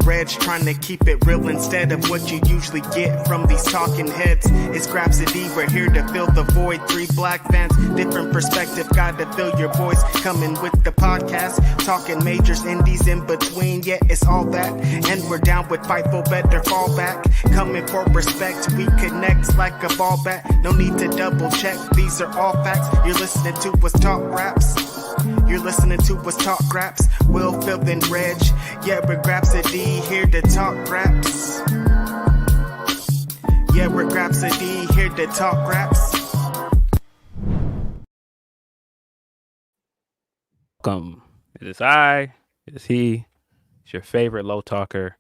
Reg, trying to keep it real instead of what you usually get from these talking heads. It's Grapsody, we're here to fill the void. 3 black fans, different perspective, gotta fill your voice. Coming with the podcast, talking majors, indies in between. Yeah, it's all that, and we're down with Fightful, better fall back. Coming for respect, we connect like a ball bat. No need to double check, these are all facts. You're listening to what's talk raps. You're listening to what's talk raps. Will, Phil, and Reg. Yeah, we're Grapsody, here to talk raps. Yeah, we're Grapsody, here to talk raps. Welcome. It is I. It is he. It's your favorite low talker.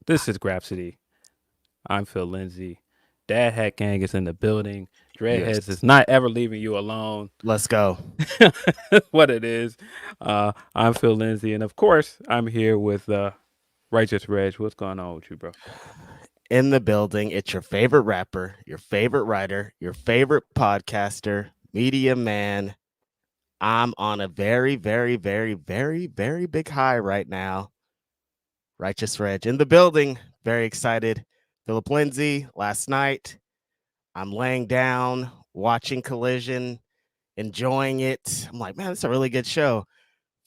This is Grapsody. I'm Phil Lindsey. Dad Hat Gang is in the building. Dreadheads is not ever leaving you alone. Let's go. What it is. I'm Phil Lindsey, and of course, I'm here with Righteous Reg. What's going on with you, bro? In the building, it's your favorite rapper, your favorite writer, your favorite podcaster, media man. I'm on a very, very, very, very, very big high right now. Righteous Reg in the building. Very excited. Philip Lindsey, last night, I'm laying down, watching Collision, enjoying it. I'm like, man, it's a really good show.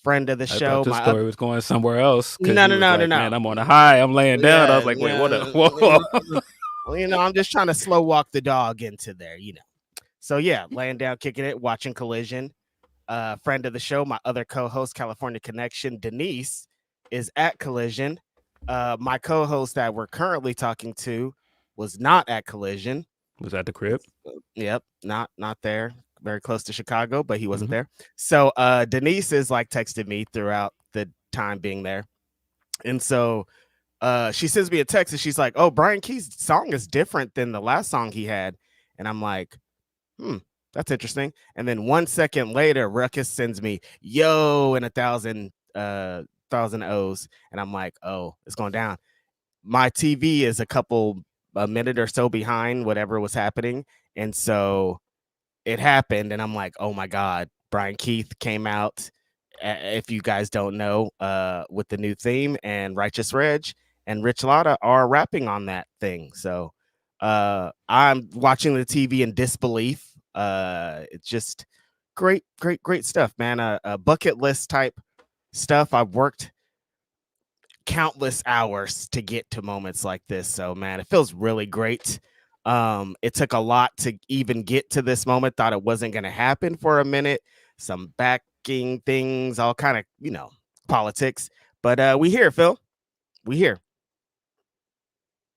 Friend of the show. The story was going somewhere else. No. Man, I'm on a high. I'm laying down. I was like, wait, what? Whoa. Well, I'm just trying to slow walk the dog into there, So, yeah, laying down, kicking it, watching Collision. Friend of the show, my other co-host, California Connection, Denise, is at Collision. My co-host that we're currently talking to was not at Collision. Was at the crib? Yep, not there. Very close to Chicago, but he wasn't there. So Denise is like texted me throughout the time being there. And so she sends me a text and she's like, oh, Brian Key's song is different than the last song he had. And I'm like, that's interesting. And then 1 second later, Ruckus sends me, yo, and 1,000 O's. And I'm like, oh, it's going down. My TV is a minute or so behind whatever was happening. And so it happened. And I'm like, oh my God, Brian Keith came out. If you guys don't know, with the new theme, and Righteous Reg and Rich Lotta are rapping on that thing. So I'm watching the TV in disbelief. It's just great stuff, man. A bucket list type stuff. I've worked countless hours to get to moments like this. So, man, it feels really great. It took a lot to even get to this moment. Thought it wasn't going to happen for a minute. Some backing things, all kind of, politics. But we here, Phil. We here.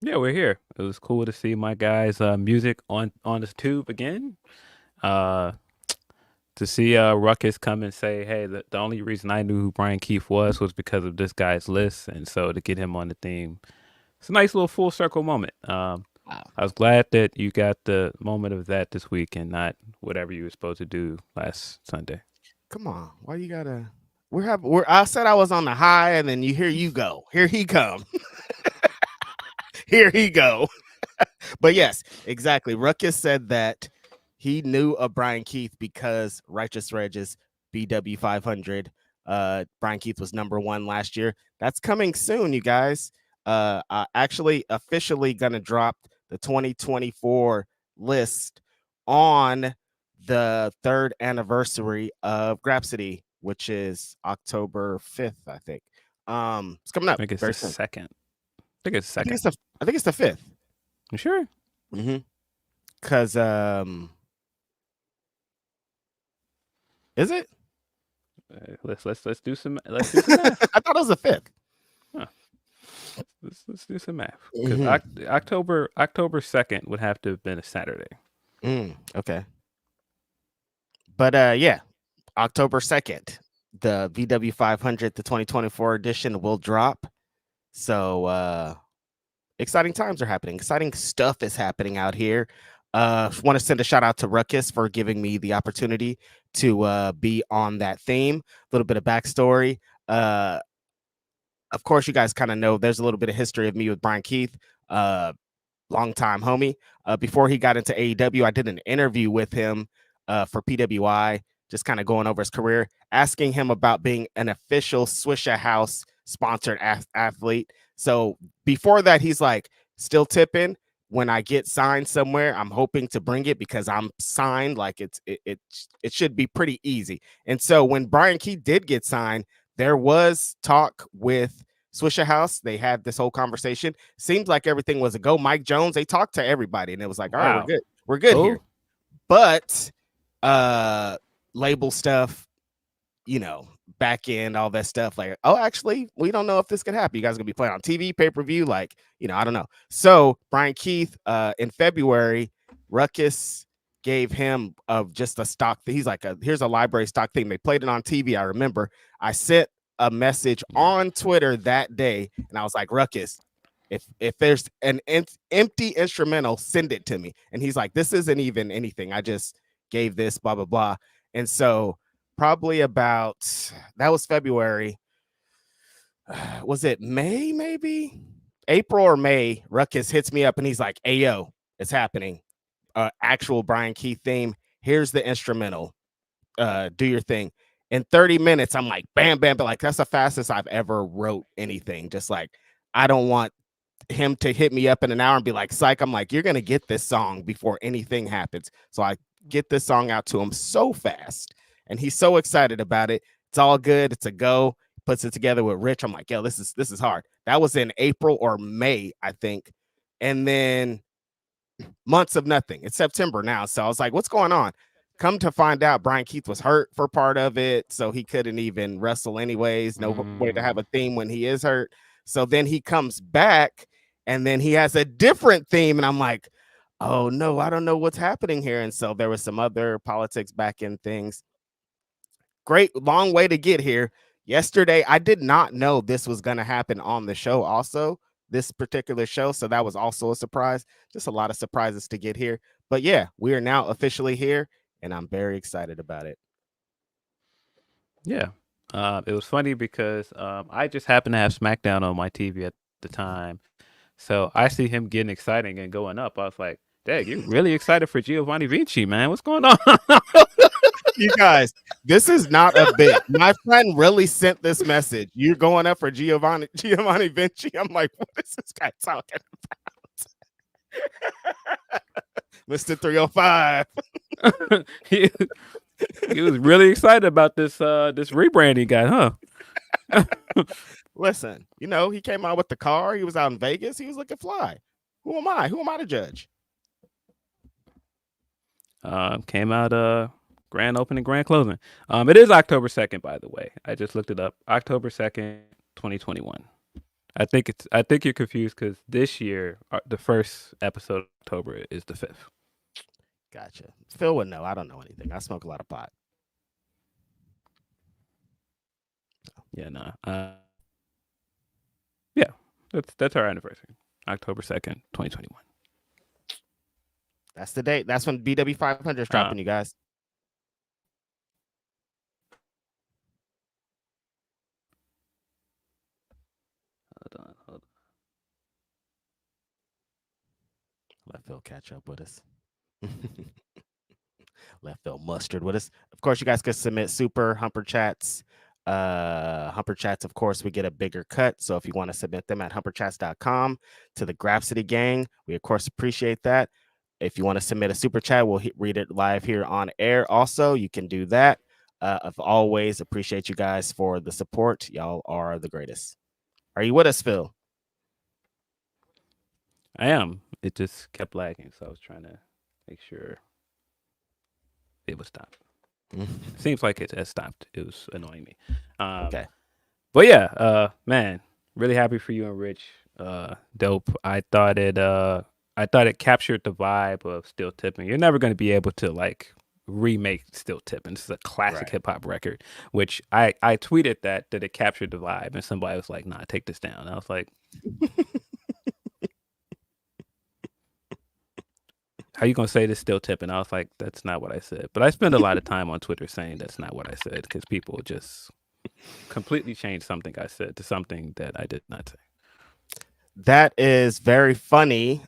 Yeah, we're here. It was cool to see my guys' music on this tube again. To see Ruckus come and say, hey, the only reason I knew who Brian Keith was because of this guy's list. And so to get him on the theme, it's a nice little full circle moment. Wow. I was glad that you got the moment of that this week and not whatever you were supposed to do last Sunday. Come on. Why you gotta... I said I was on the high, and then here you go. Here he come. Here he go. But yes, exactly. Ruckus said that he knew of Brian Keith because Righteous Reg's BW 500. Brian Keith was #1 last year. That's coming soon, you guys. Actually, officially going to drop the 2024 list on the 3rd anniversary of Grapsody, which is October 5th, I think. It's coming up. I think it's the second. I think it's the 5th. You sure? Mm-hmm. Because is it? Let's do some math. I thought it was the 5th. Huh. Let's do some math. Because October 2nd would have to have been a Saturday. Okay. But yeah, October 2nd, the VW 500, the 2024 edition will drop. So exciting times are happening. Exciting stuff is happening out here. Want to send a shout out to Ruckus for giving me the opportunity to be on that theme. A little bit of backstory. Of course, you guys kind of know there's a little bit of history of me with Brian Keith, long time homie. Before he got into AEW, I did an interview with him for PWI, just kind of going over his career, asking him about being an official Swisha House sponsored athlete. So before that, he's like, still tipping. When I get signed somewhere, I'm hoping to bring it because I'm signed. Like it should be pretty easy. And so when Brian Keith did get signed, there was talk with Swisher House. They had this whole conversation. Seems like everything was a go. Mike Jones, they talked to everybody, and it was like, all right, we're good. We're good here. But label stuff, back end, all that stuff. Like, oh, actually, we don't know if this can happen. You guys are gonna be playing on TV, pay-per-view, like, I don't know. So Brian Keith, in February, Ruckus gave him just a stock. He's like, here's a library stock thing. They played it on TV. I remember I sent a message on Twitter that day, and I was like, Ruckus, if there's an empty instrumental, send it to me. And he's like, this isn't even anything. I just gave this, blah, blah, blah. And so probably about, that was February. Was it May, maybe? April or May, Ruckus hits me up and he's like, hey, yo, it's happening. Actual Brian Keith theme. Here's the instrumental. Do your thing. In 30 minutes, I'm like, bam, bam, but like, that's the fastest I've ever wrote anything. Just like, I don't want him to hit me up in an hour and be like, psych. I'm like, you're going to get this song before anything happens. So I get this song out to him so fast. And he's so excited about it. It's all good. It's a go. Puts it together with Rich. I'm like, yo, this is hard. That was in April or May, I think. And then months of nothing. It's September now. So I was like, what's going on? Come to find out, Brian Keith was hurt for part of it. So he couldn't even wrestle anyways. No way to have a theme when he is hurt. So then he comes back and then he has a different theme. And I'm like, oh no, I don't know what's happening here. And so there was some other politics back in things. Great long way to get here. Yesterday, I did not know this was going to happen on the show also, this particular show. So that was also a surprise. Just a lot of surprises to get here. But yeah, we are now officially here and I'm very excited about it. Yeah. It was funny because I just happened to have SmackDown on my TV at the time. So I see him getting exciting and going up. I was like, dang, you're really excited for Giovanni Vinci, man. What's going on? You guys, this is not a bit. My friend really sent this message. You're going up for Giovanni Vinci. I'm like, what is this guy talking about? Mr. 305. He was really excited about this rebrand he got, huh? Listen, he came out with the car. He was out in Vegas. He was looking fly. Who am I? Who am I to judge? Came out grand opening, grand closing. It is October 2nd, by the way. I just looked it up. October 2nd, 2021. I think you're confused because this year the first episode of October is the 5th. Gotcha. Phil would know. I don't know anything. I smoke a lot of pot. Yeah, no. Yeah, that's our anniversary. October 2nd, 2021. That's the date. That's when BW 500 is dropping, you guys. Hold on. Let Phil catch up with us. Let Phil mustard with us. Of course, you guys can submit super Humper Chats. Humper Chats, of course, we get a bigger cut. So if you want to submit them at humperchats.com to the Grapsody gang, we, of course, appreciate that. If you want to submit a super chat, we'll read it live here on air. Also, you can do that. I've always appreciate you guys for the support. Y'all are the greatest. Are you with us, Phil? I am. It just kept lagging, so I was trying to make sure it was stopped. Seems like it has stopped. It was annoying me. Okay. But yeah, man, really happy for you and Rich. Dope. I thought it captured the vibe of Still Tipping. You're never going to be able to like remake Still Tipping. This is a classic hip hop record, which I tweeted that it captured the vibe, and somebody was like, "Nah, take this down." I was like, "How you gonna say this Still Tipping?" I was like, "That's not what I said." But I spend a lot of time on Twitter saying that's not what I said because people just completely change something I said to something that I did not say. That is very funny.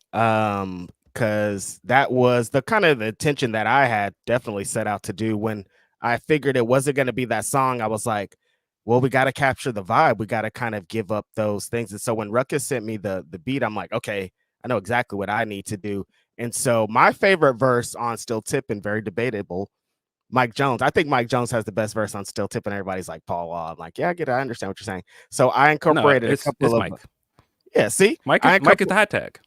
Because that was the kind of the intention that I had definitely set out to do when I figured it wasn't going to be that song. I was like, well, we got to capture the vibe. We got to kind of give up those things. And so when Ruckus sent me the beat, I'm like, okay, I know exactly what I need to do. And so my favorite verse on Still Tippin', very debatable, Mike Jones. I think Mike Jones has the best verse on Still Tippin'. Everybody's like, Paul Wall. I'm like, yeah, I get it. I understand what you're saying. So I No, incorporated a it's couple of Mike. yeah. See, Mike is the hot tag.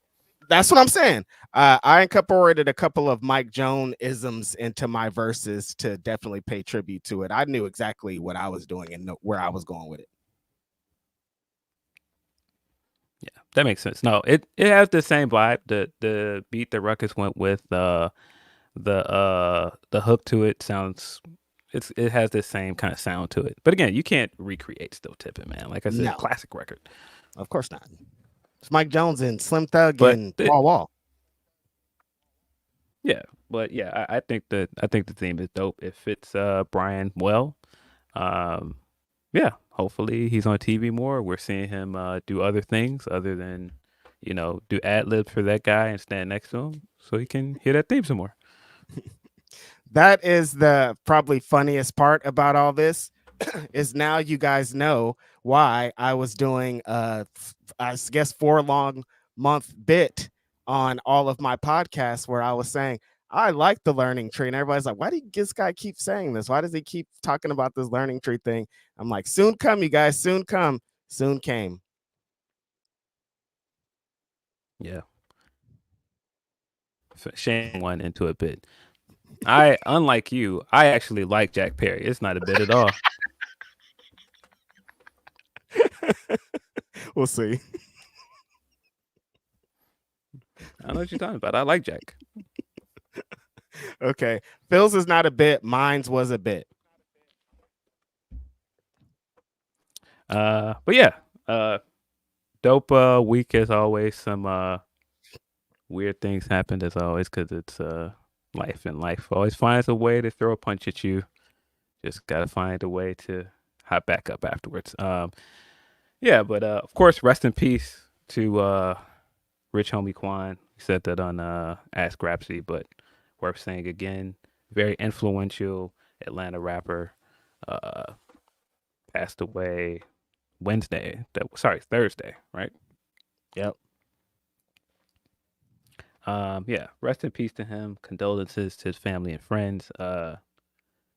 That's what I'm saying. I incorporated a couple of Mike Jones isms into my verses to definitely pay tribute to it. I knew exactly what I was doing and where I was going with it. Yeah, that makes sense. No, it has the same vibe. The beat that Ruckus went with, the hook to it sounds, it has the same kind of sound to it. But again, you can't recreate Still Tippin', man. Like I said, No. classic record. Of course not. It's Mike Jones and Slim Thug But and Paul Wall. Yeah, but yeah, I think the theme is dope. It fits Brian well. Yeah, hopefully he's on TV more. We're seeing him do other things other than, do ad libs for that guy and stand next to him so he can hear that theme some more. That is the probably funniest part about all this is now you guys know why I was doing I guess 4-month bit on all of my podcasts where I was saying I like the learning tree, and everybody's like, why do this guy keep saying this? Why does he keep talking about this learning tree thing? I'm like, soon come, you guys, soon come. Soon came. Yeah. Shane went into a bit. Unlike you, I actually like Jack Perry. It's not a bit at all. We'll see. I know what you're talking about. I like Jack. Okay. Phil's is not a bit. Mine's was a bit. But yeah, dope week as always. Some weird things happened as always because it's life, and life always finds a way to throw a punch at you. Just gotta find a way to hop back up afterwards. Yeah, but of course, rest in peace to Rich Homie Quan. He said that on Ask Grapsody, but worth saying again. Very influential Atlanta rapper. Passed away Thursday, right? Yep. Yeah, rest in peace to him. Condolences to his family and friends.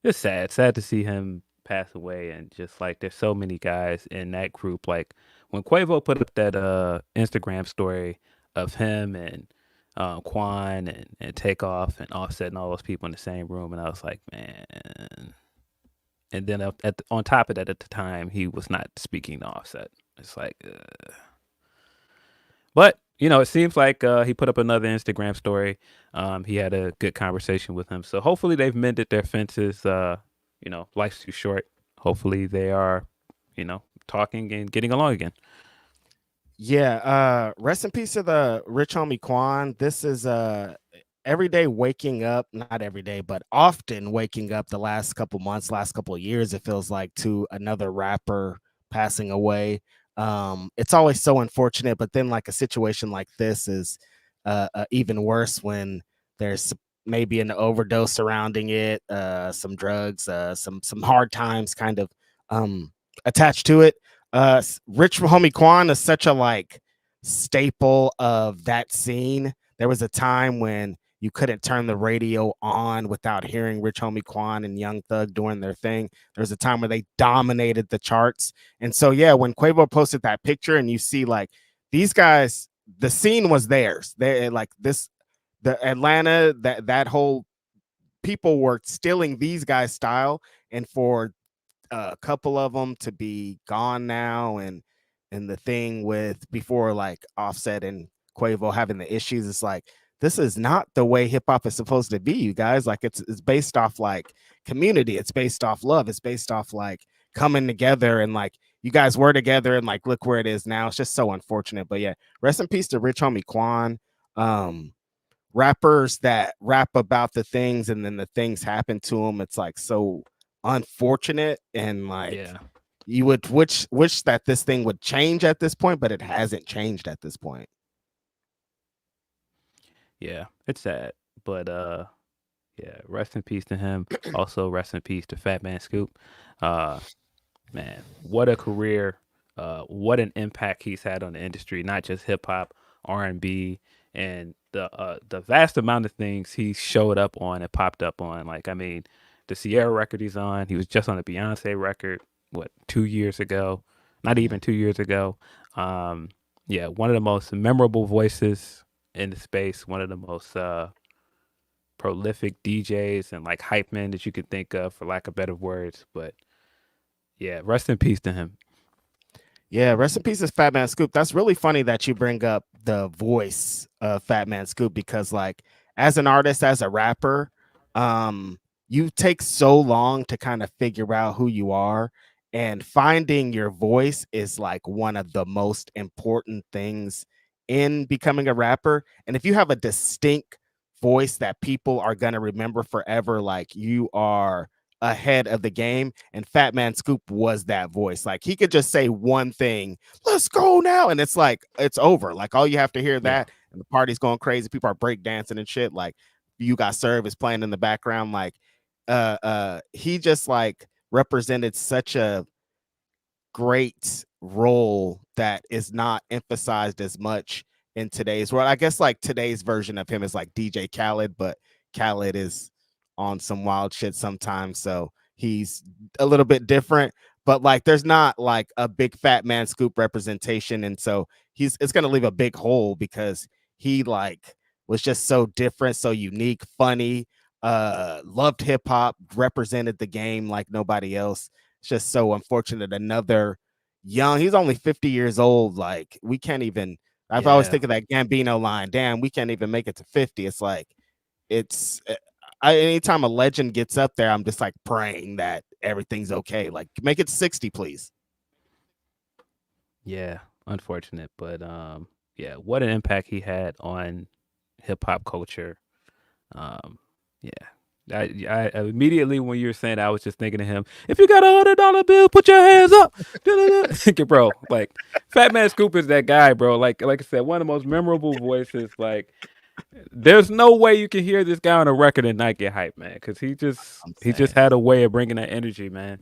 It's sad to see him pass away, and just like there's so many guys in that group. Like when Quavo put up that Instagram story of him and Quan and Takeoff and Offset and all those people in the same room, and I was like, man. And then on top of that, at the time, he was not speaking to Offset. It's like, but it seems like he put up another Instagram story. He had a good conversation with him, so hopefully they've mended their fences. Life's too short. Hopefully they are, talking and getting along again. Yeah. Rest in peace to the Rich Homie Quan. This is every day waking up, not every day, but often waking up the last couple months, last couple of years, it feels like, to another rapper passing away. It's always so unfortunate, but then like a situation like this is even worse when there's maybe an overdose surrounding it, some drugs, some hard times kind of attached to it. Rich Homie Quan is such a like staple of that scene. There was a time when you couldn't turn the radio on without hearing Rich Homie Quan and Young Thug doing their thing. There was a time where they dominated the charts. And so, yeah, when Quavo posted that picture and you see like these guys, the scene was theirs. They like this, the Atlanta, that whole people were stealing these guys' style. And for a couple of them to be gone now, and the thing with before like Offset and Quavo having the issues, it's like, this is not the way hip hop is supposed to be, you guys. Like it's based off like community. It's based off love. It's based off like coming together, and like you guys were together, and like look where it is now. It's just so unfortunate. But yeah, rest in peace to Rich Homie Quan. Rappers that rap about the things and then the things happen to them. It's like so unfortunate, and like you would wish that this thing would change at this point, but it hasn't changed at this point. Yeah, it's sad, but yeah, rest in peace to him. Also, rest in peace to Fat Man Scoop. man, what a career, what an impact he's had on the industry, not just hip hop, R&B, and the vast amount of things he showed up on and popped up on. Like, I mean, the Sierra record he's on, he was just on a Beyonce record, what, 2 years ago? Not even 2 years ago. Yeah, one of the most memorable voices in the space, one of the most prolific DJs and like hype men that you could think of, for lack of better words. But yeah, rest in peace to him. Yeah, rest in peace, Fat Man Scoop. That's really funny that you bring up the voice of Fat Man Scoop because, like, as an artist, as a rapper, you take so long to kind of figure out who you are, and finding your voice is like one of the most important things in becoming a rapper. And if you have a distinct voice that people are gonna remember forever, like, you are ahead of the game. And Fat Man Scoop was that voice. Like, he could just say one thing, let's go now, and it's like it's over. Like, all you have to hear that and the party's going crazy, people are breakdancing and shit. Like, You Got Serve is playing in the background. Like, he just like represented such a great role that is not emphasized as much in today's world. I guess like today's version of him is like DJ Khaled, but Khaled is on some wild shit sometimes, so he's a little bit different. But like, there's not like a big Fat Man Scoop representation, and so it's gonna leave a big hole because he like was just so different, so unique, funny, loved hip hop, represented the game like nobody else. It's just so unfortunate. Another young, he's only 50 years old. Like, we can't even, I've always think of that Gambino line, damn, we can't even make it to 50. It's like, it's anytime a legend gets up there, I'm just like praying that everything's okay. Like, make it 60, please. Yeah, unfortunate, but yeah, what an impact he had on hip hop culture. Yeah. I immediately, when you were saying that, I was just thinking of him. If you got $100 bill, put your hands up, bro. Like, Fat Man Scoop is that guy, bro. Like I said, one of the most memorable voices. Like, there's no way you can hear this guy on a record and not get hype, man, because he just had a way of bringing that energy, man.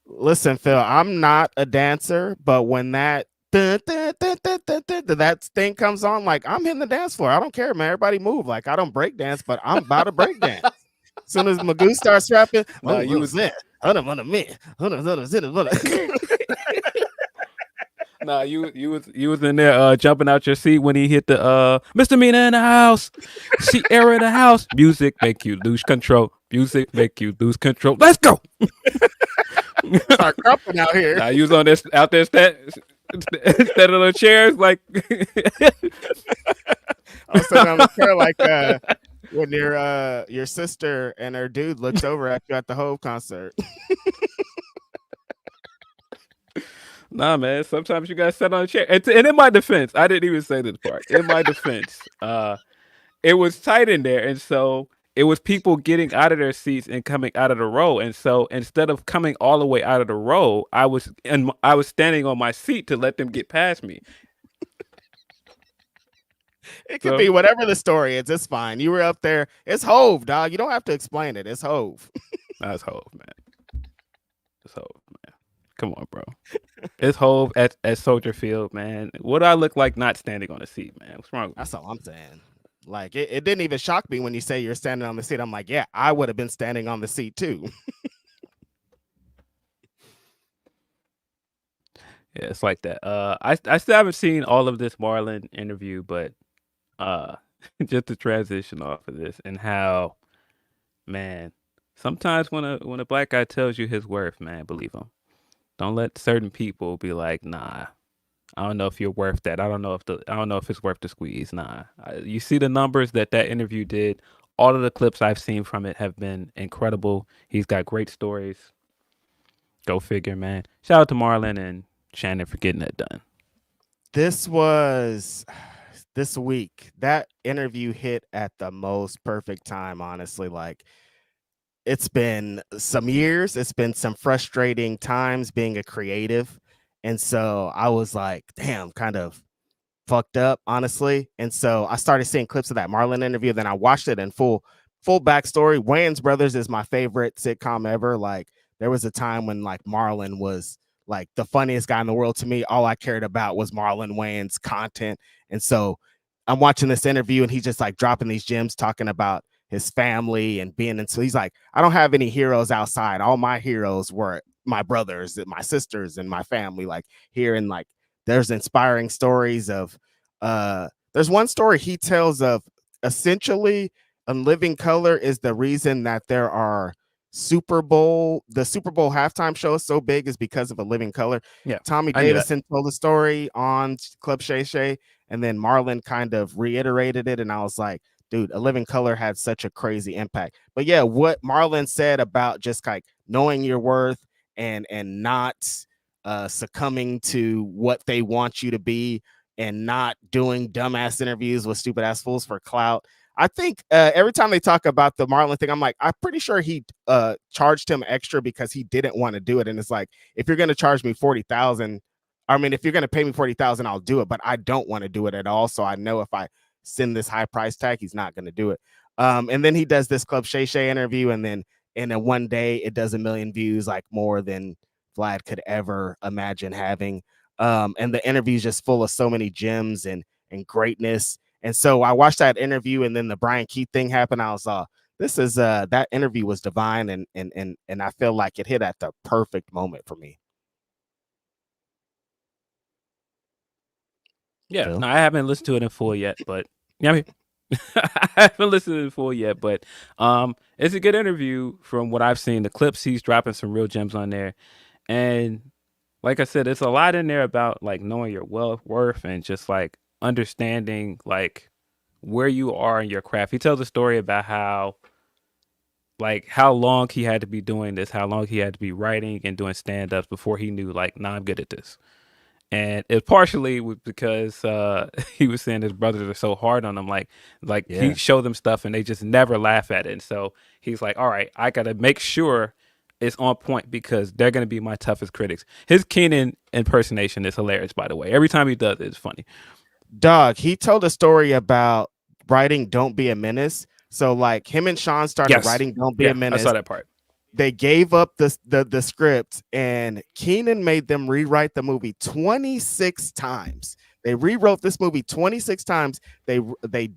Listen, Phil, I'm not a dancer, but when that that thing comes on, like, I'm hitting the dance floor. I don't care, man. Everybody move. Like, I don't break dance, but I'm about to break dance. As soon as Magoo starts rapping, you was there. Nah, you was in there jumping out your seat when he hit the misdemeanor in the house, Sierra in the house. Music make you lose control. Music make you lose control. Let's go. Start crumping out here. Nah, you was on this out there instead of the chairs, like I'm sitting on the chair like when your sister and her dude looks over at you at the Hove concert. Nah, man. Sometimes you gotta sit on a chair. And in my defense, I didn't even say this part. In my defense, it was tight in there, and so it was people getting out of their seats and coming out of the row. And so instead of coming all the way out of the row, I was standing on my seat to let them get past me. It could be whatever the story is. It's fine. You were up there. It's Hove, dog. You don't have to explain it. It's Hove. That's Hove, man. It's Hove, man. Come on, bro. It's Hove at Soldier Field, man. What do I look like not standing on a seat, man? What's wrong with That's all I'm saying. Like, it didn't even shock me when you say you're standing on the seat. I'm like, yeah, I would have been standing on the seat too. Yeah, it's like that. I still haven't seen all of this Marlon interview, but just to transition off of this and how, man, sometimes when a black guy tells you his worth, man, believe him. Don't let certain people be like, nah, I don't know if you're worth that. I don't know if it's worth the squeeze. Nah, you see the numbers that interview did. All of the clips I've seen from it have been incredible. He's got great stories. Go figure, man. Shout out to Marlon and Shannon for getting that done. This was this week. That interview hit at the most perfect time, honestly. Like, it's been some years. It's been some frustrating times being a creative. And so I was like, damn, kind of fucked up, honestly. And so I started seeing clips of that Marlon interview. Then I watched it in full backstory. Wayans Brothers is my favorite sitcom ever. Like, there was a time when like Marlon was like the funniest guy in the world to me. All I cared about was Marlon Wayans' content. And so I'm watching this interview and he's just like dropping these gems, talking about his family and being in. So he's like, I don't have any heroes outside. All my heroes were my brothers and my sisters and my family. Like here, and like there's inspiring stories of there's one story he tells of essentially A Living Color is the reason that there are the Super Bowl halftime show is so big is because of A Living Color. Yeah, Tommy Davidson told the story on Club Shay Shay, and then Marlon kind of reiterated it, and I was like, dude, A Living Color had such a crazy impact. But yeah, what Marlon said about just like knowing your worth and not succumbing to what they want you to be and not doing dumbass interviews with stupid ass fools for clout. I think every time they talk about the Marlon thing, I'm like, I'm pretty sure he charged him extra because he didn't want to do it. And it's like, if you're going to charge me $40,000, I mean, if you're going to pay me $40,000, I'll do it, but I don't want to do it at all. So I know if I send this high price tag, he's not going to do it. And then he does this Club Shay Shay interview, and then in a one day, it does 1 million views, like more than Vlad could ever imagine having. And the interview is just full of so many gems and greatness. And so I watched that interview, and then the Brian Keith thing happened. I was this is that interview was divine, and I feel like it hit at the perfect moment for me. Yeah, Phil? No, I haven't listened to it in full yet, but yeah, I mean, I haven't listened to it in full yet, but it's a good interview from what I've seen. The clips, he's dropping some real gems on there, and like I said, it's a lot in there about like knowing your worth and just like understanding like where you are in your craft. He tells a story about how long he had to be doing this, how long he had to be writing and doing stand-ups before he knew like, nah, I'm good at this. And it partially was because he was saying his brothers are so hard on him. Like he showed them stuff and they just never laugh at it. And so he's like, all right, I got to make sure it's on point because they're going to be my toughest critics. His Keenan impersonation is hilarious, by the way. Every time he does it, it's funny. Dog, he told a story about writing Don't Be a Menace. So like him and Sean started writing Don't Be a Menace. I saw that part. They gave up the script, and Keenan made them rewrite the movie 26 times. They rewrote this movie 26 times. They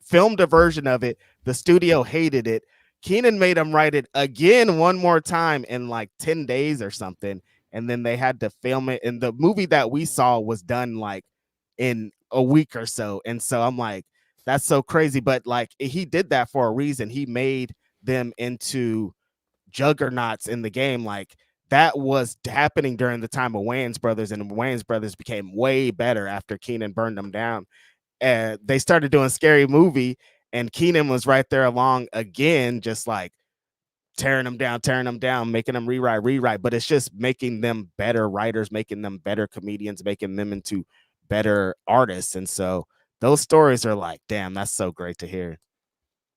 filmed a version of it. The studio hated it. Keenan made them write it again one more time in like 10 days or something. And then they had to film it. And the movie that we saw was done like in a week or so. And so I'm like, that's so crazy. But like he did that for a reason. He made them into juggernauts in the game. Like that was happening during the time of Wayans Brothers, and Wayans Brothers became way better after Keenan burned them down. And they started doing Scary Movie, and Keenan was right there along again, just like tearing them down, making them rewrite. But it's just making them better writers, making them better comedians, making them into better artists. And so those stories are like, damn, that's so great to hear.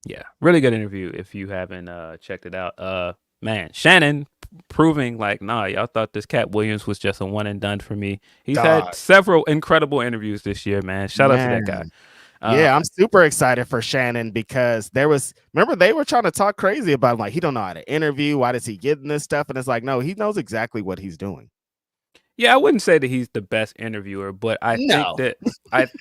Yeah, really good interview if you haven't checked it out. Man, Shannon proving like, nah, y'all thought this Cat Williams was just a one and done for me. He's had several incredible interviews this year, man. Shout out to that guy. Yeah, I'm super excited for Shannon because remember they were trying to talk crazy about him, like he don't know how to interview. Why does he get in this stuff? And it's like, no, he knows exactly what he's doing. Yeah, I wouldn't say that he's the best interviewer, but I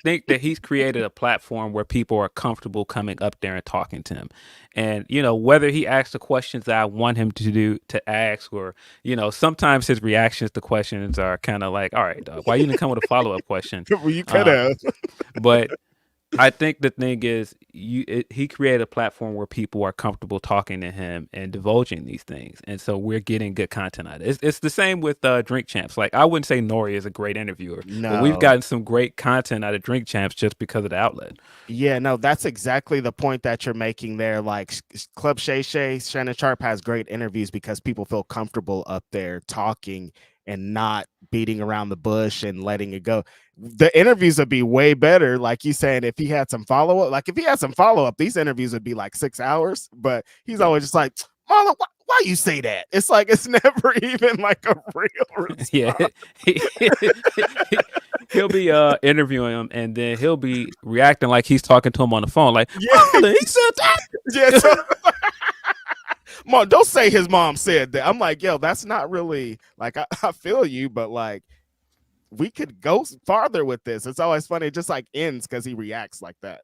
think that he's created a platform where people are comfortable coming up there and talking to him. And, you know, whether he asks the questions that I want him to ask, or, you know, sometimes his reactions to questions are kind of like, all right, dog, why you didn't come with a follow-up question? Well, you could have. But I think the thing is, he created a platform where people are comfortable talking to him and divulging these things, and so we're getting good content out of it. It's the same with Drink Champs. Like I wouldn't say Nori is a great interviewer, but we've gotten some great content out of Drink Champs just because of the outlet. Yeah, no, that's exactly the point that you're making there. Like Club Shay Shay, Shannon Sharp has great interviews because people feel comfortable up there talking and not beating around the bush and letting it go. The interviews would be way better. Like you saying, if he had some follow-up, these interviews would be like 6 hours, but he's always just like, Marlon, why you say that? It's like, it's never even like a real response. Yeah. He'll be interviewing him, and then he'll be reacting like he's talking to him on the phone. Like, Marlon, he said that. Yeah, Mom, don't say his mom said that. I'm like, yo, that's not really like I feel you, but like we could go farther with this. It's always funny. It just like ends because he reacts like that.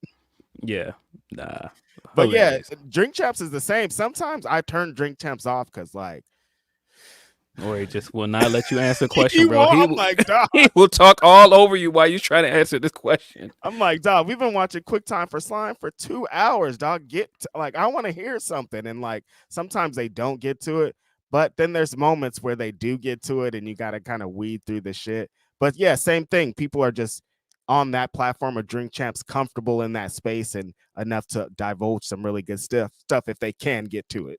Yeah. Nah. But Hilarious. yeah, Drink Champs is the same. Sometimes I turn Drink Champs off because like Or he just will not let you answer the question, he bro. I'm like, dog. He will talk all over you while you try to answer this question. I'm like, dog, we've been watching Quick Time for Slime for 2 hours, dog. Like, I want to hear something. And like sometimes they don't get to it, but then there's moments where they do get to it and you got to kind of weed through the shit. But yeah, same thing. People are just on that platform of Drink Champs comfortable in that space and enough to divulge some really good stuff if they can get to it.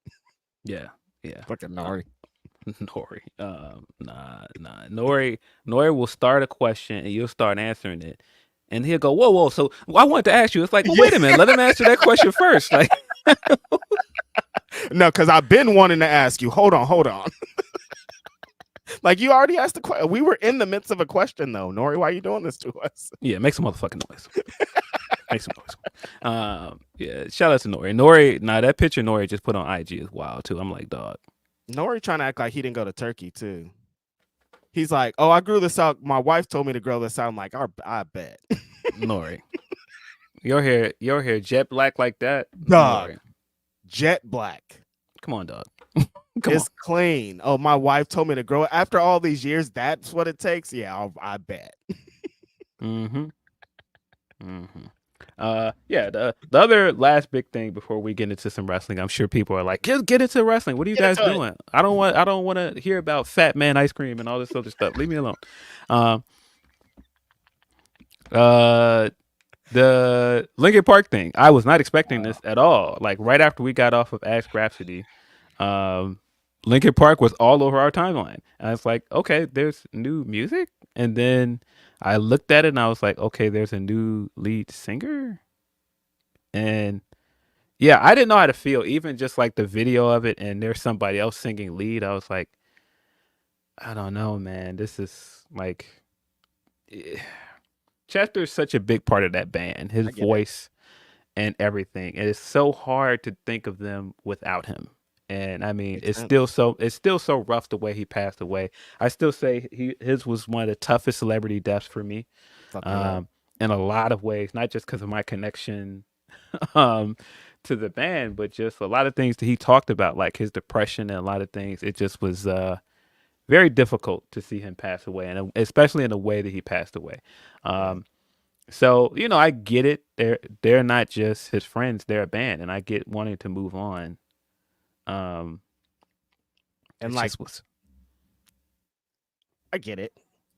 Yeah. Yeah. Fucking Nori. Nori. Nah. Nori will start a question and you'll start answering it. And he'll go, whoa. So I wanted to ask you. It's like, well, wait a minute. Let him answer that question first. Like, no, because I've been wanting to ask you. Hold on. Like you already asked the question. We were in the midst of a question though. Nori, why are you doing this to us? yeah, make some motherfucking noise. Make some noise. Yeah, shout out to Nori. Nori, that picture Nori just put on IG is wild too. I'm like, dog. Nori trying to act like he didn't go to Turkey too. He's like, oh, I grew this out. My wife told me to grow this out. I'm like, I bet. Nori. Your hair jet black like that? Dog. Nori. Jet black. Come on, dog. It's clean. Oh, my wife told me to grow it. After all these years, that's what it takes? Yeah, I bet. Yeah, the other last big thing before we get into some wrestling, I'm sure people are like, get into wrestling. What are you guys doing? I don't want to hear about Fat Man ice cream and all this other stuff. Leave me alone. The Linkin Park thing, I was not expecting this at all. Like right after we got off of Ask Grapsody, Linkin Park was all over our timeline. And I was like, okay, there's new music. And then I looked at it and I was like, okay, there's a new lead singer. And yeah, I didn't know how to feel. Even just like the video of it and there's somebody else singing lead. I was like, I don't know, man. This is like... Chester is such a big part of that band. His voice and everything. And it's so hard to think of them without him. And I mean, it's still so rough the way he passed away. I still say his was one of the toughest celebrity deaths for me, in a lot of ways. Not just because of my connection to the band, but just a lot of things that he talked about, like his depression and a lot of things. It just was very difficult to see him pass away, and especially in the way that he passed away. So I get it. They're not just his friends; they're a band, and I get wanting to move on. And like, I get it.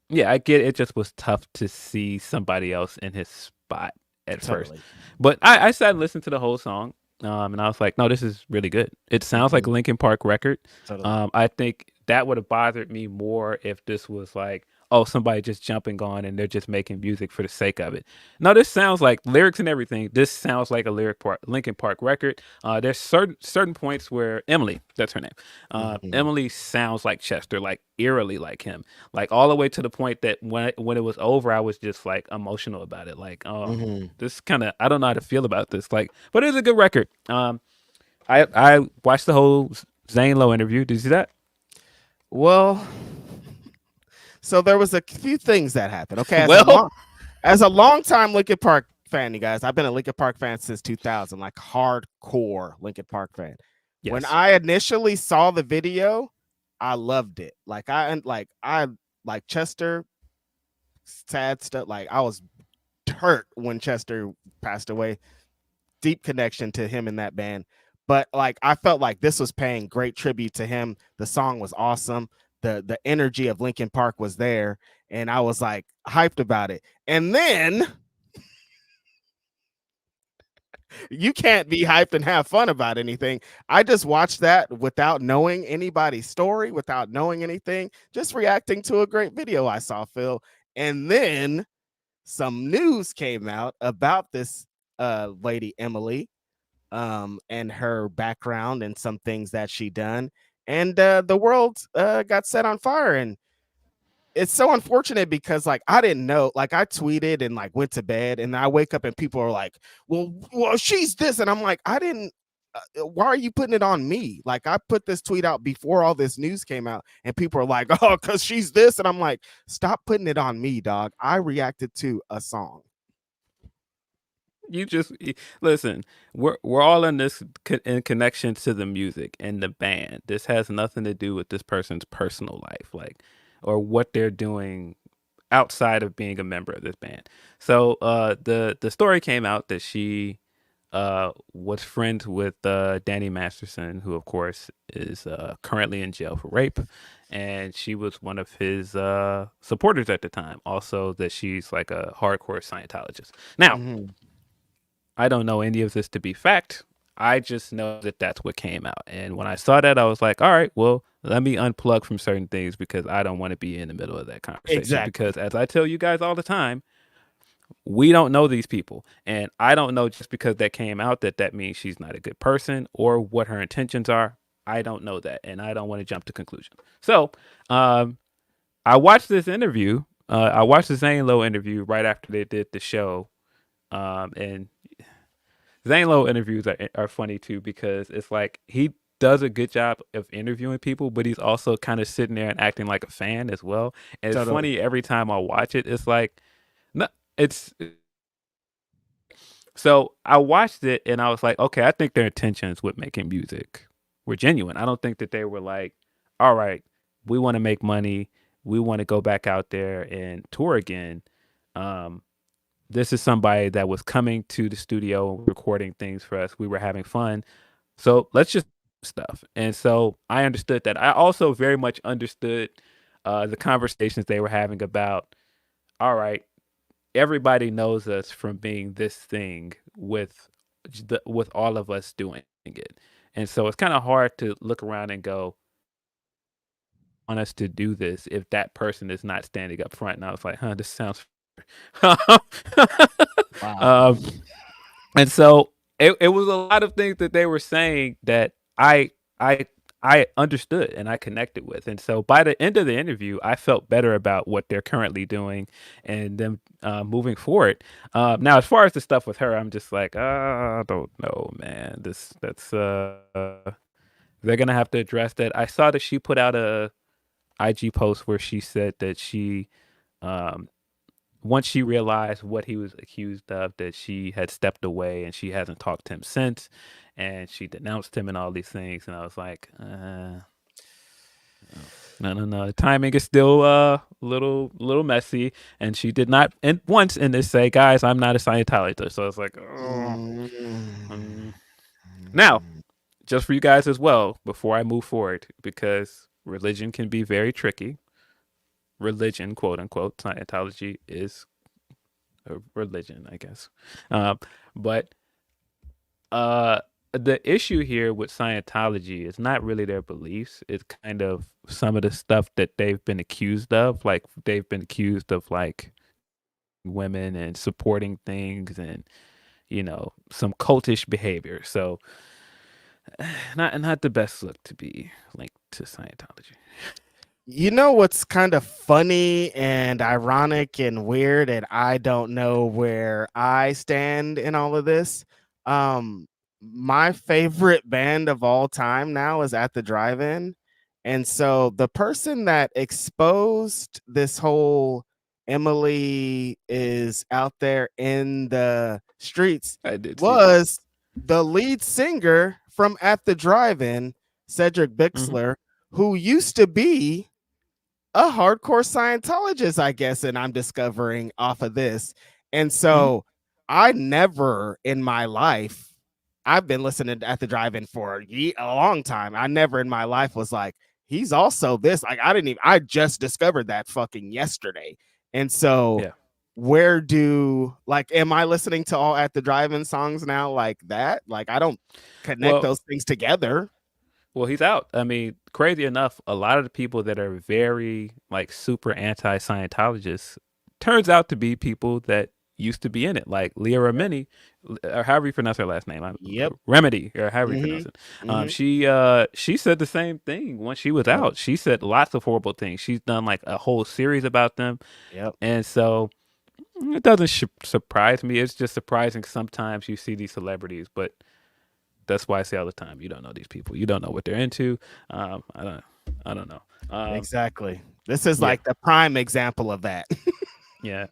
Yeah, I get it. It just was tough to see somebody else in his spot at first. But I sat and listened to the whole song, and I was like, no, this is really good. It sounds like a Linkin Park record. I think that would have bothered me more if this was like, oh, somebody just jumping on and they're just making music for the sake of it. No, this sounds like lyrics and everything. This sounds like a Linkin Park record. There's certain points where Emily, that's her name, Emily sounds like Chester, like eerily like him, like all the way to the point that when it was over, I was just like emotional about it. Like, this kind of, I don't know how to feel about this. Like, but it's a good record. I watched the whole Zane Lowe interview. Did you see that? Well, so there was a few things that happened. Okay, as a long-time Linkin Park fan, you guys, I've been a Linkin Park fan since 2000, like hardcore Linkin Park fan. Yes. When I initially saw the video, I loved it. Like I like Chester, sad stuff. Like I was hurt when Chester passed away. Deep connection to him in that band. But like I felt like this was paying great tribute to him. The song was awesome. The energy of Linkin Park was there, and I was like hyped about it. And then you can't be hyped and have fun about anything. I just watched that without knowing anybody's story, without knowing anything, just reacting to a great video I saw, Phil. And then some news came out about this lady Emily, and her background and some things that she done. And the world got set on fire. And it's so unfortunate because like I didn't know, like I tweeted and like went to bed and I wake up and people are like, well, she's this. And I'm like, I didn't why are you putting it on me? Like, I put this tweet out before all this news came out, and people are like, oh, because she's this. And I'm like, stop putting it on me, dog. I reacted to a song. You just listen. We're all in this in connection to the music and the band. This has nothing to do with this person's personal life, like, or what they're doing outside of being a member of this band. So the story came out that she was friends with Danny Masterson, who of course is currently in jail for rape, and she was one of his supporters at the time. Also, that she's like a hardcore Scientologist. Now, I don't know any of this to be fact. I just know that that's what came out. And when I saw that, I was like, all right, well, let me unplug from certain things because I don't want to be in the middle of that conversation. Exactly. Because as I tell you guys all the time, we don't know these people. And I don't know just because that came out that means she's not a good person or what her intentions are. I don't know that. And I don't want to jump to conclusion. So I watched this interview. I watched the Zane Lowe interview right after they did the show. And Zane Lowe interviews are funny too because it's like he does a good job of interviewing people, but he's also kind of sitting there and acting like a fan as well. And it's funny every time I watch it. It's like, no, it's. So I watched it and I was like, okay, I think their intentions with making music were genuine. I don't think that they were like, all right, we want to make money, we want to go back out there and tour again. This is somebody that was coming to the studio, recording things for us. We were having fun. So let's just do stuff. And so I understood that. I also very much understood the conversations they were having about, all right, everybody knows us from being this thing with all of us doing it. And so it's kind of hard to look around and go, on us to do this if that person is not standing up front. And I was like, this sounds Wow. And so it was a lot of things that they were saying that I understood and I connected with. And so by the end of the interview, I felt better about what they're currently doing and them moving forward. Now, as far as the stuff with her, I'm just like, I don't know, man. They're gonna have to address that. I saw that she put out a IG post where she said that she once she realized what he was accused of, that she had stepped away and she hasn't talked to him since, and she denounced him and all these things. And I was like, no. The timing is still a little messy. And she did not once in this say, guys, I'm not a Scientologist. So I was like, Now, just for you guys as well, before I move forward, because religion can be very tricky. Religion, quote unquote, Scientology is a religion, I guess. But the issue here with Scientology is not really their beliefs. It's kind of some of the stuff that they've been accused of. Like they've been accused of like women and supporting things and, some cultish behavior. So not the best look to be linked to Scientology. You know what's kind of funny and ironic and weird, and I don't know where I stand in all of this. My favorite band of all time now is At the Drive-In. And so the person that exposed this whole Emily is out there in the streets was the lead singer from At the Drive-In, Cedric Bixler, who used to be a hardcore Scientologist, I guess, and I'm discovering off of this. And so I never in my life, I've been listening At the Drive-In for a long time. I never in my life was like, he's also this. Like, I just discovered that fucking yesterday. And so where am I listening to all At the Drive-In songs now like that? Like, I don't connect those things together. Well, he's out. I mean, crazy enough, a lot of the people that are very like super anti-Scientologists turns out to be people that used to be in it, like Leah Remini, or however you pronounce her last name. Remedy, or however you pronounce it. She said the same thing when she was out. She said lots of horrible things. She's done like a whole series about them. And so it doesn't surprise me. It's just surprising sometimes you see these celebrities, but that's why I say all the time, you don't know these people. You don't know what they're into. I don't know. Exactly. This is like the prime example of that. Yeah.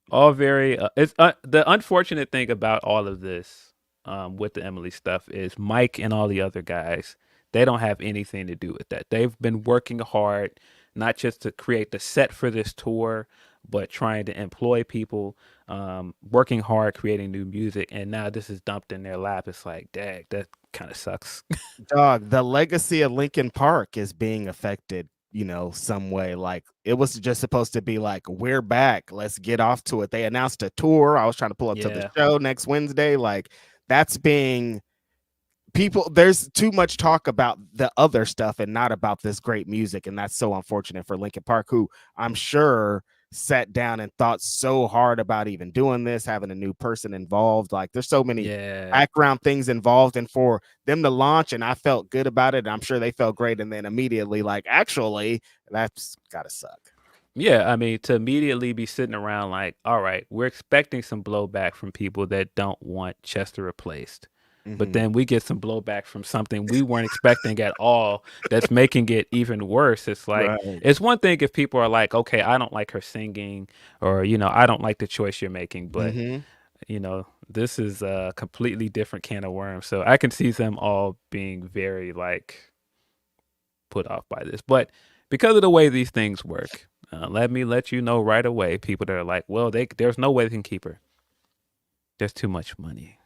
All very. It's the unfortunate thing about all of this with the Emily stuff is Mike and all the other guys. They don't have anything to do with that. They've been working hard, not just to create the set for this tour, but trying to employ people, working hard, creating new music, and now this is dumped in their lap. It's like, dang, that kind of sucks. Dog, the legacy of Linkin Park is being affected, some way. Like, it was just supposed to be like, we're back, let's get off to it. They announced a tour. I was trying to pull up to the show next Wednesday. Like, that's being there's too much talk about the other stuff and not about this great music, and that's so unfortunate for Linkin Park, who I'm sure sat down and thought so hard about even doing this, having a new person involved. Like, there's so many background things involved, and for them to launch, and I felt good about it, I'm sure they felt great, and then immediately, like, actually, that's gotta suck. Yeah, I mean, to immediately be sitting around like, all right, we're expecting some blowback from people that don't want Chester replaced. But then we get some blowback from something we weren't expecting at all that's making it even worse. It's like, it's one thing if people are like, okay, I don't like her singing, or, I don't like the choice you're making. But, this is a completely different can of worms. So I can see them all being very, like, put off by this. But because of the way these things work, let me let you know right away, people that are like, well, there's no way they can keep her. There's too much money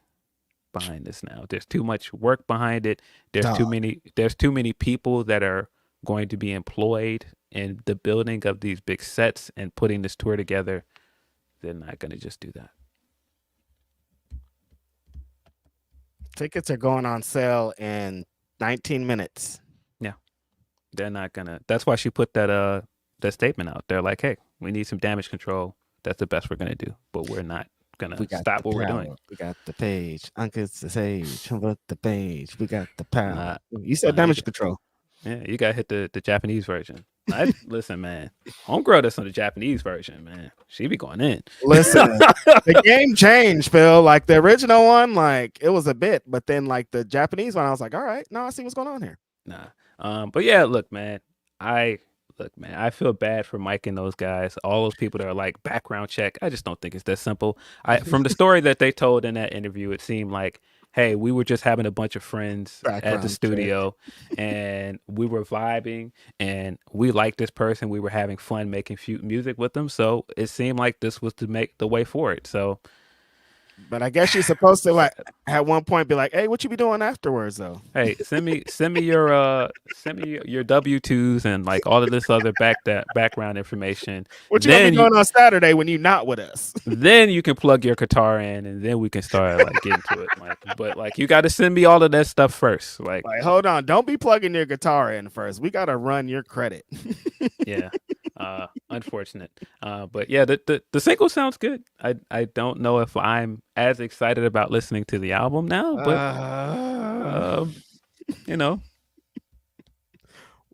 behind this now. There's too much work behind it. There's too many people that are going to be employed in the building of these big sets and putting this tour together. They're not going to just do that. Tickets are going on sale in 19 minutes. Yeah. They're not gonna. That's why she put that statement out. They're like, hey, we need some damage control. That's the best we're gonna do, but we're not gonna stop what we're doing. We got the page. Uncle's the sage. The page. We got the power. You said damage control. Yeah, you gotta hit the Japanese version. Listen, man. Homegirl that's on the Japanese version, man. She be going in. Listen, the game changed, Phil. Like, the original one, like, it was a bit, but then like the Japanese one, I was like, all right, now I see what's going on here. But yeah, look, man. I feel bad for Mike and those guys. All those people that are like, background check. I just don't think it's that simple. From the story that they told in that interview, it seemed like, hey, we were just having a bunch of friends at the studio and we were vibing and we liked this person. We were having fun making music with them. So it seemed like this was to make the way forward. So, but I guess you're supposed to, like, at one point be like, hey, what you be doing afterwards though? Hey, send me your W-2s and like all of this other background information. What you gonna be doing on Saturday when you're not with us? Then you can plug your guitar in and then we can start like getting to it. Like, but like, you got to send me all of that stuff first. Like, hold on, don't be plugging your guitar in first. We got to run your credit. Yeah. Unfortunate. But yeah, the single sounds good. I don't know if I'm as excited about listening to the album now, but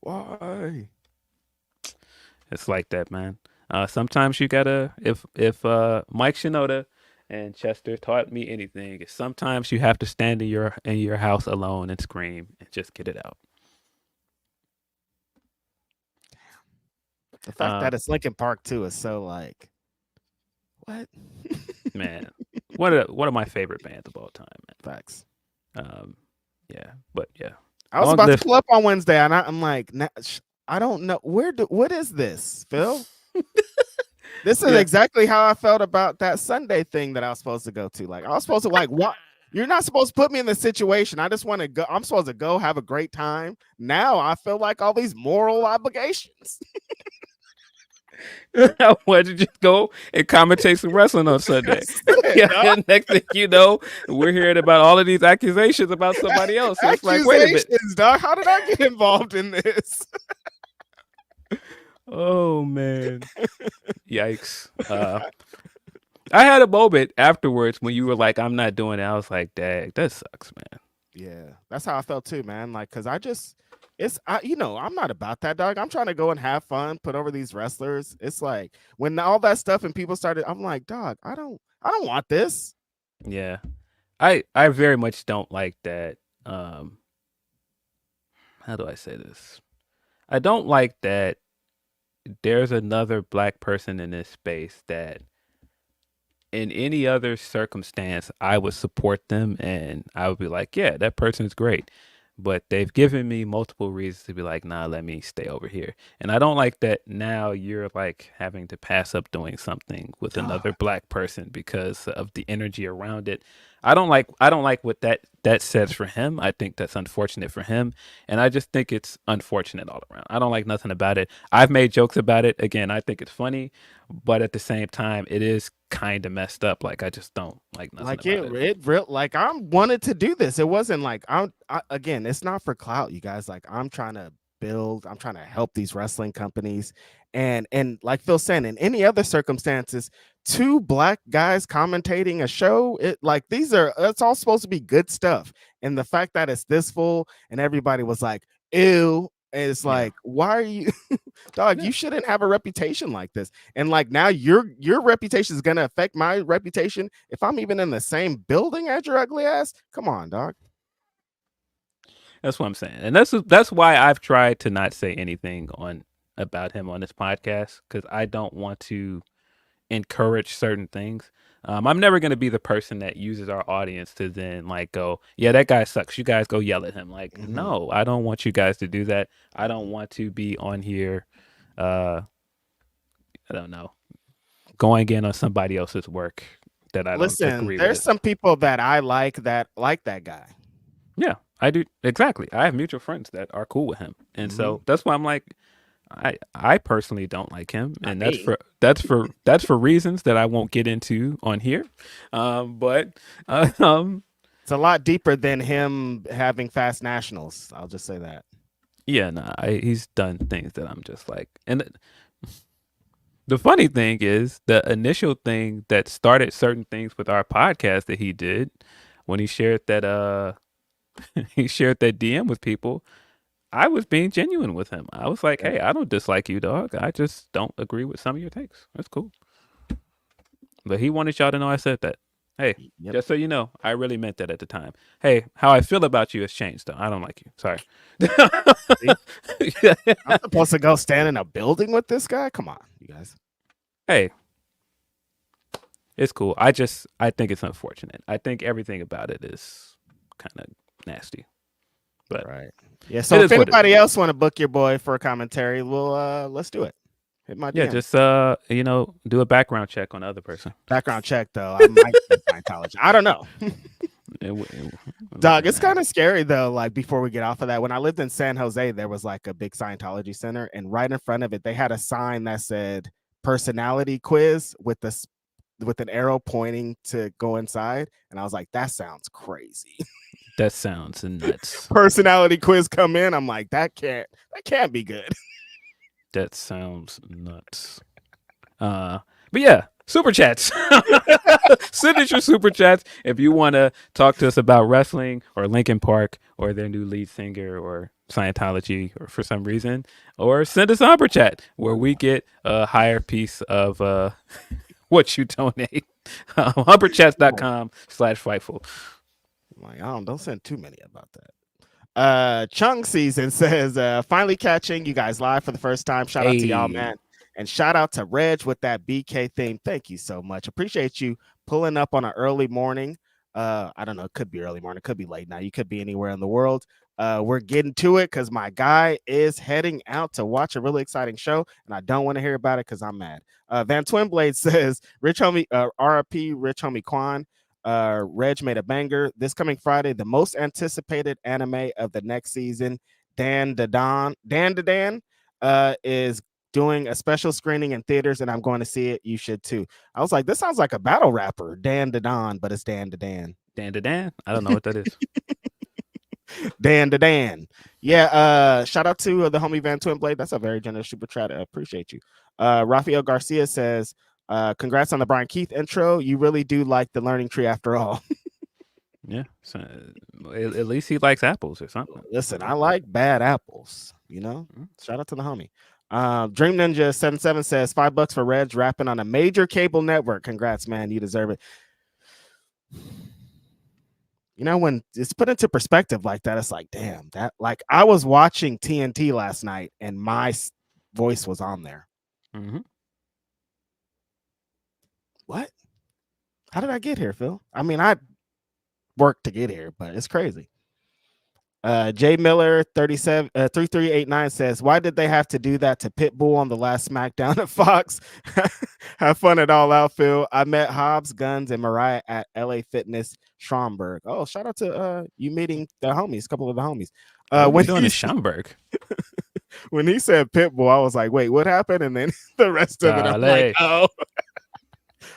why? It's like that, man. Sometimes you gotta, if Mike Shinoda and Chester taught me anything, sometimes you have to stand in your house alone and scream and just get it out. The fact that it's Linkin Park too is so like, what? Man, one of my favorite bands of all time, man. Facts. Yeah, but yeah. I was about to pull up on Wednesday, and I'm like, I don't know what is this, Phil? This is exactly how I felt about that Sunday thing that I was supposed to go to. Like, I was supposed to what? You're not supposed to put me in this situation. I just want to go. I'm supposed to go have a great time. Now I feel like all these moral obligations. Why did you just go and commentate some wrestling on Sunday? Next thing you know, we're hearing about all of these accusations about somebody else. So it's like, wait a minute, dog. How did I get involved in this? Oh man, yikes! I had a moment afterwards when you were like, "I'm not doing it." I was like, "Dang, that sucks, man." Yeah, that's how I felt too, man. Like, cause I'm not about that, dog. I'm trying to go and have fun, put over these wrestlers. It's like when all that stuff and people started, I'm like, dog, I don't want this. Yeah, I very much don't like that. How do I say this? I don't like that there's another black person in this space that in any other circumstance I would support them and I would be like, yeah, that person's great. But they've given me multiple reasons to be like, nah, let me stay over here. And I don't like that now you're like having to pass up doing something with another black person because of the energy around it. I don't like what that says for him. I think that's unfortunate for him. And I just think it's unfortunate all around. I don't like nothing about it. I've made jokes about it. Again, I think it's funny, but at the same time, it is kind of messed up. Like I just don't like nothing Like about it. it real like I wanted to do this. It wasn't like again, it's not for clout, you guys. Like I'm trying to build, I'm trying to help these wrestling companies. And like Phil said, in any other circumstances, two black guys commentating a show, it's all supposed to be good stuff. And the fact that it's this full and everybody was like, ew, it's like, why are you dog? You shouldn't have a reputation like this. And like now your reputation is gonna affect my reputation if I'm even in the same building as your ugly ass. Come on, dog. That's what I'm saying, and that's why I've tried to not say anything about him on this podcast because I don't want to encourage certain things. I'm never going to be the person that uses our audience to then like go, yeah, that guy sucks. You guys go yell at him. Like, no, I don't want you guys to do that. I don't want to be on here. I don't know, going in on somebody else's work that I don't agree with. There's some people that I like that guy. Yeah, I do. Exactly. I have mutual friends that are cool with him. And so that's why I'm like, I personally don't like him. And that's for reasons that I won't get into on here. But it's a lot deeper than him having fast nationals. I'll just say that. Yeah, no, he's done things that I'm just like, and the funny thing is the initial thing that started certain things with our podcast that he did when he shared that he shared that DM with people, I was being genuine with him. I was like, hey, I don't dislike you, dog. I just don't agree with some of your takes. That's cool. But he wanted y'all to know I said that. Hey, just so you know, I really meant that at the time. Hey, how I feel about you has changed, though. I don't like you. Sorry. I'm supposed to go stand in a building with this guy? Come on, you guys. Hey, it's cool. I think it's unfortunate. I think everything about it is kind of nasty. But yeah, so if anybody else want to book your boy for a commentary, we'll let's do it. Hit my DM. Just do a background check on the other person. Background check though. I might be Scientology. I don't know. Dog, it's kind of scary though. Like before we get off of that, when I lived in San Jose, there was like a big Scientology center, and right in front of it, they had a sign that said personality quiz with an arrow pointing to go inside. And I was like, that sounds crazy. That sounds nuts. Personality quiz come in. I'm like, that can't be good. That sounds nuts. But yeah, super chats. Send us your super chats if you want to talk to us about wrestling or Linkin Park or their new lead singer or Scientology or for some reason, or send us a super chat where we get a higher piece of what you donate. Humperchats.com/Fightful. Like, don't send too many about that. Chung Season says, finally catching you guys live for the first time. Shout out to y'all, man. And shout out to Reg with that BK theme. Thank you so much. Appreciate you pulling up on an early morning. I don't know. It could be early morning. It could be late night. You could be anywhere in the world. We're getting to it because my guy is heading out to watch a really exciting show, and I don't want to hear about it because I'm mad. Van Twinblade says, Rich Homie, RIP, Rich Homie Quan. Reg made a banger this coming Friday. The most anticipated anime of the next season, Dan is doing a special screening in theaters, and I'm going to see it. You should too. I was like, this sounds like a battle rapper, Dan DeDon, but it's Dan DeDan. Dan DeDan? I don't know what that is. Dan DeDan. Yeah, shout out to the homie Van Twinblade. That's a very generous super chat. I appreciate you. Rafael Garcia says, congrats on the Brian Keith intro. You really do like the learning tree after all. Yeah, so at least he likes apples or something. Listen, I like bad apples, you know. Shout out to the homie. Dream Ninja 77 says $5 for Reg rapping on a major cable network. Congrats, man. You deserve it. You know, when it's put into perspective like that, it's like, damn, that like I was watching TNT last night and my voice was on there. Mm-hmm. What? How did I get here, Phil? I mean, I worked to get here, but it's crazy. Jay Miller 3389 says, why did they have to do that to Pitbull on the last SmackDown at Fox? Have fun at All Out, Phil. I met Hobbs, Guns, and Mariah at LA Fitness Schomburg. Oh, shout out to you meeting the homies, a couple of the homies. What we doing in Schomburg? When he said Pitbull, I was like, wait, what happened? And then the rest of it, I'm like, oh.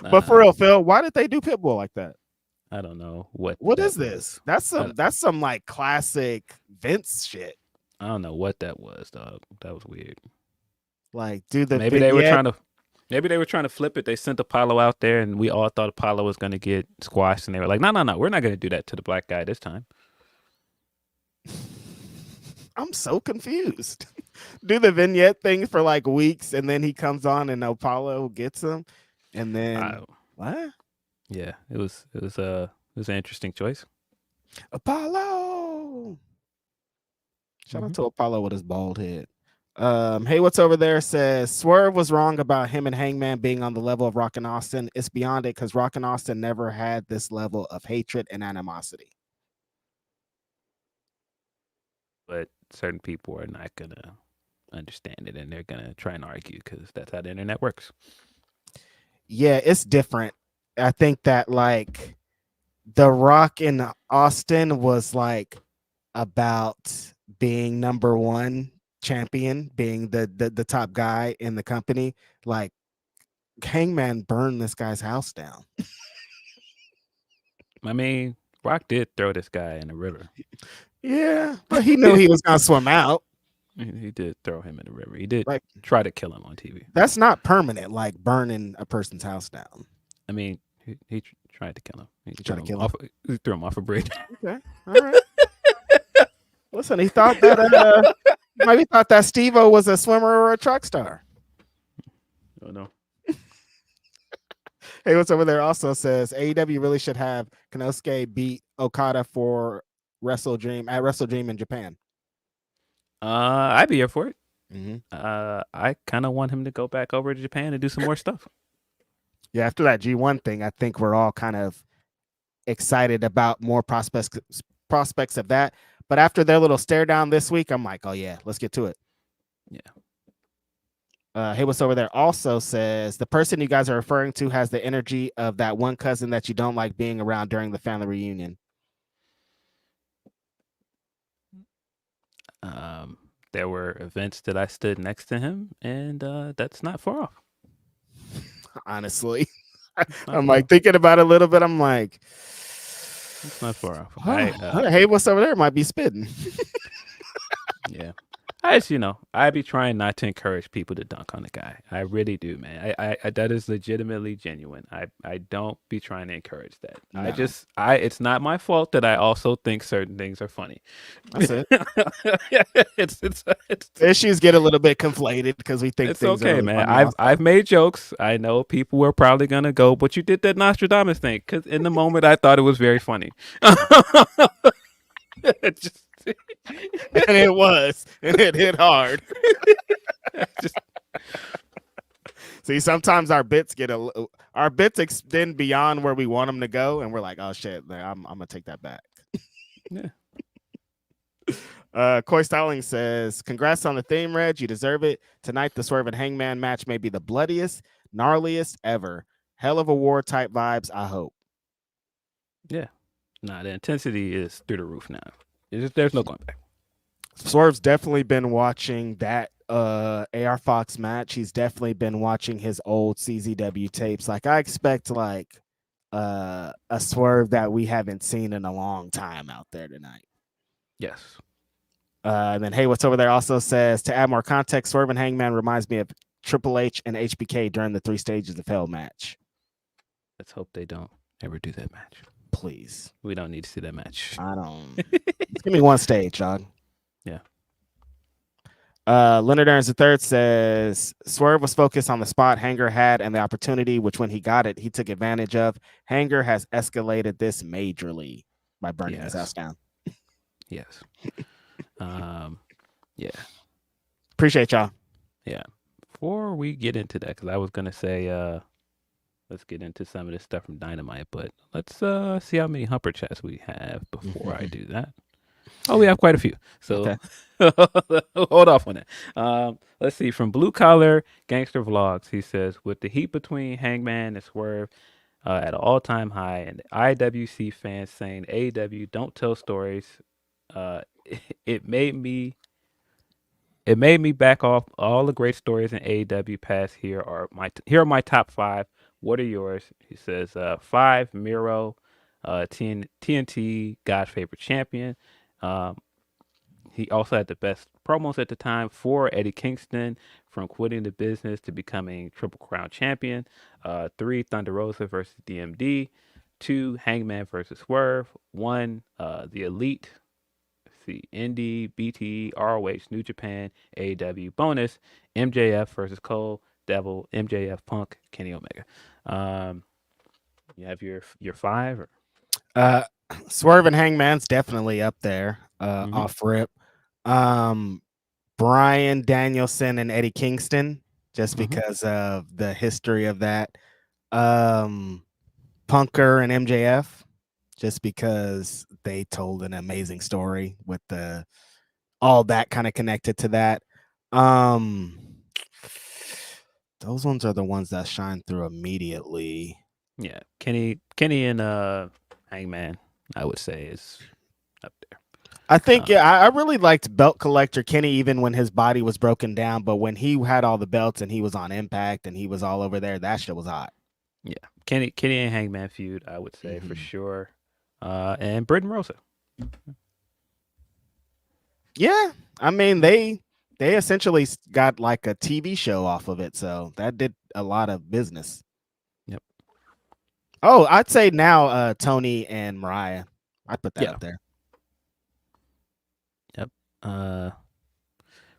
But for real, Phil, why did they do Pitbull like that? I don't know what is this. That's some like classic Vince shit. I don't know what that was, dog. That was weird. Like, dude, maybe they were trying to flip it. They sent Apollo out there, and we all thought Apollo was going to get squashed, and they were like, no, we're not going to do that to the black guy this time. I'm so confused. Do the vignette thing for like weeks, and then he comes on, and Apollo gets him, and then what? Yeah, it was an interesting choice. Apollo. Shout out to Apollo with his bald head. Hey, what's over there says Swerve was wrong about him and Hangman being on the level of Rock and Austin. It's beyond it because Rock and Austin never had this level of hatred and animosity. But certain people are not gonna understand it, and they're gonna try and argue because that's how the internet works. Yeah, it's different. I think that like The Rock in Austin was like about being number one champion, being the top guy in the company. Like Hangman burned this guy's house down. I mean, Rock did throw this guy in the river. Yeah, but he knew he was gonna swim out. He did throw him in the river. He did try to kill him on TV. That's not permanent, like burning a person's house down. I mean, he tried to kill him. He threw him off a bridge. Okay, all right. Listen, he thought that maybe thought that Steve-O was a swimmer or a truck star. Oh no. Hey, what's over there? Also says AEW really should have Konosuke beat Okada for Wrestle Dream in Japan. I'd be here for it. Mm-hmm. I kind of want him to go back over to Japan and do some more stuff. Yeah, after that G1 thing, I think we're all kind of excited about more prospects of that. But after their little stare down this week, I'm like, oh yeah, let's get to it. Yeah. Hey, what's over there? Also says the person you guys are referring to has the energy of that one cousin that you don't like being around during the family reunion. There were events that I stood next to him, and that's not far off. Honestly, I'm like thinking about it a little bit. I'm like, it's not far off. Hey, what's over there? Might be spitting. Yeah. I be trying not to encourage people to dunk on the guy. I really do, man. I that is legitimately genuine. I don't be trying to encourage that. No. It's not my fault that I also think certain things are funny. That's it. it's issues get a little bit conflated because we think it's things okay, are really man. I've made jokes. I know people were probably gonna go, but you did that Nostradamus thing because in the moment I thought it was very funny. And it was, and it hit hard. See, sometimes our bits extend beyond where we want them to go, and we're like, "Oh shit, I'm gonna take that back." Yeah. Coy Styling says, "Congrats on the theme, Reg. You deserve it. Tonight, the Swerve and Hangman match may be the bloodiest, gnarliest ever. Hell of a war type vibes. I hope." Yeah. Nah, the intensity is through the roof now. There's no going back. Swerve's definitely been watching that AR Fox match. He's definitely been watching his old CZW tapes. Like I expect like a Swerve that we haven't seen in a long time out there tonight. Yes. And then hey, what's over there also says to add more context, Swerve and Hangman reminds me of Triple H and HBK during the 3 Stages of Hell match. Let's hope they don't ever do that match. Please. We don't need to see that match. I don't. Give me one stage, dog. Yeah. Leonard Aaron's III says Swerve was focused on the spot Hanger had and the opportunity, which when he got it, he took advantage of. Hanger has escalated this majorly. by burning his house down. Yes. Yeah. Appreciate y'all. Yeah. Before we get into that, because I was gonna say, let's get into some of this stuff from Dynamite, but let's see how many Humper chats we have before I do that. Oh, we have quite a few. So hold off on that. Let's see. From Blue Collar Gangster Vlogs, he says, with the heat between Hangman and Swerve at an all-time high, and the IWC fans saying AEW don't tell stories, it made me back off all the great stories in AEW past. Here are my top 5. What are yours? He says 5, Miro, TNT, God's favorite champion. He also had the best promos at the time. 4, Eddie Kingston, from quitting the business to becoming Triple Crown champion. 3, Thunder Rosa versus DMD. 2, Hangman versus Swerve. 1, The Elite. Let's see, Indy, BT, ROH, New Japan, AEW. Bonus, MJF versus Cole, Devil, MJF, Punk, Kenny Omega. You have your 5? Or? Swerve and Hangman's definitely up there. Off rip. Brian Danielson and Eddie Kingston, just because of the history of that. Punker and MJF, just because they told an amazing story with all that kind of connected to that. Those ones are the ones that shine through immediately. Yeah, Kenny and Hangman, I would say, is up there. I think, I really liked Belt Collector Kenny, even when his body was broken down. But when he had all the belts and he was on Impact and he was all over there, that shit was hot. Yeah, Kenny and Hangman feud, I would say for sure. And Britt and Rosa. Yeah, I mean they essentially got like a TV show off of it, so that did a lot of business. Yep. Oh, I'd say now Tony and Mariah. I'd put that up there. Yep.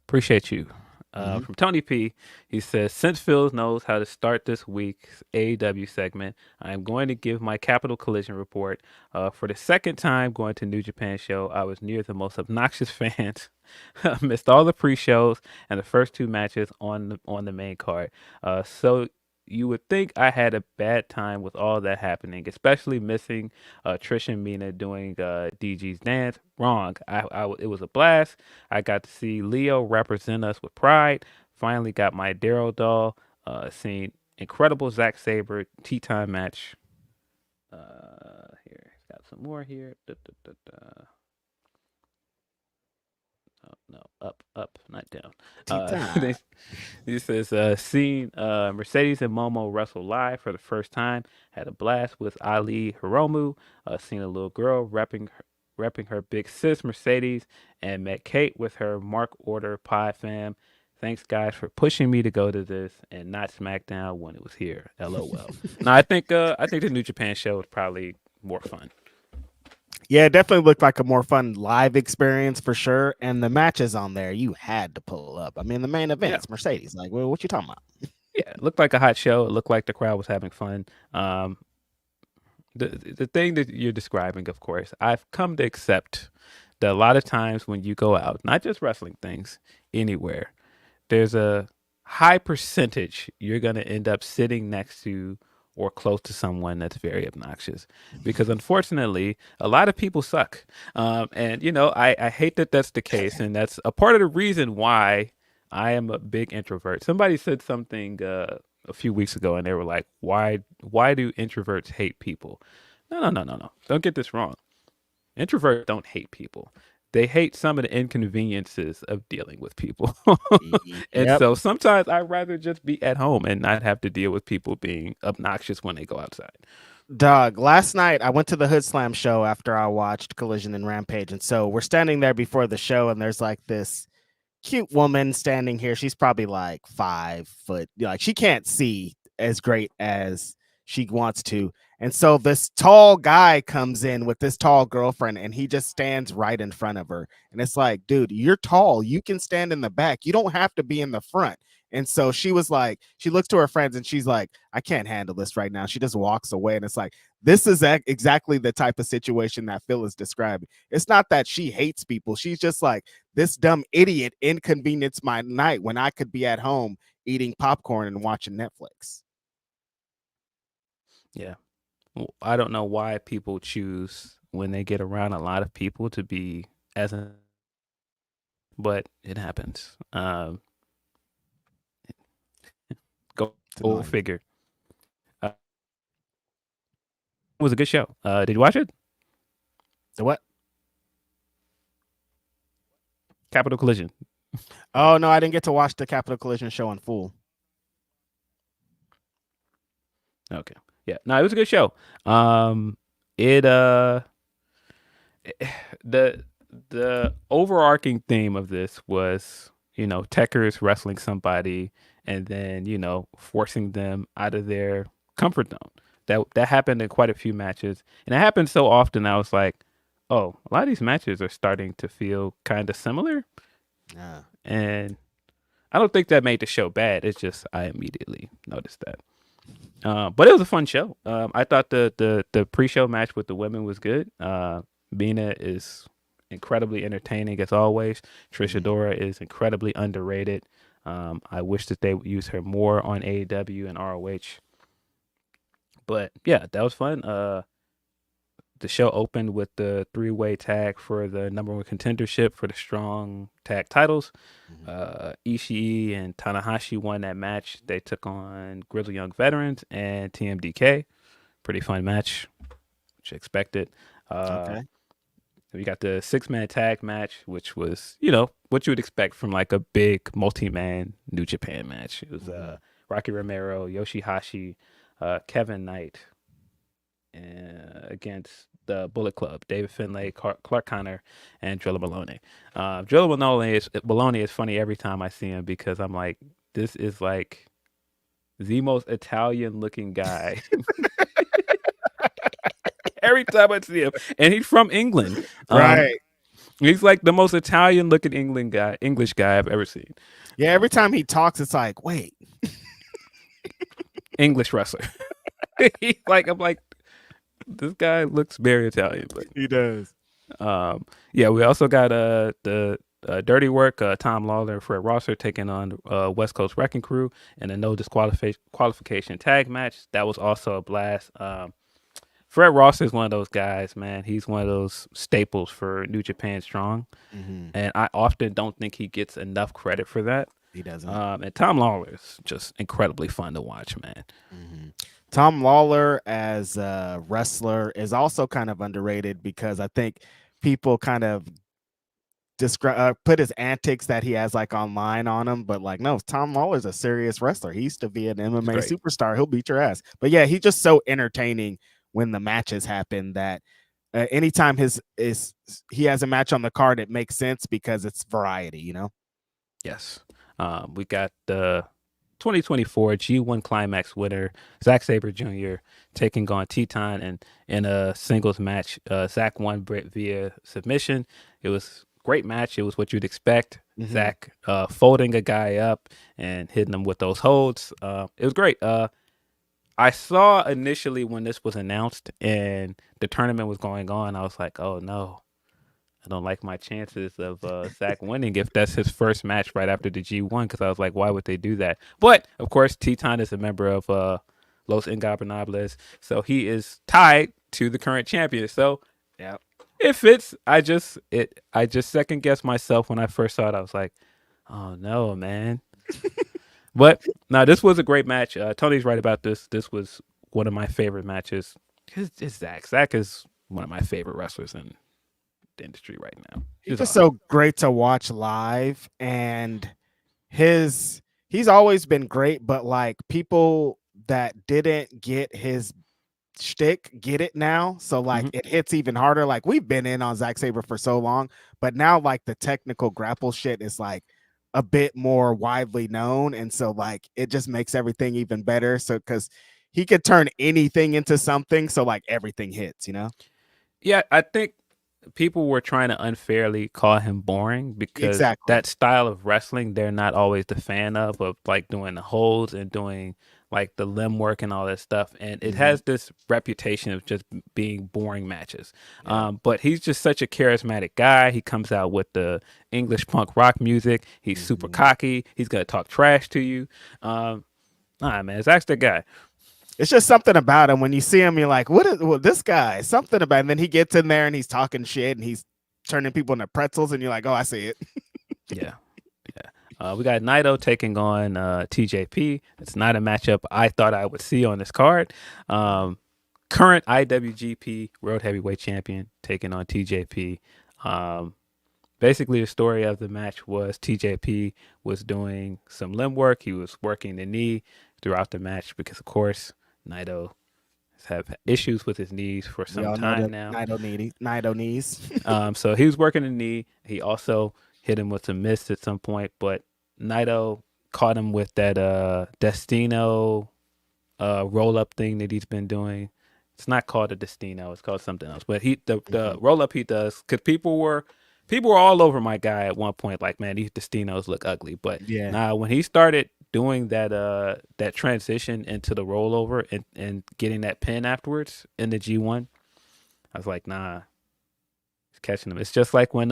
Appreciate you. From Tony P, he says, since Phil knows how to start this week's AEW segment, I'm going to give my Capital Collision report. For the second time going to New Japan show, I was near the most obnoxious fans. Missed all the pre-shows and the first 2 matches on the main card. So you would think I had a bad time with all that happening, especially missing Trish and Mina doing DG's dance. Wrong. It was a blast. I got to see Lio represent us with pride. Finally got my Daryl doll. Seen incredible Zack Sabre tea time match. Here, got some more here. No, up, not down. He says, seen Mercedes and Momo wrestle live for the first time. Had a blast with Ali Hiromu. Seen a little girl repping her big sis Mercedes, and met Kate with her Mark Order Pie fam. Thanks, guys, for pushing me to go to this and not SmackDown when it was here. LOL. No, I think the New Japan show was probably more fun. Yeah, it definitely looked like a more fun live experience for sure. And the matches on there, you had to pull up. I mean, the main event's Mercedes. Like, well, what you talking about? Yeah, it looked like a hot show. It looked like the crowd was having fun. The thing that you're describing, of course, I've come to accept that a lot of times when you go out, not just wrestling things, anywhere, there's a high percentage you're going to end up sitting next to or close to someone that's very obnoxious, because unfortunately a lot of people suck. And I hate that that's the case. And that's a part of the reason why I am a big introvert. Somebody said something a few weeks ago and they were like, why do introverts hate people? No. Don't get this wrong. Introverts don't hate people. They hate some of the inconveniences of dealing with people. And so sometimes I'd rather just be at home and not have to deal with people being obnoxious when they go outside. Dog, last night I went to the Hood Slam show after I watched Collision and Rampage. And so we're standing there before the show and there's like this cute woman standing here. She's probably like 5 foot. Like, she can't see as great as she wants to. And so this tall guy comes in with this tall girlfriend and he just stands right in front of her. And it's like, dude, you're tall. You can stand in the back. You don't have to be in the front. And so she was like, she looks to her friends and she's like, I can't handle this right now. She just walks away. And it's like, this is exactly the type of situation that Phil is describing. It's not that she hates people. She's just like, this dumb idiot inconvenienced my night when I could be at home eating popcorn and watching Netflix. Yeah. I don't know why people choose when they get around a lot of people to be but it happens. Go figure. It was a good show. Did you watch it? The what? Capital Collision. Oh no, I didn't get to watch the Capital Collision show in full. Okay. Yeah. No, it was a good show. The overarching theme of this was, techers wrestling somebody and then, forcing them out of their comfort zone. That happened in quite a few matches. And it happened so often I was like, oh, a lot of these matches are starting to feel kind of similar. Yeah. And I don't think that made the show bad. It's just I immediately noticed that. But it was a fun show. I thought the pre-show match with the women was good. Mina is incredibly entertaining as always. Trish Adora is incredibly underrated. I wish that they would use her more on AEW and ROH. But yeah, that was fun. The show opened with the 3-way tag for the number 1 contendership for the strong tag titles. Ishii and Tanahashi won that match. They took on Grizzled Young Veterans and TMDK. Pretty fun match, which I expected. Okay. We got the 6-man tag match, which was, what you would expect from like a big multi-man New Japan match. It was Rocky Romero, Yoshihashi, Kevin Knight, against the Bullet Club, David Finlay, Clark Connor, and Drilla Maloney. Drilla Maloney is funny every time I see him because I'm like, this is like the most Italian looking guy. Every time I see him, and he's from England, right? He's like the most Italian looking English guy I've ever seen. Yeah, every time he talks, it's like, wait, English wrestler. I'm like, this guy looks very Italian, but he does. Yeah, we also got the Dirty Work, Tom Lawler and Fred Rosser taking on West Coast Wrecking Crew in a no disqualification tag match. That was also a blast. Fred Rosser is one of those guys, man. He's one of those staples for New Japan Strong, and I often don't think he gets enough credit for that. He doesn't. And Tom Lawler is just incredibly fun to watch, man. Tom Lawler as a wrestler is also kind of underrated because I think people kind of put his antics that he has like online on him, but like, no, Tom Lawler's a serious wrestler. He used to be an MMA superstar. He'll beat your ass. But yeah, he's just so entertaining when the matches happen that anytime he has a match on the card, it makes sense because it's variety, Yes. We got the 2024 G1 Climax winner, Zack Sabre Jr., taking on Teton, and in a singles match, Zack won via submission. It was a great match. It was what you'd expect. Zack folding a guy up and hitting him with those holds. It was great. I saw initially when this was announced and the tournament was going on, I was like, oh no, I don't like my chances of Zack winning if that's his first match right after the G1, because I was like, why would they do that? But of course, Teton is a member of Los Ingobernables, so he is tied to the current champion. So yeah, it fits. I just second guessed myself when I first saw it. I was like, oh no, man. But no, this was a great match. Tony's right about this. This was one of my favorite matches. It's Zack. Zack is one of my favorite wrestlers in the industry right now. He's just so great to watch live, and he's always been great, but like people that didn't get his shtick get it now. So like it hits even harder. Like we've been in on Zack Sabre for so long, but now like the technical grapple shit is like a bit more widely known, and so like it just makes everything even better. So because he could turn anything into something. So like everything hits, you know? Yeah, I think people were trying to unfairly call him boring because Exactly. that style of wrestling they're not always the fan of like doing the holds and doing like the limb work and all that stuff, and it has this reputation of just being boring matches. But he's just such a charismatic guy. He comes out with the English punk rock music. He's super cocky. He's gonna talk trash to you. Man, Zach's the guy. It's just something about him. When you see him, you're like, what is this guy? Something about him. And then he gets in there and he's talking shit and he's turning people into pretzels, and you're like, oh, I see it. Yeah. We got Naito taking on TJP. It's not a matchup I thought I would see on this card. Current IWGP World Heavyweight Champion taking on TJP. Basically, the story of the match was TJP was doing some limb work. He was working the knee throughout the match because, of course, Naito has had issues with his knees for some time now. Naito knees. So he was working the knee. He also hit him with a miss at some point, but Naito caught him with that Destino roll up thing that he's been doing. It's not called a Destino, it's called something else. But the roll up he does, because people were all over my guy at one point, like, man, these Destinos look ugly. But when he started doing that transition into the rollover and getting that pin afterwards in the G1, I was like, nah. Catching him. It's just like when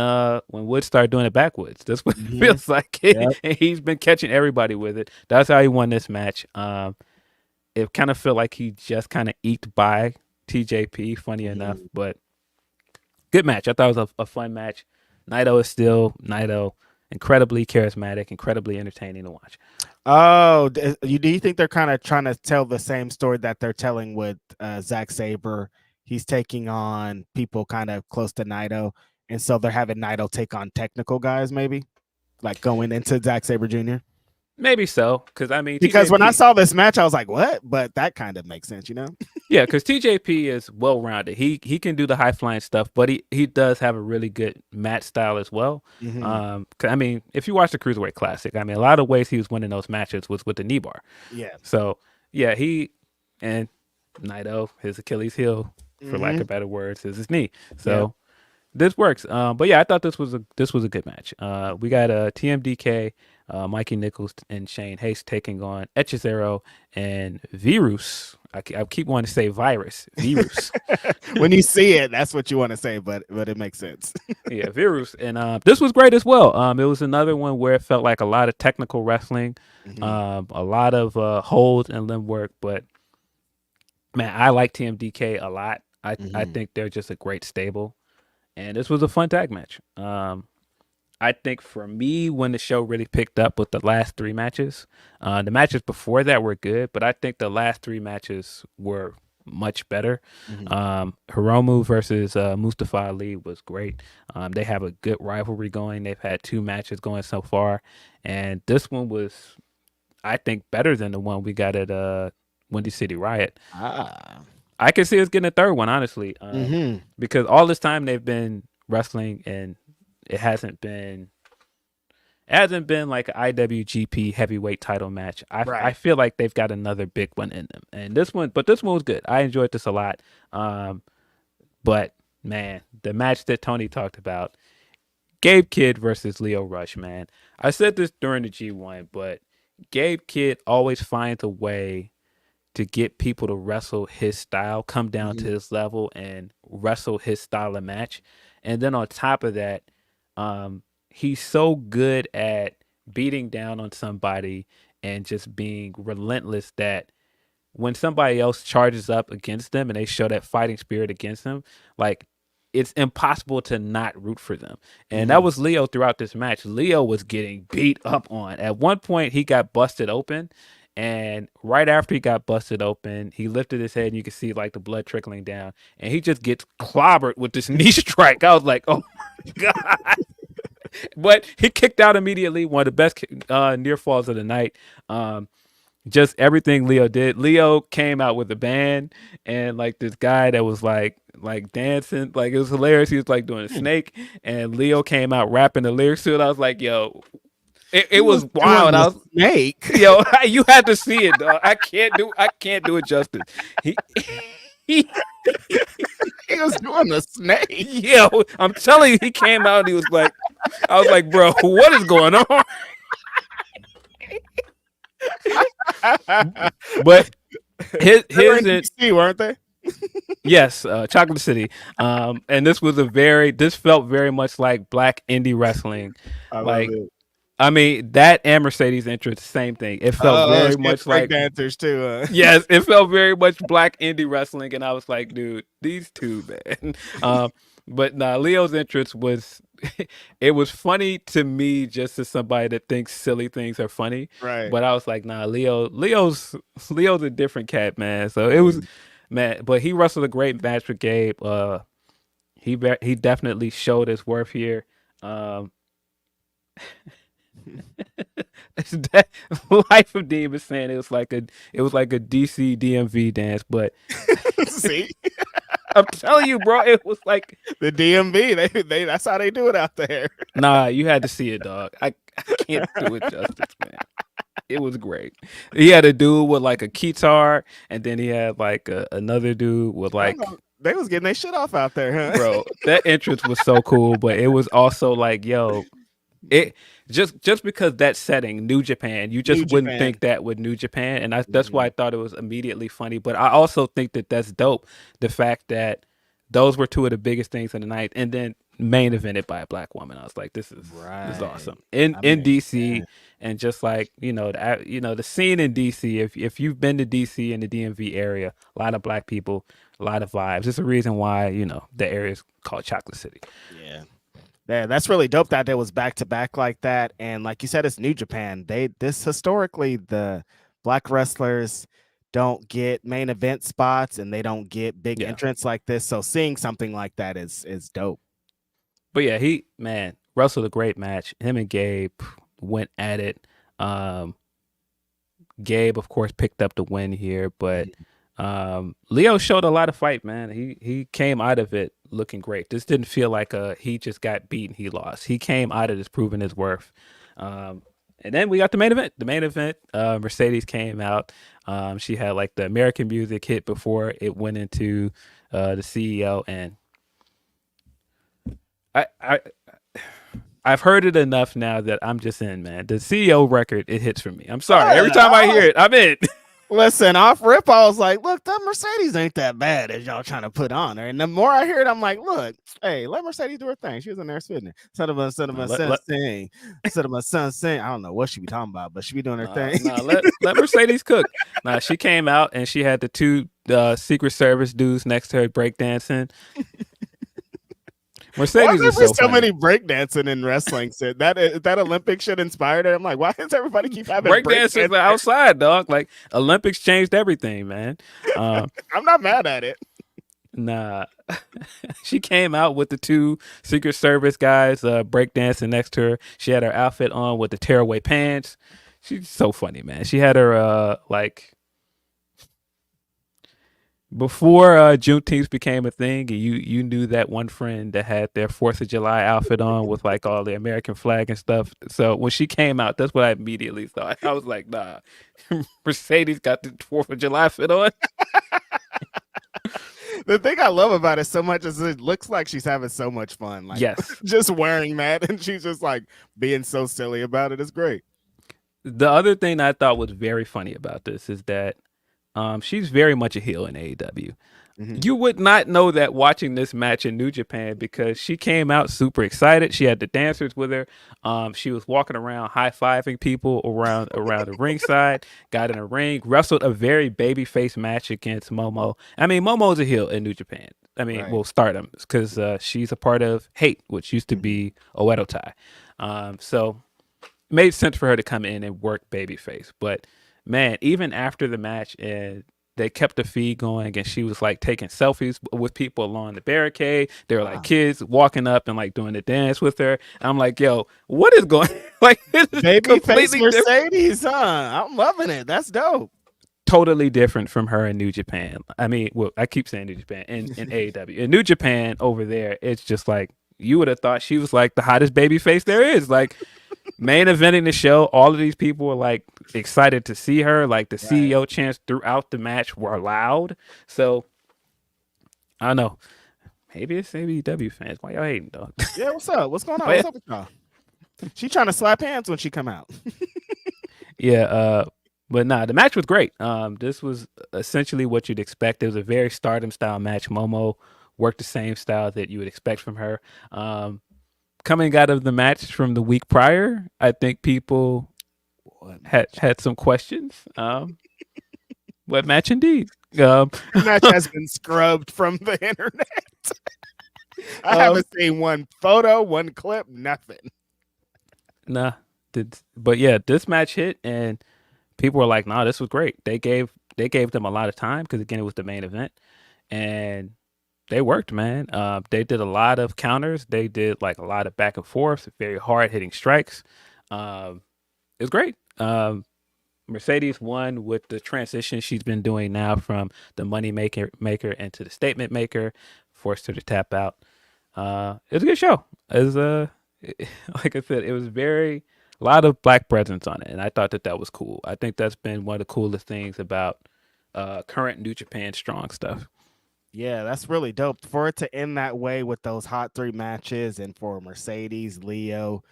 Wood started doing it backwards. That's what it feels like. And he's been catching everybody with it. That's how he won this match. It kind of felt like he just kind of eked by TJP, funny enough, but good match. I thought it was a fun match. Naito is still Naito, incredibly charismatic, incredibly entertaining to watch. Oh, do you think they're kind of trying to tell the same story that they're telling with Zack Sabre? He's taking on people kind of close to Naito, and so they're having Naito take on technical guys, maybe, like going into Zack Sabre Jr. Maybe so, because TJP, when I saw this match, I was like, "What?" But that kind of makes sense, you know? Yeah, because TJP is well rounded. He can do the high flying stuff, but he does have a really good match style as well. If you watch the Cruiserweight Classic, a lot of ways he was winning those matches was with the knee bar. Yeah. So yeah, he and Naito, his Achilles heel, for lack of better words, is his knee. So this works. But yeah, I thought this was a good match. We got TMDK, Mikey Nichols and Shane Haste taking on Echizero and Virus. I keep wanting to say virus. Virus. When you see it, that's what you want to say, but it makes sense. Yeah, Virus. And this was great as well. It was another one where it felt like a lot of technical wrestling, a lot of holds and limb work. But man, I like TMDK a lot. I think they're just a great stable. And this was a fun tag match. I think for me, when the show really picked up with the last three matches, the matches before that were good, but I think the last three matches were much better. Hiromu versus Mustafa Ali was great. They have a good rivalry going. They've had 2 matches going so far. And this one was, I think, better than the one we got at Windy City Riot. I can see us getting a third one, honestly, because all this time they've been wrestling and it hasn't been like an IWGP heavyweight title match. I feel like they've got another big one in them, and this one was good. I enjoyed this a lot. But man, the match that Tony talked about, Gabe Kid versus Lio Rush, man. I said this during the G1, but Gabe Kid always finds a way to get people to wrestle his style, come down to his level and wrestle his style of match. And then on top of that, he's so good at beating down on somebody and just being relentless that when somebody else charges up against them and they show that fighting spirit against them, like, it's impossible to not root for them. And that was Lio throughout this match. Lio was getting beat up on. At one point, he got busted open. And right after he got busted open, he lifted his head and you could see like the blood trickling down. And he just gets clobbered with this knee strike. I was like, oh my God. But he kicked out immediately. One of the best near falls of the night. Just everything Lio did. Lio came out with a band and like this guy that was like dancing. Like, it was hilarious. He was like doing a snake and Lio came out rapping the lyrics to it. I was like, yo, It was wild. I was snake. Yo, you had to see it, dog. I can't do it justice. He He was doing the snake. Yo, I'm telling you, he came out and he was like, I was like, bro, what is going on? But his DC, weren't they? Yes, Chocolate City. And this felt very much like black indie wrestling. I mean, that and Mercedes entrance, same thing. It felt very much like dancers too. Yes, it felt very much black indie wrestling, and I was like, dude, these two, man. But nah, Leo's entrance was it was funny to me just as somebody that thinks silly things are funny. Right. But I was like, nah, Leo's a different cat, man. So it was man, but he wrestled a great match with Gabe. He definitely showed his worth here. Life of Dean was saying it was like a DC DMV dance, but see, I'm telling you, bro, it was like the DMV. They that's how they do it out there. Nah, you had to see it, dog. I can't do it justice, man. It was great. He had a dude with like a guitar, and then he had like another dude with like. They was getting their shit off out there, huh? Bro, that entrance was so cool, but it was also like, yo, it just because that setting, New Japan, you just wouldn't think that with New Japan, and that's why I thought it was immediately funny. But I also think that that's dope, the fact that those were two of the biggest things in the night, and then main evented by a black woman. I was like, this is awesome in DC, and just like the scene in DC. If you've been to DC and the DMV area, a lot of black people, a lot of vibes. It's a reason why the area is called Chocolate City. Yeah, that's really dope that it was back to back like that. And like you said, it's New Japan. This historically, the black wrestlers don't get main event spots and they don't get big entrants like this. So seeing something like that is dope. But yeah, he wrestled a great match. Him and Gabe went at it. Gabe, of course, picked up the win here, but Lio showed a lot of fight, man. He came out of it looking great. This didn't feel like he just got beaten, he lost. He came out of this proving his worth. And then we got the main event. The main event, Mercedes came out. She had like the American music hit before it went into the CEO, and I've heard it enough now that I'm just in, man. The CEO record, it hits for me. I'm sorry. Every time I hear it, I'm in. Listen, off rip, I was like, look, that Mercedes ain't that bad as y'all trying to put on her. And the more I hear it, I'm like, look, hey, let Mercedes do her thing. She was in there spitting it. Son of a son sing. Son of a son sing. I don't know what she be talking about, but she be doing her thing. Let Mercedes cook. She came out and she had the two Secret Service dudes next to her breakdancing. Mercedes is so many breakdancing in wrestling. So that Olympic shit inspired her. I'm like, why does everybody keep having breakdancers outside, dog? Like Olympics changed everything, man. I'm not mad at it. Nah, she came out with the two Secret Service guys breakdancing next to her. She had her outfit on with the tearaway pants. She's so funny, man. She had her before Juneteenth became a thing, and you knew that one friend that had their 4th of July outfit on with like all the American flag and stuff. So when she came out, that's what I immediately thought. I was like, nah, Mercedes got the 4th of July fit on. The thing I love about it so much is it looks like she's having so much fun. Like, yes, just wearing that, and she's just like being so silly about it. It's great. The other thing I thought was very funny about this is that she's very much a heel in AEW. Mm-hmm. You would not know that watching this match in New Japan because she came out super excited. She had the dancers with her. She was walking around high-fiving people around the ringside, got in a ring, wrestled a very babyface match against Momo. I mean, Momo's a heel in New Japan. I mean, well, Stardom, because she's a part of Hate, which used to be Oedo Tai. So it made sense for her to come in and work babyface. But man, even after the match, and they kept the feed going, and she was like taking selfies with people along the barricade. They were like kids walking up and like doing the dance with her. And I'm like, yo, what is going like? Babyface Mercedes, huh? I'm loving it. That's dope. Totally different from her in New Japan. I mean, well, I keep saying New Japan in AEW. In New Japan over there, it's just like you would have thought she was like the hottest babyface there is. Like main eventing the show. All of these people were like excited to see her. Like the CEO chants throughout the match were loud. So I don't know. Maybe it's AEW fans. Why y'all hating, dog? Yeah, what's up? What's going on? What's up with y'all? She trying to slap hands when she come out. Yeah, but nah, the match was great. This was essentially what you'd expect. It was a very Stardom style match. Momo worked the same style that you would expect from her. Coming out of the match from the week prior, I think people had some questions. What match indeed? Match has been scrubbed from the internet. I haven't seen one photo, one clip, nothing. Nah, but yeah, this match hit, and people were like, "Nah, this was great." They gave them a lot of time because again, it was the main event, and they worked, man. They did a lot of counters. They did like a lot of back and forth, very hard hitting strikes. It was great. Mercedes won with the transition she's been doing now from the money maker into the statement maker, forced her to tap out. It was a good show. It was like I said, it was a lot of black presence on it, and I thought that was cool. I think that's been one of the coolest things about current New Japan Strong stuff. Yeah, that's really dope. For it to end that way with those hot 3 matches, and for Mercedes, Lio,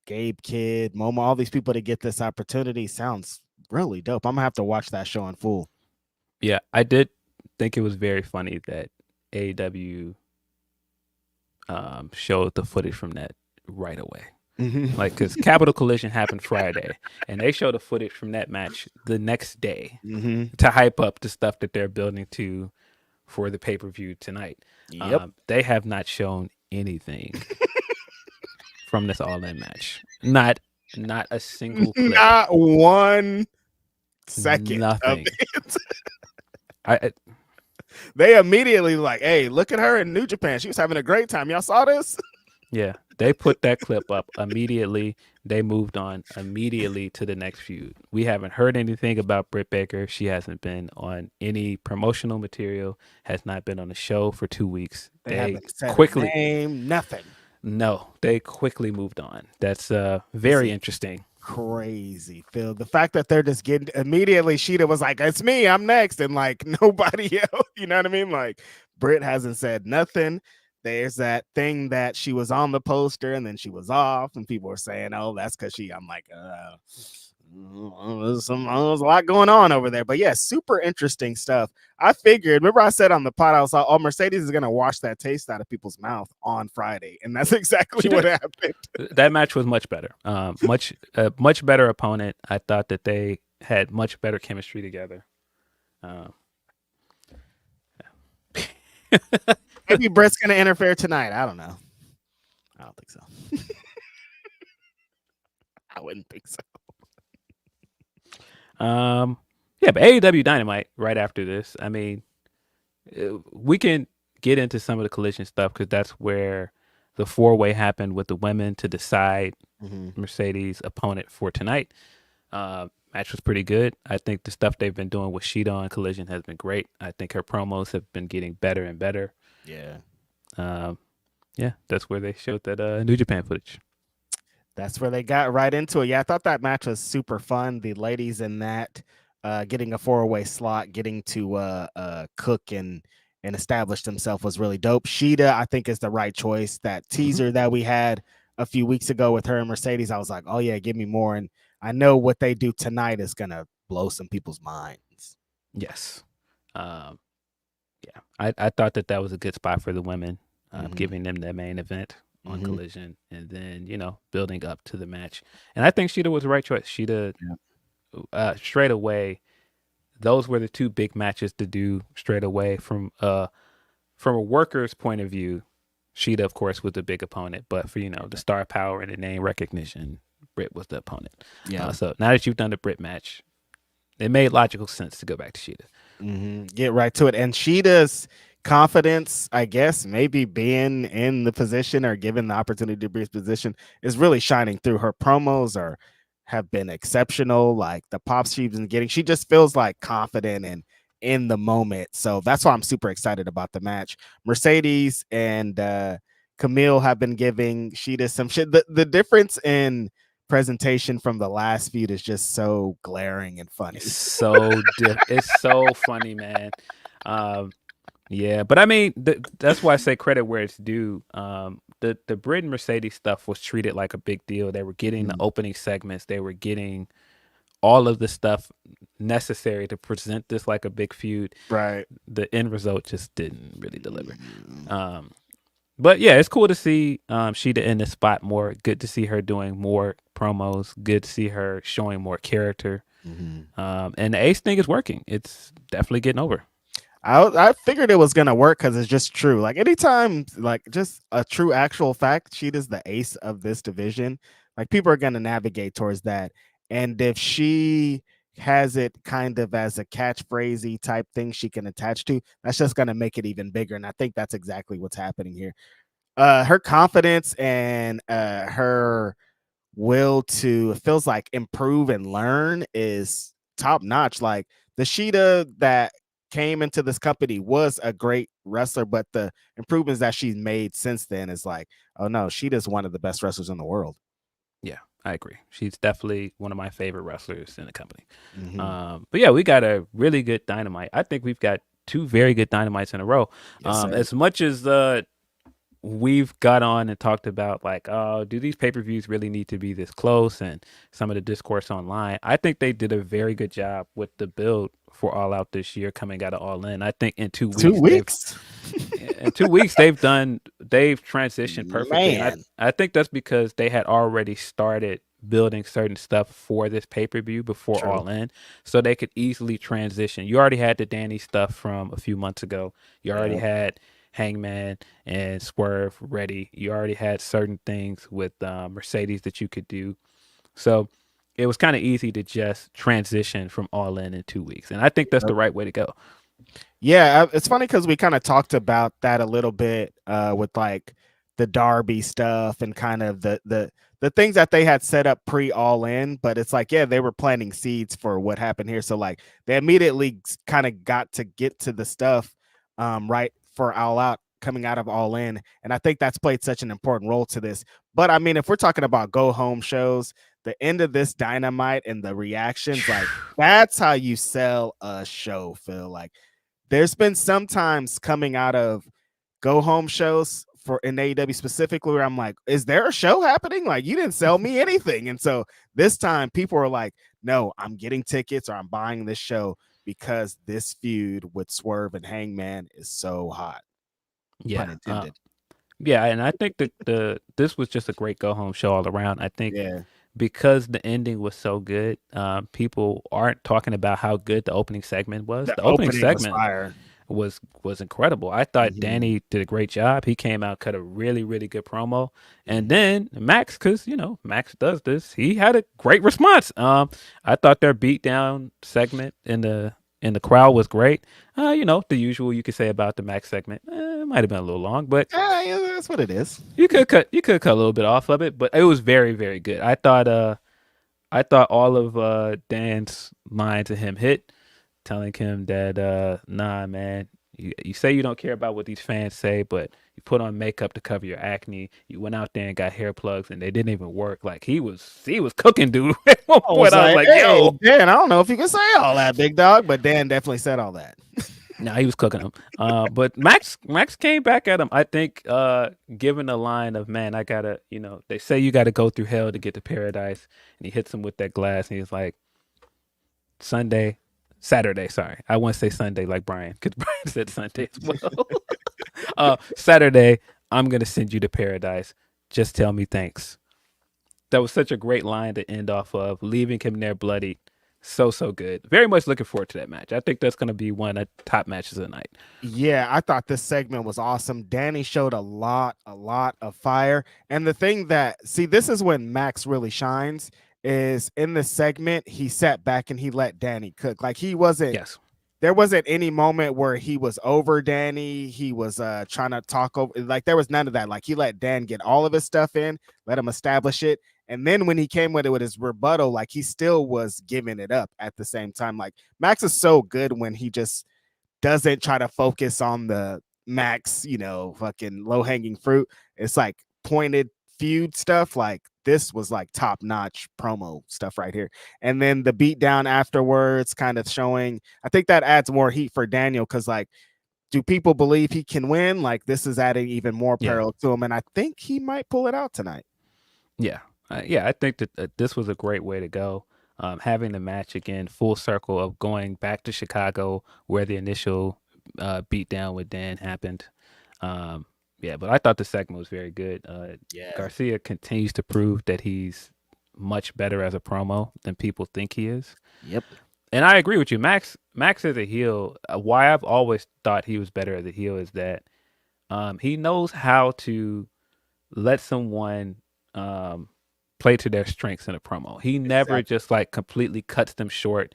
Gabe Kid, Momo, all these people to get this opportunity sounds really dope. I'm gonna have to watch that show in full. Yeah, I did think it was very funny that AEW showed the footage from that right away. Like, because Capital Collision happened Friday, and they showed the footage from that match the next day to hype up the stuff that they're building to for the pay-per-view tonight. Yep. They have not shown anything from this all-in match. Not a single clip. Not 1 second. Nothing. Of it. They immediately like, hey, look at her in New Japan. She was having a great time. Y'all saw this? Yeah, they put that clip up immediately. They moved on immediately to the next feud. We haven't heard anything about Britt Baker. She hasn't been on any promotional material, has not been on the show for 2 weeks. They haven't said quickly her name, nothing. No, they quickly moved on. That's very interesting. Crazy, Phil. The fact that they're just getting immediately, Sheeta was like, it's me, I'm next, and like nobody else, you know what I mean? Like Britt hasn't said nothing. There's that thing that she was on the poster and then she was off, and people were saying, oh, that's because I'm like, there's a lot going on over there. But yeah, super interesting stuff. I figured, remember I said on the pod, I was like, oh, Mercedes is going to wash that taste out of people's mouth on Friday. And that's exactly what happened. That match was much better. Much better opponent. I thought that they had much better chemistry together. Maybe Brett's going to interfere tonight. I don't know. I don't think so. I wouldn't think so. Yeah, but AEW Dynamite right after this. I mean, we can get into some of the Collision stuff because that's where the 4-way happened with the women to decide Mercedes' opponent for tonight. Match was pretty good. I think the stuff they've been doing with Sheeta on Collision has been great. I think her promos have been getting better and better. Yeah. Yeah, that's where they showed that New Japan footage. That's where they got right into it. Yeah, I thought that match was super fun. The ladies in that getting a 4-way slot, getting to cook and establish themselves was really dope. Sheeta, I think, is the right choice. That teaser that we had a few weeks ago with her and Mercedes, I was like, oh yeah, give me more. And I know what they do tonight is gonna blow some people's minds. Yes. Yeah, I thought that was a good spot for the women, giving them the main event on Collision, and then building up to the match. And I think Sheeta was the right choice. Sheeta, straight away, those were the 2 big matches to do straight away. From a worker's point of view, Sheeta, of course, was the big opponent, but for the star power and the name recognition, Britt was the opponent. Yeah. So now that you've done the Britt match, it made logical sense to go back to Sheeta. Get right to it. And Sheeta's confidence, I guess, maybe being in the position or given the opportunity to be in position, is really shining through. Her promos have been exceptional. Like the pops she's been getting, she just feels like confident and in the moment. So that's why I'm super excited about the match. Mercedes and Camille have been giving Sheeta some shit. The difference in presentation from the last feud is just so glaring and funny. It's so funny, man. Yeah, but I mean, that's why I say credit where it's due. The Brit and Mercedes stuff was treated like a big deal. They were getting the opening segments. They were getting all of the stuff necessary to present this like a big feud. Right. The end result just didn't really deliver. But yeah, it's cool to see Sheeta in this spot more. Good to see her doing more promos. Good to see her showing more character. And the Ace thing is working. It's definitely getting over. I figured it was gonna work because it's just true. Like anytime, like just a true actual fact, Sheeta's the ace of this division. Like people are gonna navigate towards that. And if she has it kind of as a catchphrasey type thing she can attach to, that's just gonna make it even bigger. And I think that's exactly what's happening here. Her confidence and her will to, it feels like, improve and learn is top notch. Like the Sheeta that came into this company was a great wrestler, but the improvements that she's made since then is like, oh no, Sheeta's one of the best wrestlers in the world. Yeah, I agree. She's definitely one of my favorite wrestlers in the company. But yeah, we got a really good Dynamite. I think we've got 2 very good Dynamites in a row. Yes, as much as we've got on and talked about like, oh, do these pay-per-views really need to be this close, and some of the discourse online, I think they did a very good job with the build for All Out this year coming out of All In. I think in 2 weeks, in 2 weeks they've transitioned perfectly. I think that's because they had already started building certain stuff for this pay-per-view before All In, so they could easily transition. You already had the Danny stuff from a few months ago. You already had Hangman and Swerve ready. You already had certain things with Mercedes that you could do. So it was kind of easy to just transition from All In 2 weeks. And I think that's the right way to go. Yeah, it's funny because we kind of talked about that a little bit with like the Darby stuff and kind of the things that they had set up pre All In, but it's like, yeah, they were planting seeds for what happened here. So like they immediately kind of got to get to the stuff right for All Out coming out of All In. And I think that's played such an important role to this. But I mean, if we're talking about go home shows, the end of this Dynamite and the reactions, like that's how you sell a show, Phil. Like there's been sometimes coming out of go home shows for in AEW specifically where I'm like, is there a show happening? Like you didn't sell me anything. And so this time people are like, no, I'm getting tickets or I'm buying this show because this feud with Swerve and Hangman is so hot. Yeah. Pun intended. Yeah, and I think that this was just a great go home show all around. I think because the ending was so good, people aren't talking about how good the opening segment was. The opening segment was incredible. I thought Danny did a great job. He came out, cut a really, really good promo. And then Max, because Max does this, he had a great response. I thought their beatdown segment in the crowd was great. The usual you could say about the Max segment. It might have been a little long, but yeah, that's what it is. You could cut a little bit off of it, but it was very, very good. I thought all of Dan's line to him hit, telling him that nah, man, you say you don't care about what these fans say, but you put on makeup to cover your acne. You went out there and got hair plugs, and they didn't even work. Like he was cooking, dude. At one point, I was like, hey, yo, Dan, I don't know if you can say all that, big dog, but Dan definitely said all that. No, he was cooking them. But Max came back at him. I think given the line of, man, I gotta, they say you gotta go through hell to get to paradise, and he hits him with that glass, and he's like, Saturday, sorry. I want to say Sunday like Brian, because Brian said Sunday as well. Saturday, I'm gonna send you to paradise. Just tell me thanks. That was such a great line to end off of, leaving him there bloodied. So good. Very much looking forward to that match. I think that's going to be one of the top matches of the night. Yeah, I thought this segment was awesome. Danny showed a lot of fire. And the thing that, this is when Max really shines, is in the segment, he sat back and he let Danny cook. Like he wasn't, there wasn't any moment where he was over Danny. He was trying to talk over, like there was none of that. Like he let Dan get all of his stuff in, let him establish it. And then when he came with it with his rebuttal, like he still was giving it up at the same time. Like Max is so good when he just doesn't try to focus on the Max, fucking low hanging fruit. It's like pointed feud stuff. Like this was like top notch promo stuff right here. And then the beatdown afterwards, kind of showing. I think that adds more heat for Daniel because like, do people believe he can win? Like this is adding even more peril to him, and I think he might pull it out tonight. Yeah, I think that this was a great way to go. Having the match again, full circle of going back to Chicago where the initial beatdown with Dan happened. But I thought the segment was very good. Garcia continues to prove that he's much better as a promo than people think he is. Yep. And I agree with you. Max as a heel, why I've always thought he was better as a heel is that he knows how to let someone play to their strengths in a promo. He never just like completely cuts them short.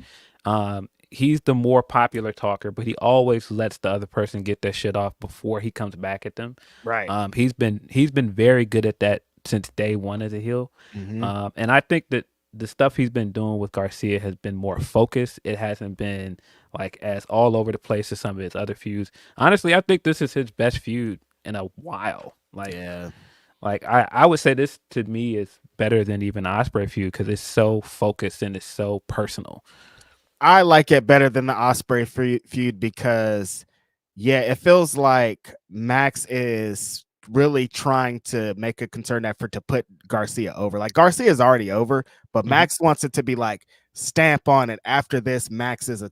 He's the more popular talker, but he always lets the other person get their shit off before he comes back at them. Right. He's been very good at that since day one as a heel. Mm-hmm. And I think that the stuff he's been doing with Garcia has been more focused. It hasn't been like as all over the place as some of his other feuds. Honestly, I think this is his best feud in a while. Like I would say this to me is better than even Ospreay feud because it's so focused and it's so personal. I like it better than the Ospreay feud because, it feels like Max is really trying to make a concerted effort to put Garcia over. Like Garcia is already over, but Max wants it to be like stamp on it. After this, Max is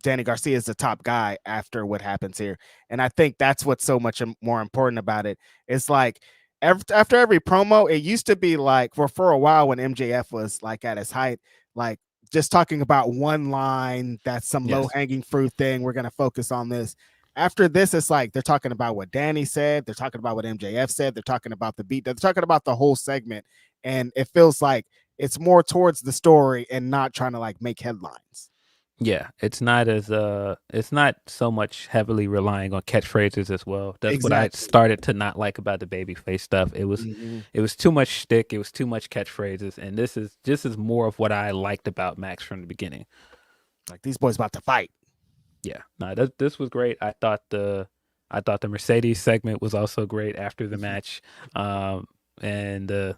Danny Garcia is the top guy after what happens here. And I think that's what's so much more important about it. It's like after every promo, it used to be like for a while when MJF was like at his height, like just talking about one line, that's some low-hanging fruit thing. We're going to focus on this. After this, it's like they're talking about what Danny said. They're talking about what MJF said. They're talking about the beat. They're talking about the whole segment. And it feels like it's more towards the story and not trying to like make headlines. Yeah, it's not so much heavily relying on catchphrases as well. That's what I started to not like about the babyface stuff. It was too much shtick. It was too much catchphrases, and this is more of what I liked about Max from the beginning. Like these boys about to fight. Yeah, no, this was great. I thought the Mercedes segment was also great after the match, and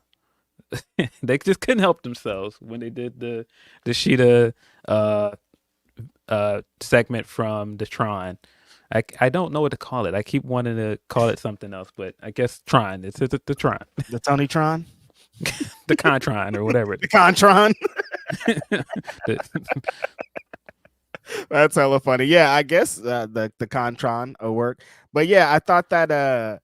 they just couldn't help themselves when they did the Sheeta segment from the Tron. I don't know what to call it. I keep wanting to call it something else, but I guess Tron. It's the Tron. The Tony Tron? The Contron or whatever. The Contron? That's hella funny. Yeah, I guess the Contron will work. But yeah, I thought that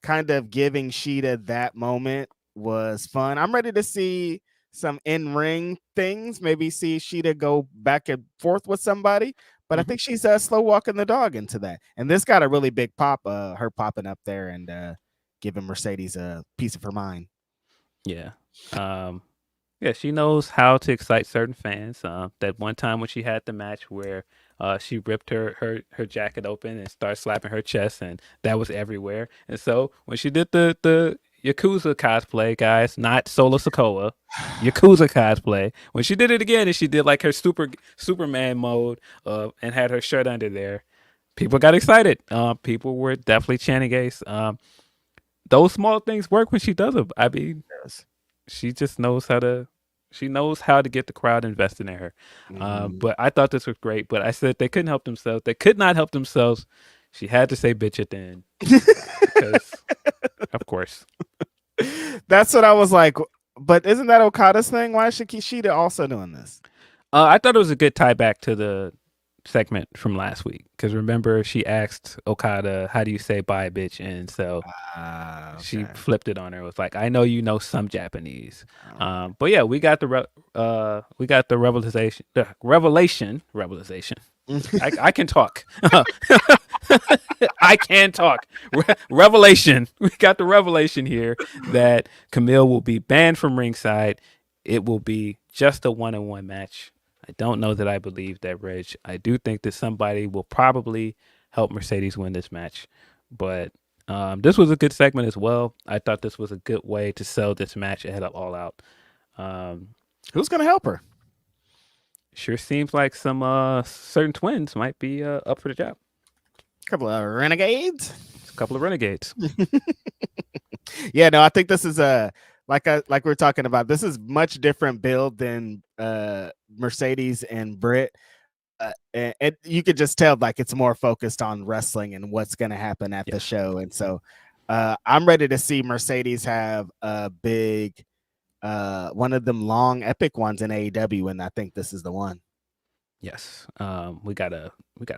kind of giving Sheeta that moment was fun. I'm ready to see some in-ring things, maybe see Sheeta go back and forth with somebody, but I think she's slow walking the dog into that. And this got a really big pop, her popping up there and giving Mercedes a piece of her mind. Yeah. She knows how to excite certain fans. That one time when she had the match where she ripped her jacket open and started slapping her chest, and that was everywhere. And so when she did the Yakuza cosplay, guys, not Solo Sokoa, Yakuza cosplay. When she did it again and she did like her Superman mode and had her shirt under there, people got excited. People were definitely chanting Ace. Those small things work when she does them. I mean, she just knows how to. She knows how to get the crowd invested in her. But I thought this was great. But I said they couldn't help themselves. They could not help themselves. She had to say bitch at the end. Because, of course. That's what I was like. But isn't that Okada's thing? Why is Sheeta also doing this? I thought it was a good tie back to the segment from last week. Because remember, she asked Okada, how do you say bye, bitch? And so she flipped it on her. It was like, I know you know some Japanese. But yeah, we got the revelation. I can talk. I can talk. Revelation. We got the revelation here that Camille will be banned from ringside. It will be just a one-on-one match. I don't know that I believe that, Reg. I do think that somebody will probably help Mercedes win this match. But this was a good segment as well. I thought this was a good way to sell this match ahead of All Out. Who's going to help her? Sure seems like some certain twins might be up for the job. A couple of renegades. A couple of renegades. Yeah, no, I think this is a like we're talking about. This is much different build than Mercedes and Britt. And you could just tell like it's more focused on wrestling and what's going to happen at the show. And so I'm ready to see Mercedes have a big one of them long epic ones in AEW, and I think this is the one. Yes. We got a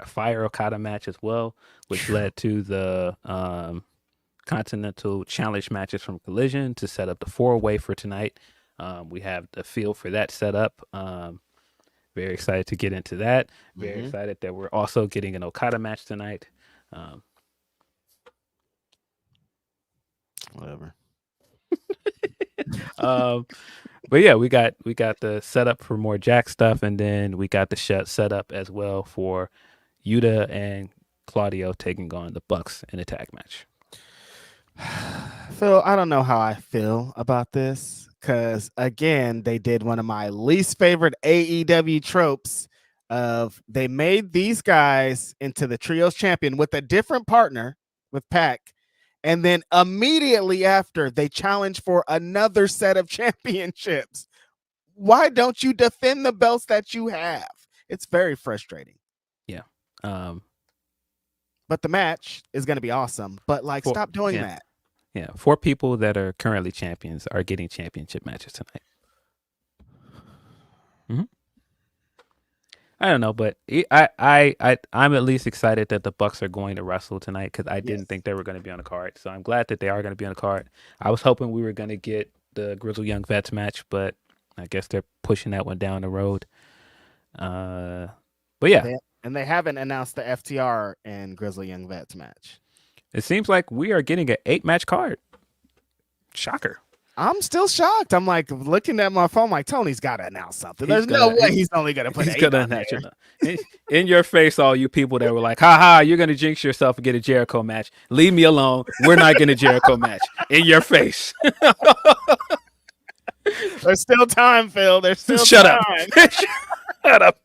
Fire Okada match as well, which led to the Continental Challenge matches from Collision to set up the 4-way for tonight. We have the feel for that set up. Very excited to get into that. Very excited that we're also getting an Okada match tonight. Whatever. But yeah, we got the setup for more Jack stuff, and then we got the set up as well for Yuta and Claudio taking on the Bucks in a tag match. Phil, I don't know how I feel about this because again, they did one of my least favorite AEW tropes of they made these guys into the trios champion with a different partner with Pac, and then immediately after they challenge for another set of championships. Why don't you defend the belts that you have? It's very frustrating. Yeah. But the match is going to be awesome. But like, stop doing that. Yeah, 4 people that are currently champions are getting championship matches tonight. I don't know, but I'm at least excited that the Bucks are going to wrestle tonight because I didn't think they were going to be on the card. So I'm glad that they are going to be on the card. I was hoping we were going to get the Grizzled Young Vets match, but I guess they're pushing that one down the road. But yeah. And they haven't announced the FTR and Grizzled Young Vets match. It seems like we are getting an 8-match card. Shocker. I'm still shocked. I'm like looking at my phone, like Tony's got to announce something. There's no way he's only going to put 8 on there. In your face, all you people that were like, ha, you're going to jinx yourself and get a Jericho match. Leave me alone. We're not getting a Jericho match. In your face. There's still time, Phil. There's still Shut time. up. Shut up.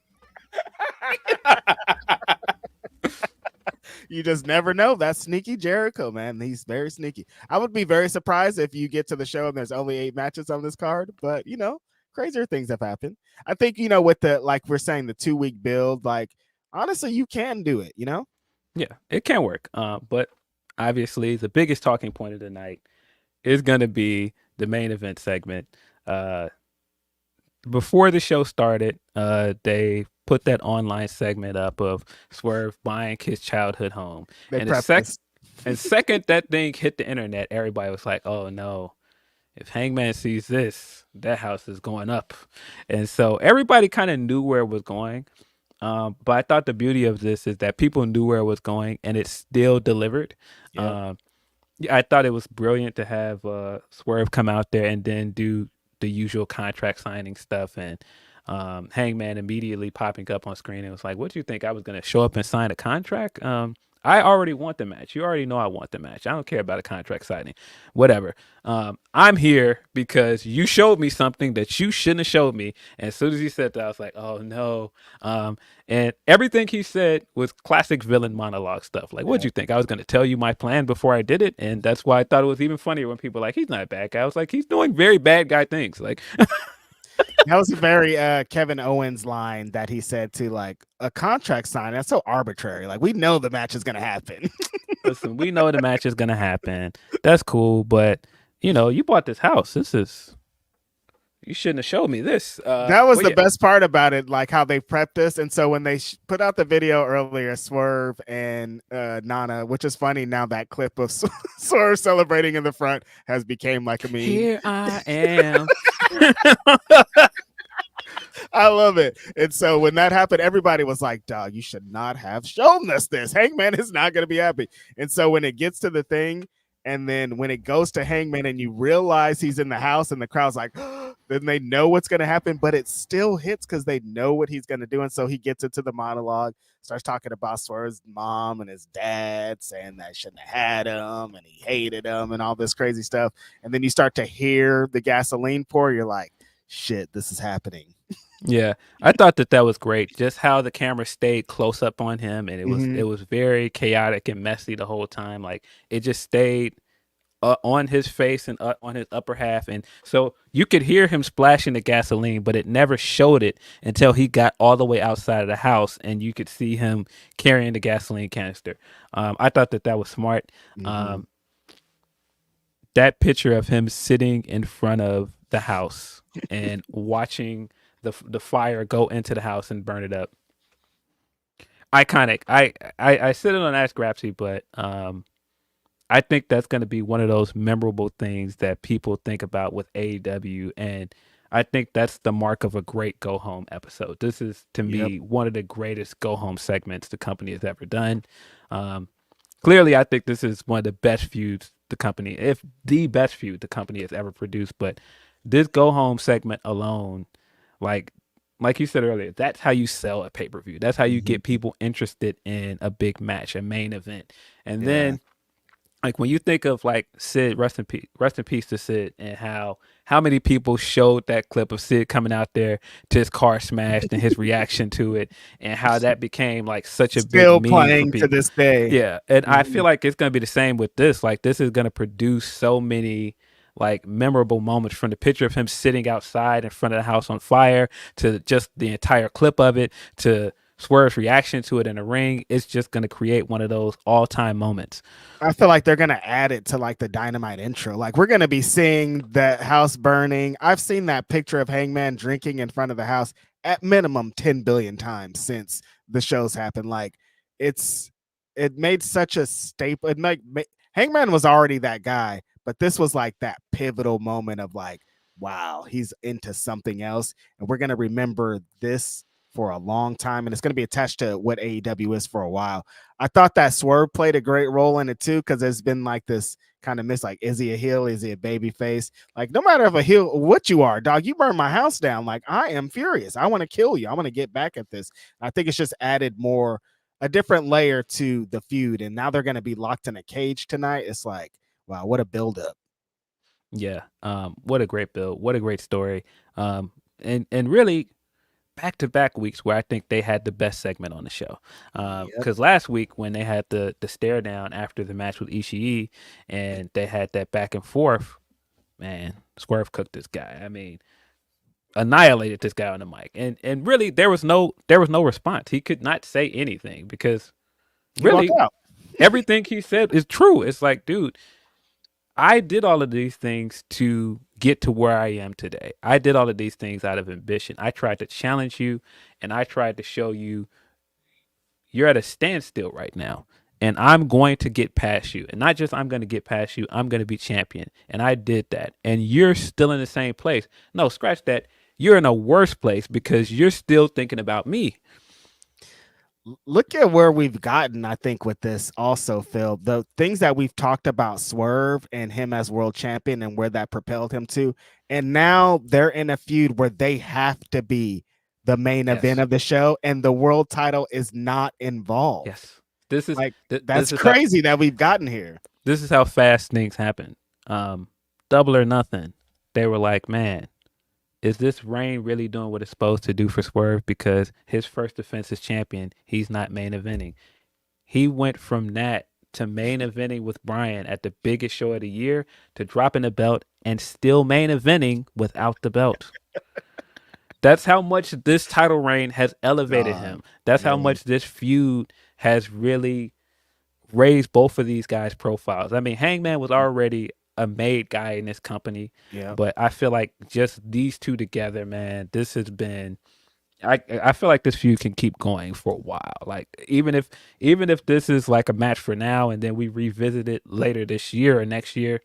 You just never know. That's sneaky Jericho, man. He's very sneaky. I would be very surprised if you get to the show and there's only 8 matches on this card, but crazier things have happened. I think, with the, like we're saying, the 2-week build, like honestly, you can do it, Yeah, it can work. But obviously the biggest talking point of the night is going to be the main event segment. Before the show started, they put that online segment up of Swerve buying his childhood home. And second that thing hit the internet, everybody was like, oh no, if Hangman sees this, that house is going up. And so everybody kind of knew where it was going. But I thought the beauty of this is that people knew where it was going and it still delivered. Yep. I thought it was brilliant to have Swerve come out there and then do the usual contract signing stuff, and Hangman immediately popping up on screen and was like, what do you think I was going to show up and sign a contract? I already want the match. You already know I want the match. I don't care about a contract signing, whatever. I'm here because you showed me something that you shouldn't have showed me. And as soon as he said that, I was like, oh no. And everything he said was classic villain monologue stuff. Like, what'd you think? I was going to tell you my plan before I did it. And that's why I thought it was even funnier when people were like, he's not a bad guy. I was like, he's doing very bad guy things. Like, that was a very Kevin Owens line that he said to like a contract sign. That's so arbitrary. Like, we know the match is going to happen. Listen, we know the match is going to happen. That's cool. But, you bought this house. You shouldn't have showed me this. That was the best part about it, like how they prepped us. And so when they put out the video earlier, Swerve and Nana, which is funny now, that clip of Swerve celebrating in the front has become like a meme. Here I am. I love it. And so when that happened, everybody was like, dog, you should not have shown us this. Hangman is not going to be happy. And so when it gets to the thing, and then when it goes to Hangman and you realize he's in the house and the crowd's like, then they know what's going to happen, but it still hits because they know what he's going to do. And so he gets into the monologue, starts talking about Swerve's mom and his dad, saying that shouldn't have had him and he hated him and all this crazy stuff. And then you start to hear the gasoline pour. You're like, shit, this is happening. Yeah, I thought that was great. Just how the camera stayed close up on him, and it was very chaotic and messy the whole time. Like, it just stayed on his face and on his upper half, and so you could hear him splashing the gasoline, but it never showed it until he got all the way outside of the house, and you could see him carrying the gasoline canister. I thought that was smart. That picture of him sitting in front of the house and watching the fire go into the house and burn it up. Iconic. I sit on Ask Grapsody, but I think that's going to be one of those memorable things that people think about with AEW, and I think that's the mark of a great go home episode. This is, to me, one of the greatest go home segments the company has ever done. Clearly, I think this is one of the best feuds the company, if the best feud the company has ever produced. But this go home segment alone, like you said earlier, that's how you sell a pay per view. That's how you get people interested in a big match, a main event, and then. Like when you think of like Sid, rest in peace to Sid, and how many people showed that clip of Sid coming out there to his car smashed and his reaction to it, and how that became like such a big meme playing for people to this day. Yeah, and I feel like it's gonna be the same with this. Like this is gonna produce so many like memorable moments, from the picture of him sitting outside in front of the house on fire to just the entire clip of it to Swerve's reaction to it in the ring. It's just going to create one of those all-time moments. I feel like they're going to add it to like the Dynamite intro. Like we're going to be seeing that house burning. I've seen that picture of Hangman drinking in front of the house at minimum 10 billion times since the shows happened. Like it made such a staple. Hangman was already that guy, but this was like that pivotal moment of like, wow, he's into something else. And we're going to remember this for a long time, and it's going to be attached to what AEW is for a while. I thought that Swerve played a great role in it too, because there's been like this kind of like, is he a heel? Is he a baby face? Like, no matter if a heel, what you are, dog, you burned my house down. Like, I am furious. I want to kill you. I want to get back at this. I think it's just added a different layer to the feud, and now they're going to be locked in a cage tonight. It's like, wow, what a buildup. Yeah. What a great build. What a great story. And really, back-to-back weeks where I think they had the best segment on the show. Because last week when they had the stare down after the match with Ishii and they had that back and forth, man, Swerve cooked this guy. I mean, annihilated this guy on the mic. And really there was no response. He could not say anything because really everything he said is true. It's like, dude, I did all of these things to get to where I am today. I did all of these things out of ambition. I tried to challenge you, and I tried to show you you're at a standstill right now, and I'm going to get past you. And not just I'm going to get past you, I'm going to be champion. And I did that. And you're still in the same place. No, scratch that. You're in a worse place because you're still thinking about me. Look at where we've gotten, I think, with this also, Phil. The things that we've talked about Swerve and him as world champion and where that propelled him to. And now they're in a feud where they have to be the main event of the show, and the world title is not involved. Yes. This is like that's crazy that we've gotten here. This is how fast things happen. Double or Nothing. They were like, man, is this reign really doing what it's supposed to do for Swerve? Because his first defense as champion, he's not main eventing. He went from that to main eventing with Bryan at the biggest show of the year to dropping the belt and still main eventing without the belt. That's how much this title reign has elevated him. That's how much this feud has really raised both of these guys' profiles. I mean, Hangman was already a made guy in this company, but I feel like just these two together, man, this has been. I feel like this feud can keep going for a while. Like even if this is like a match for now, and then we revisit it later this year or next year,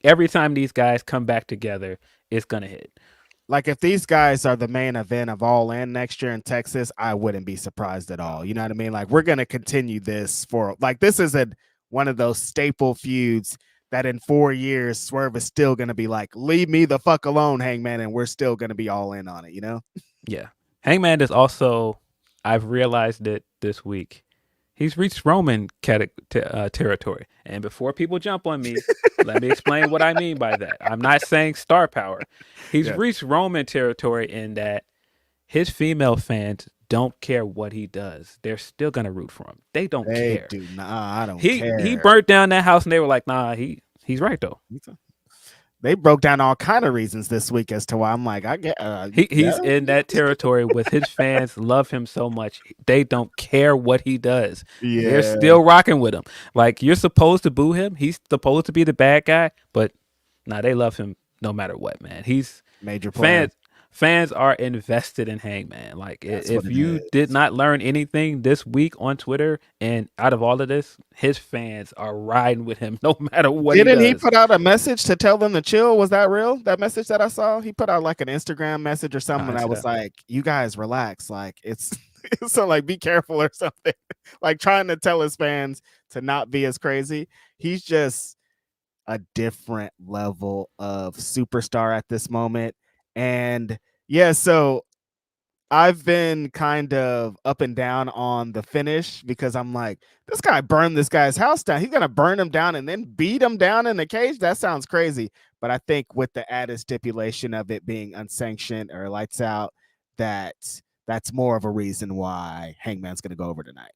every time these guys come back together, it's gonna hit. Like if these guys are the main event of All In next year in Texas, I wouldn't be surprised at all. You know what I mean? Like we're gonna continue this for like this is one of those staple feuds that in 4 years Swerve is still gonna be like, leave me the fuck alone, Hangman, and we're still gonna be all in on it, you know? Yeah. Hangman is also, I've realized it this week, he's reached Roman territory. And before people jump on me, let me explain what I mean by that. I'm not saying star power. He's reached Roman territory in that his female fans don't care what he does. They're still going to root for him. They don't care. Nah, I don't care. He burnt down that house and they were like, nah, He's right though. They broke down all kind of reasons this week as to why. I'm like, I get. He's in that territory with his fans love him so much. They don't care what he does. Yeah. They're still rocking with him. Like, you're supposed to boo him. He's supposed to be the bad guy, but they love him no matter what, man. He's major player. Fans are invested in Hangman. Like, if you did not learn anything this week on Twitter and out of all of this, his fans are riding with him no matter what. Didn't he put out a message to tell them to chill? Was that real? That message that I saw? He put out like an Instagram message or something that was like, you guys relax. Like, it's so like, be careful or something. Like, trying to tell his fans to not be as crazy. He's just a different level of superstar at this moment. And yeah, so I've been kind of up and down on the finish because I'm like, this guy burned this guy's house down. He's going to burn him down and then beat him down in the cage. That sounds crazy. But I think with the added stipulation of it being unsanctioned or lights out, that's more of a reason why Hangman's going to go over tonight.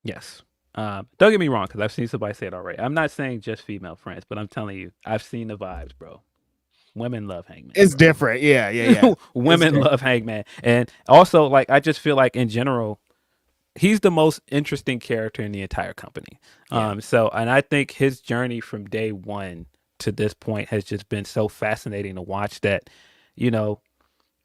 Yes. Don't get me wrong, because I've seen somebody say it already. I'm not saying just female friends, but I'm telling you, I've seen the vibes, bro. Women love Hangman. It's different. Yeah. Women love Hangman. And also, like, I just feel like in general, he's the most interesting character in the entire company. Yeah. And I think his journey from day one to this point has just been so fascinating to watch that,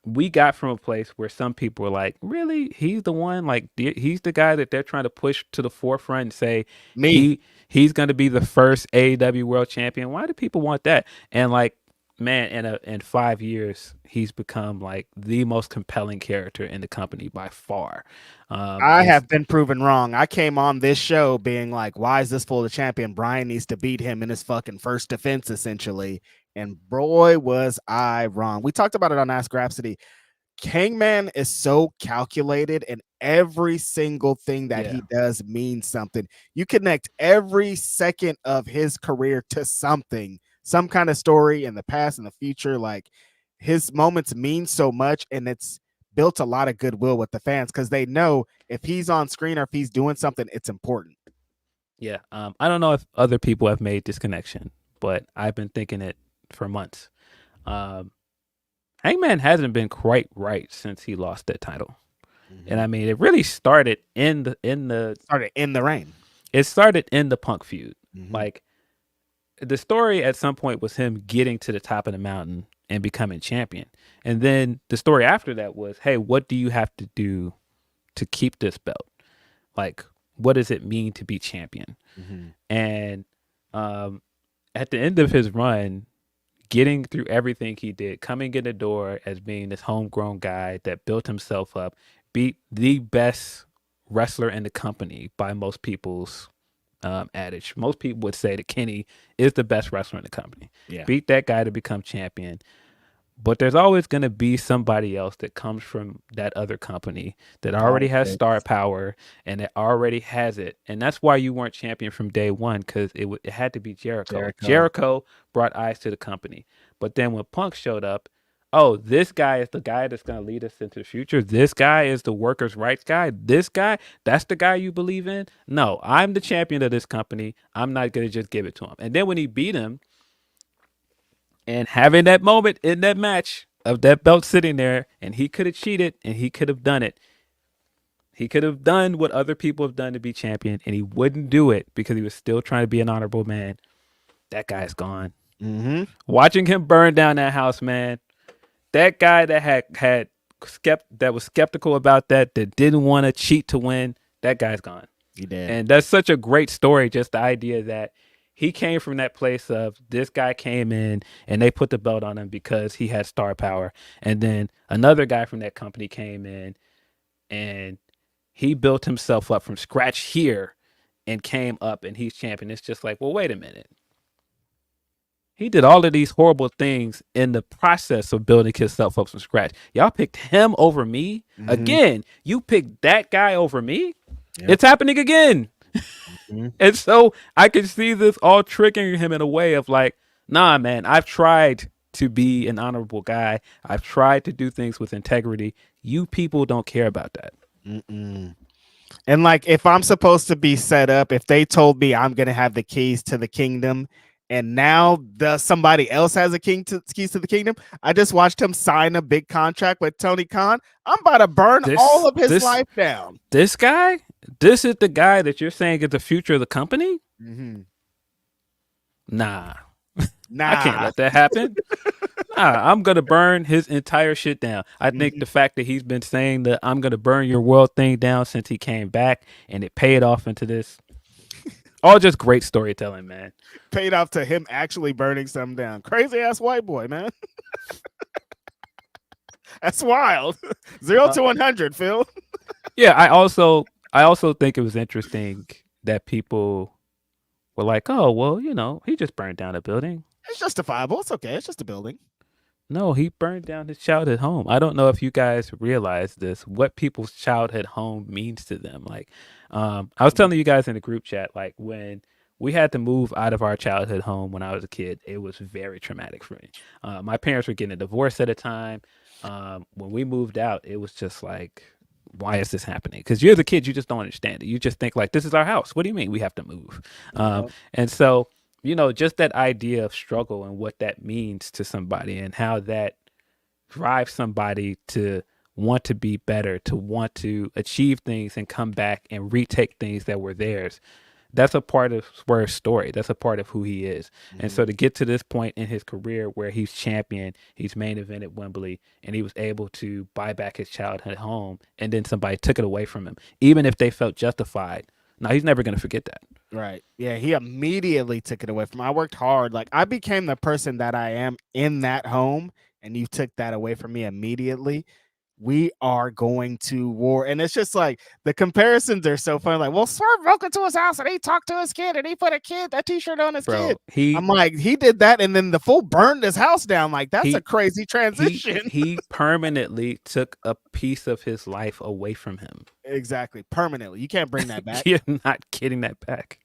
we got from a place where some people were like, really? He's the one? Like, he's the guy that they're trying to push to the forefront and say, he's going to be the first AEW World Champion. Why do people want that? And like, man, in 5 years, he's become like the most compelling character in the company by far. I have been proven wrong. I came on this show being like, why is this for the champion? Brian needs to beat him in his fucking first defense, essentially. And boy, was I wrong. We talked about it on Ask Grapsody. Hangman is so calculated, and every single thing that he does means something. You connect every second of his career to something, some kind of story in the past and the future. Like, his moments mean so much, and it's built a lot of goodwill with the fans because they know if he's on screen or if he's doing something, it's important. Yeah. I don't know if other people have made this connection, but I've been thinking it for months. Hangman hasn't been quite right since he lost that title. Mm-hmm. And I mean, it really started in the reign. It started in the Punk feud. Mm-hmm. Like, the story at some point was him getting to the top of the mountain and becoming champion. And then the story after that was, hey, what do you have to do to keep this belt? Like, what does it mean to be champion? Mm-hmm. And at the end of his run, getting through everything he did, coming in the door as being this homegrown guy that built himself up, beat the best wrestler in the company by most people's adage. Most people would say that Kenny is the best wrestler in the company. Yeah. Beat that guy to become champion. But there's always going to be somebody else that comes from that other company that already has star power and that already has it. And that's why you weren't champion from day one, because it had to be Jericho. Jericho brought eyes to the company. But then when Punk showed up, oh, this guy is the guy that's going to lead us into the future. This guy is the workers' rights guy. This guy, that's the guy you believe in? No, I'm the champion of this company. I'm not going to just give it to him. And then when he beat him, and having that moment in that match of that belt sitting there, and he could have cheated and he could have done it. He could have done what other people have done to be champion, and he wouldn't do it because he was still trying to be an honorable man. That guy's gone. Mm-hmm. Watching him burn down that house, man. That guy that that was skeptical about that didn't want to cheat to win, that guy's gone. He did. And that's such a great story, just the idea that he came from that place of this guy came in and they put the belt on him because he had star power. And then another guy from that company came in and he built himself up from scratch here and came up and he's champion. It's just like, well, wait a minute. He did all of these horrible things in the process of building himself up from scratch. Y'all picked him over me. Mm-hmm. Again, you picked that guy over me. Yep. It's happening again. Mm-hmm. And so I can see this all tricking him in a way of like, nah, man, I've tried to be an honorable guy. I've tried to do things with integrity. You people don't care about that. Mm-mm. And like, if I'm supposed to be set up, if they told me I'm going to have the keys to the kingdom and now somebody else has a keys to the kingdom. I just watched him sign a big contract with Tony Khan. I'm about to burn all of his life down. This guy, this is the guy that you're saying is the future of the company? Mm-hmm. Nah. I can't let that happen. I'm going to burn his entire shit down. I think the fact that he's been saying that I'm going to burn your world thing down since he came back, and it paid off into this. All just great storytelling, man. Paid off to him actually burning something down. Crazy ass white boy, man. That's wild. 0 to 100, Phil. Yeah, I also think it was interesting that people were like, "Oh, well, you know, he just burned down a building. It's justifiable. It's okay. It's just a building." No, he burned down his childhood home. I don't know if you guys realize this, what people's childhood home means to them. Like, I was telling you guys in the group chat, like when we had to move out of our childhood home when I was a kid, it was very traumatic for me. My parents were getting a divorce at a time. When we moved out, it was just like, why is this happening? Because you're the kid, you just don't understand it. You just think like, this is our house. What do you mean we have to move? And so, you know, just that idea of struggle and what that means to somebody and how that drives somebody to want to be better, to want to achieve things and come back and retake things that were theirs. That's a part of Swerve's story. That's a part of who he is. And so to get to this point in his career where he's champion, he's main event at Wembley, and he was able to buy back his childhood home, and then somebody took it away from him, even if they felt justified. Now, he's never going to forget that. Right. Yeah, he immediately took it away from me. I worked hard. Like, I became the person that I am in that home, and you took that away from me immediately. We are going to war. And it's just like the comparisons are so funny. Like, well, Swerve broke into his house and he talked to his kid and he put a t-shirt on his kid. I'm like, he did that and then the fool burned his house down. Like, that's a crazy transition. He permanently took a piece of his life away from him. Exactly. Permanently. You can't bring that back. You're not getting that back.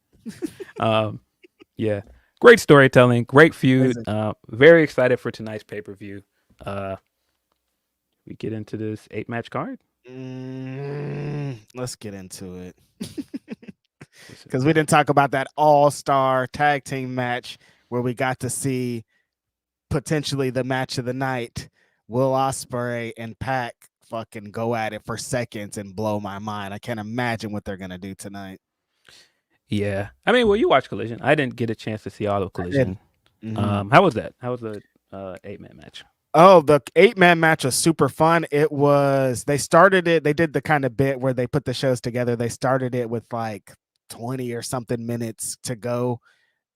Yeah. Great storytelling. Great feud. Very excited for tonight's pay-per-view. We get into this 8-match card? Let's get into it. Because we didn't talk about that all-star tag team match where we got to see potentially the match of the night. Will Ospreay and Pac fucking go at it for seconds and blow my mind. I can't imagine what they're going to do tonight. Yeah. I mean, well, you watched Collision. I didn't get a chance to see all of Collision. How was that? How was the 8-man match? Oh, the 8-man match was super fun. It was, they started it, they did the kind of bit where they put the shows together. They started it with like 20 or something minutes to go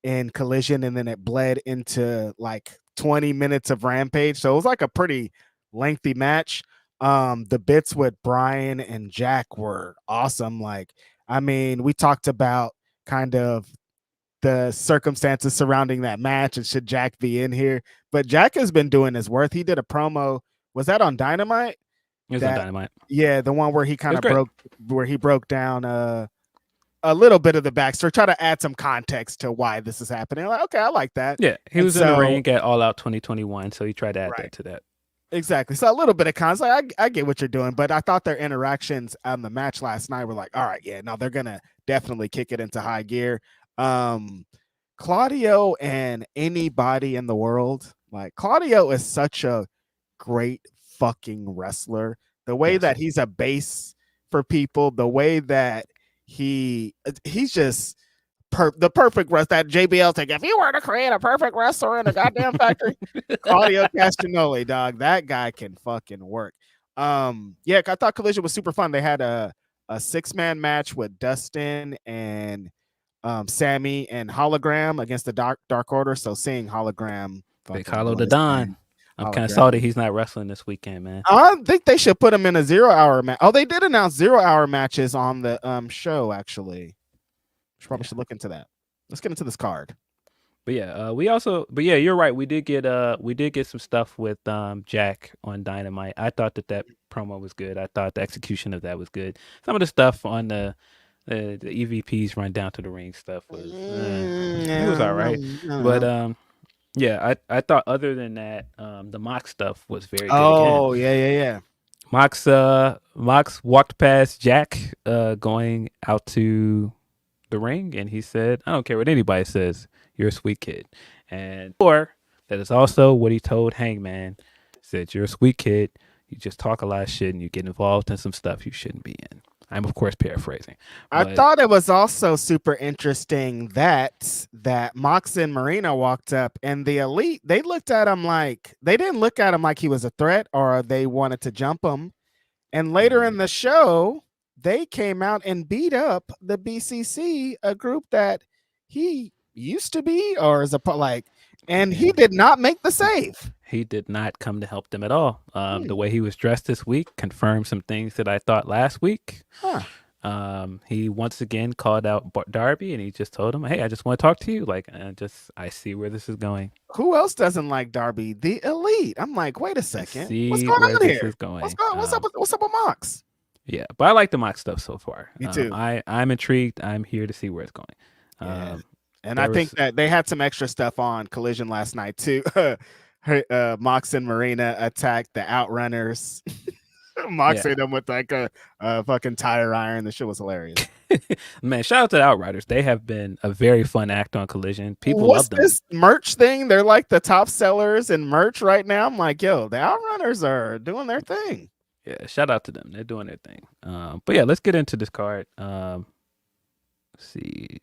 in Collision, and then it bled into like 20 minutes of Rampage. So it was like a pretty lengthy match. The bits with Brian and Jack were awesome. Like, I mean, we talked about kind of the circumstances surrounding that match and should Jack be in here, but Jack has been doing his worth. He did a promo. Was that on Dynamite? It was on Dynamite. Yeah, the one where he kind of broke down a little bit of the backstory, try to add some context to why this is happening. Like, okay, I like that. Yeah, he was in the ring at All Out 2021, so he tried to add that to that. Exactly. So a little bit of context. Like, I get what you're doing, but I thought their interactions on the match last night were like, all right, yeah, no, they're gonna definitely kick it into high gear. Claudio and anybody in the world, like, Claudio is such a great fucking wrestler. The way that he's a base for people, the way that he's just the perfect wrestler. That JBL thing, if you were to create a perfect wrestler in a goddamn factory, Claudio Castagnoli, dog, that guy can fucking work. Yeah, I thought Collision was super fun. They had a 6-man match with Dustin and Sammy and Hologram against the Dark Order. So seeing Hologram, Big Hollow the Don. I'm kind of salty he's not wrestling this weekend, man. I think they should put him in a 0-hour match. Oh, they did announce 0-hour matches on the show, actually. Probably should look into that. Let's get into this card. But yeah, you're right. We did get some stuff with Jack on Dynamite. I thought that promo was good. I thought the execution of that was good. Some of the stuff on the EVPs run down to the ring stuff was it was all right. But yeah, I thought other than that, the Mox stuff was very good. Oh, yeah. Mox walked past Jack going out to the ring, and he said, "I don't care what anybody says. You're a sweet kid." Or that is also what he told Hangman. Said, "You're a sweet kid. You just talk a lot of shit, and you get involved in some stuff you shouldn't be in." I'm of course paraphrasing. I thought it was also super interesting that Mox and Marina walked up, and the Elite, they looked at him like they didn't look at him like he was a threat or they wanted to jump him. And later in the show, they came out and beat up the BCC, a group that he used to be or is and he did not make the save. He did not come to help them at all. The way he was dressed this week confirmed some things that I thought last week. He once again called out Darby, and he just told him, "Hey, I just want to talk to you. Like, I see where this is going." Who else doesn't like Darby? The Elite. I'm like, wait a second. What's going on here? What's up with Mox? Yeah, but I like the Mox stuff so far. Me too. I'm intrigued. I'm here to see where it's going. And I think that they had some extra stuff on Collision last night too. Mox and Marina attacked the Outrunners. Mox hit them with like a fucking tire iron. The shit was hilarious. Man, shout out to the Outriders. They have been a very fun act on Collision. People love them. This merch thing? They're like the top sellers in merch right now. I'm like, yo, the Outrunners are doing their thing. Yeah, shout out to them. They're doing their thing. But yeah, let's get into this card. Let's see.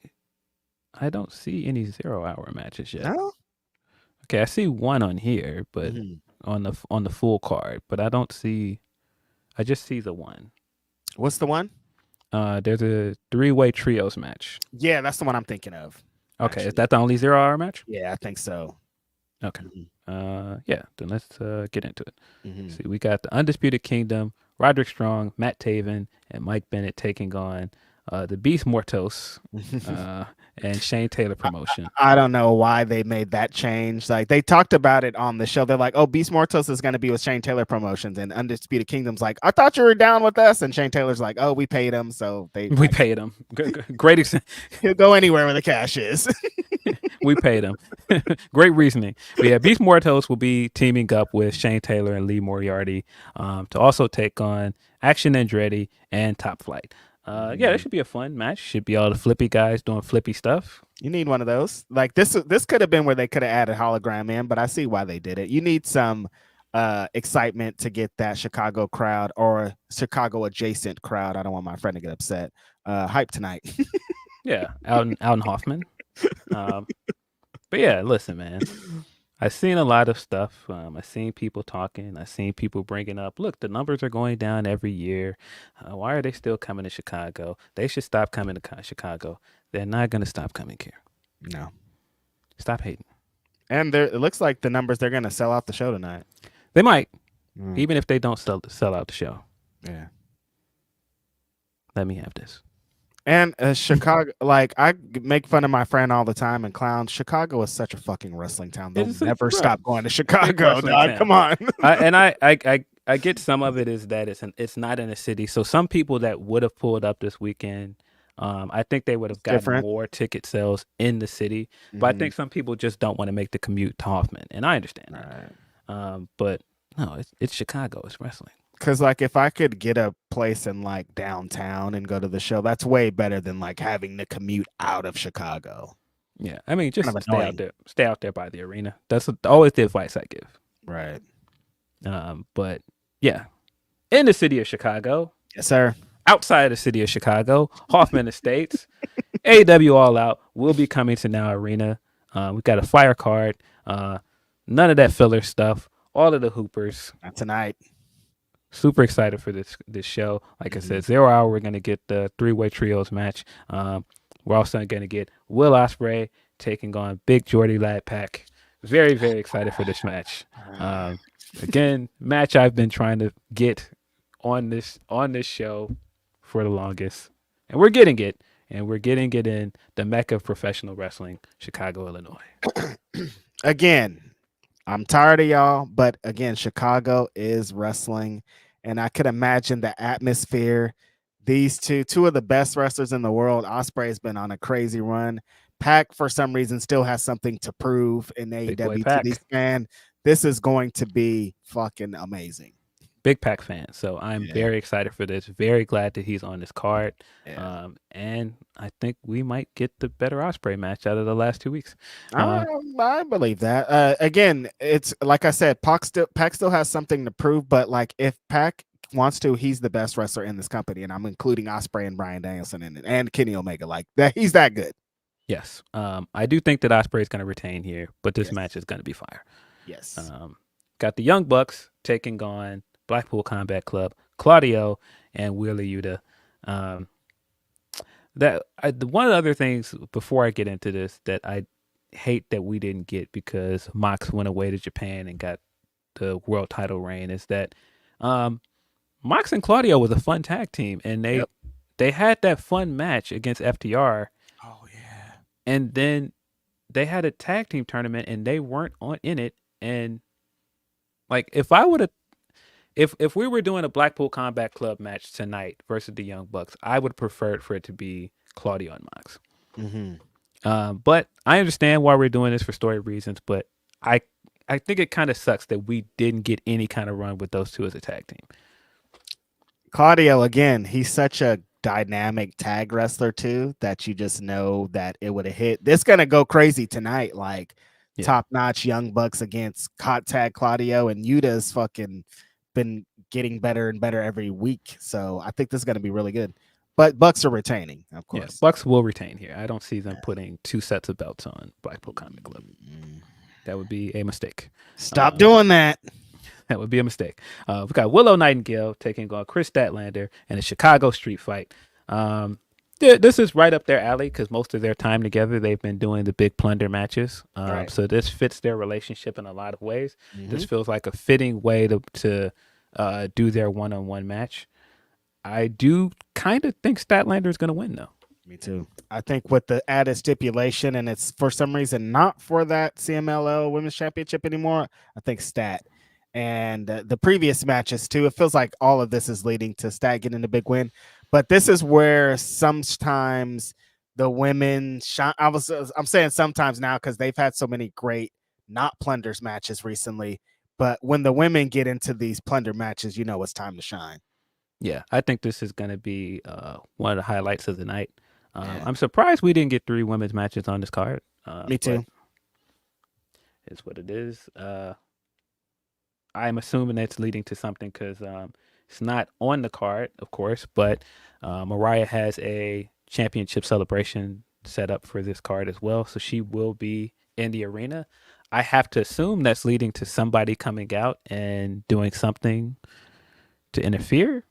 I don't see any 0 hour matches yet. No? Okay, I see one on here, but on the full card, but I don't see. I just see the one. What's the one? There's a 3-way trios match. Yeah, that's the one I'm thinking of. Okay, actually. Is that the only 0 hour match? Yeah, I think so. Okay. Yeah, then let's get into it. See, we got the Undisputed Kingdom, Roderick Strong, Matt Taven, and Mike Bennett taking on the Beast Mortos and Shane Taylor promotion. I don't know why they made that change. Like they talked about it on the show. They're like, "Oh, Beast Mortos is going to be with Shane Taylor promotions," and Undisputed Kingdom's like, "I thought you were down with us," and Shane Taylor's like, "Oh, we paid him, so we paid him. Great. He'll go anywhere where the cash is." We paid him. Great reasoning. But yeah, Beast Mortos will be teaming up with Shane Taylor and Lee Moriarty to also take on Action Andretti and Top Flight. Yeah, that should be a fun match. Should be all the flippy guys doing flippy stuff. You need one of those. Like this could have been where they could have added hologram in, but I see why they did it. You need some excitement to get that Chicago crowd or Chicago adjacent crowd. I don't want my friend to get upset. Hype tonight. Yeah, out in Hoffman. But yeah, listen, man. I've seen a lot of stuff. I've seen people talking. I've seen people bringing up, look, the numbers are going down every year. Why are they still coming to Chicago? They should stop coming to Chicago. They're not going to stop coming here. No. Stop hating. And it looks like the numbers, they're going to sell out the show tonight. They might, even if they don't sell out the show. Yeah. Let me have this. And Chicago, like I make fun of my friend all the time and clown. Chicago is such a fucking wrestling town. They'll never stop going to Chicago. Dog. Come on. I get some of it is that it's not in a city. So some people that would have pulled up this weekend, I think they would have gotten more ticket sales in the city. But I think some people just don't want to make the commute to Hoffman, and I understand that. But no, it's Chicago. It's wrestling. Because like if I could get a place in like downtown and go to the show, that's way better than like having to commute out of Chicago. Yeah, I mean, just stay out there. Stay out there by the arena. That's always the advice I give. Right. But yeah, in the city of Chicago, yes, sir. Outside the city of Chicago, Hoffman Estates, AEW All Out will be coming to Now Arena. We've got a fire card. None of that filler stuff. All of the hoopers. Not tonight. Super excited for this show. Like I said, 0 hour, we're going to get the 3-way trios match. We're also going to get Will Ospreay taking on Big Jordy Ladpack. Very, very excited for this match. Again, match I've been trying to get on this show for the longest. And we're getting it. And we're getting it in the Mecca of professional wrestling, Chicago, Illinois. Again, I'm tired of y'all, but again, Chicago is wrestling, and I could imagine the atmosphere. These two of the best wrestlers in the world. Ospreay's been on a crazy run. Pac, for some reason, still has something to prove in AEW to these fans. This is going to be fucking amazing. big Pac fan, so I'm very excited for this. Very glad that he's on this card. Yeah. And I think we might get the better Ospreay match out of the last 2 weeks. I believe that. Again, it's like I said, Pac still has something to prove, but like if Pac wants to, he's the best wrestler in this company, and I'm including Ospreay and Bryan Danielson in it, and Kenny Omega. Like that, he's that good. Yes. I do think that Ospreay is going to retain here, but this match is going to be fire. Yes. Got the Young Bucks taking on Blackpool Combat Club, Claudio and Wheeler Yuta. One of the other things before I get into this that I hate that we didn't get because Mox went away to Japan and got the world title reign is that Mox and Claudio was a fun tag team, and they had that fun match against FTR. Oh yeah. And then they had a tag team tournament and they weren't in it. And like if we were doing a Blackpool Combat Club match tonight versus the Young Bucks, I would prefer it for it to be Claudio and Mox. Mm-hmm. But I understand why we're doing this for story reasons, but I think it kind of sucks that we didn't get any kind of run with those two as a tag team. Claudio, again, he's such a dynamic tag wrestler too that you just know that it would have hit. This gonna go crazy tonight, like top-notch Young Bucks against hot tag Claudio, and Yuta's fucking been getting better and better every week. So I think this is gonna be really good. But Bucks are retaining, of course. Yeah, Bucks will retain here. I don't see them putting 2 sets of belts on Blackpool Combat Club. That would be a mistake. Stop doing that. That would be a mistake. We got Willow Nightingale taking on Chris Statlander in a Chicago street fight. This is right up their alley because most of their time together, they've been doing the big plunder matches. So this fits their relationship in a lot of ways. This feels like a fitting way to do their one-on-one match. I do kind of think Statlander is going to win, though. Me too. I think with the added stipulation, and it's for some reason not for that CMLL Women's Championship anymore, I think Stat. And the previous matches too, it feels like all of this is leading to Stat getting a big win. But this is where sometimes the women shine. I'm saying sometimes now because they've had so many great not plunders matches recently. But when the women get into these plunder matches, you know it's time to shine. Yeah, I think this is going to be one of the highlights of the night. I'm surprised we didn't get 3 women's matches on this card. Me too. It's what it is. I'm assuming that's leading to something because it's not on the card, of course, but Mariah has a championship celebration set up for this card as well. So she will be in the arena. I have to assume that's leading to somebody coming out and doing something to interfere,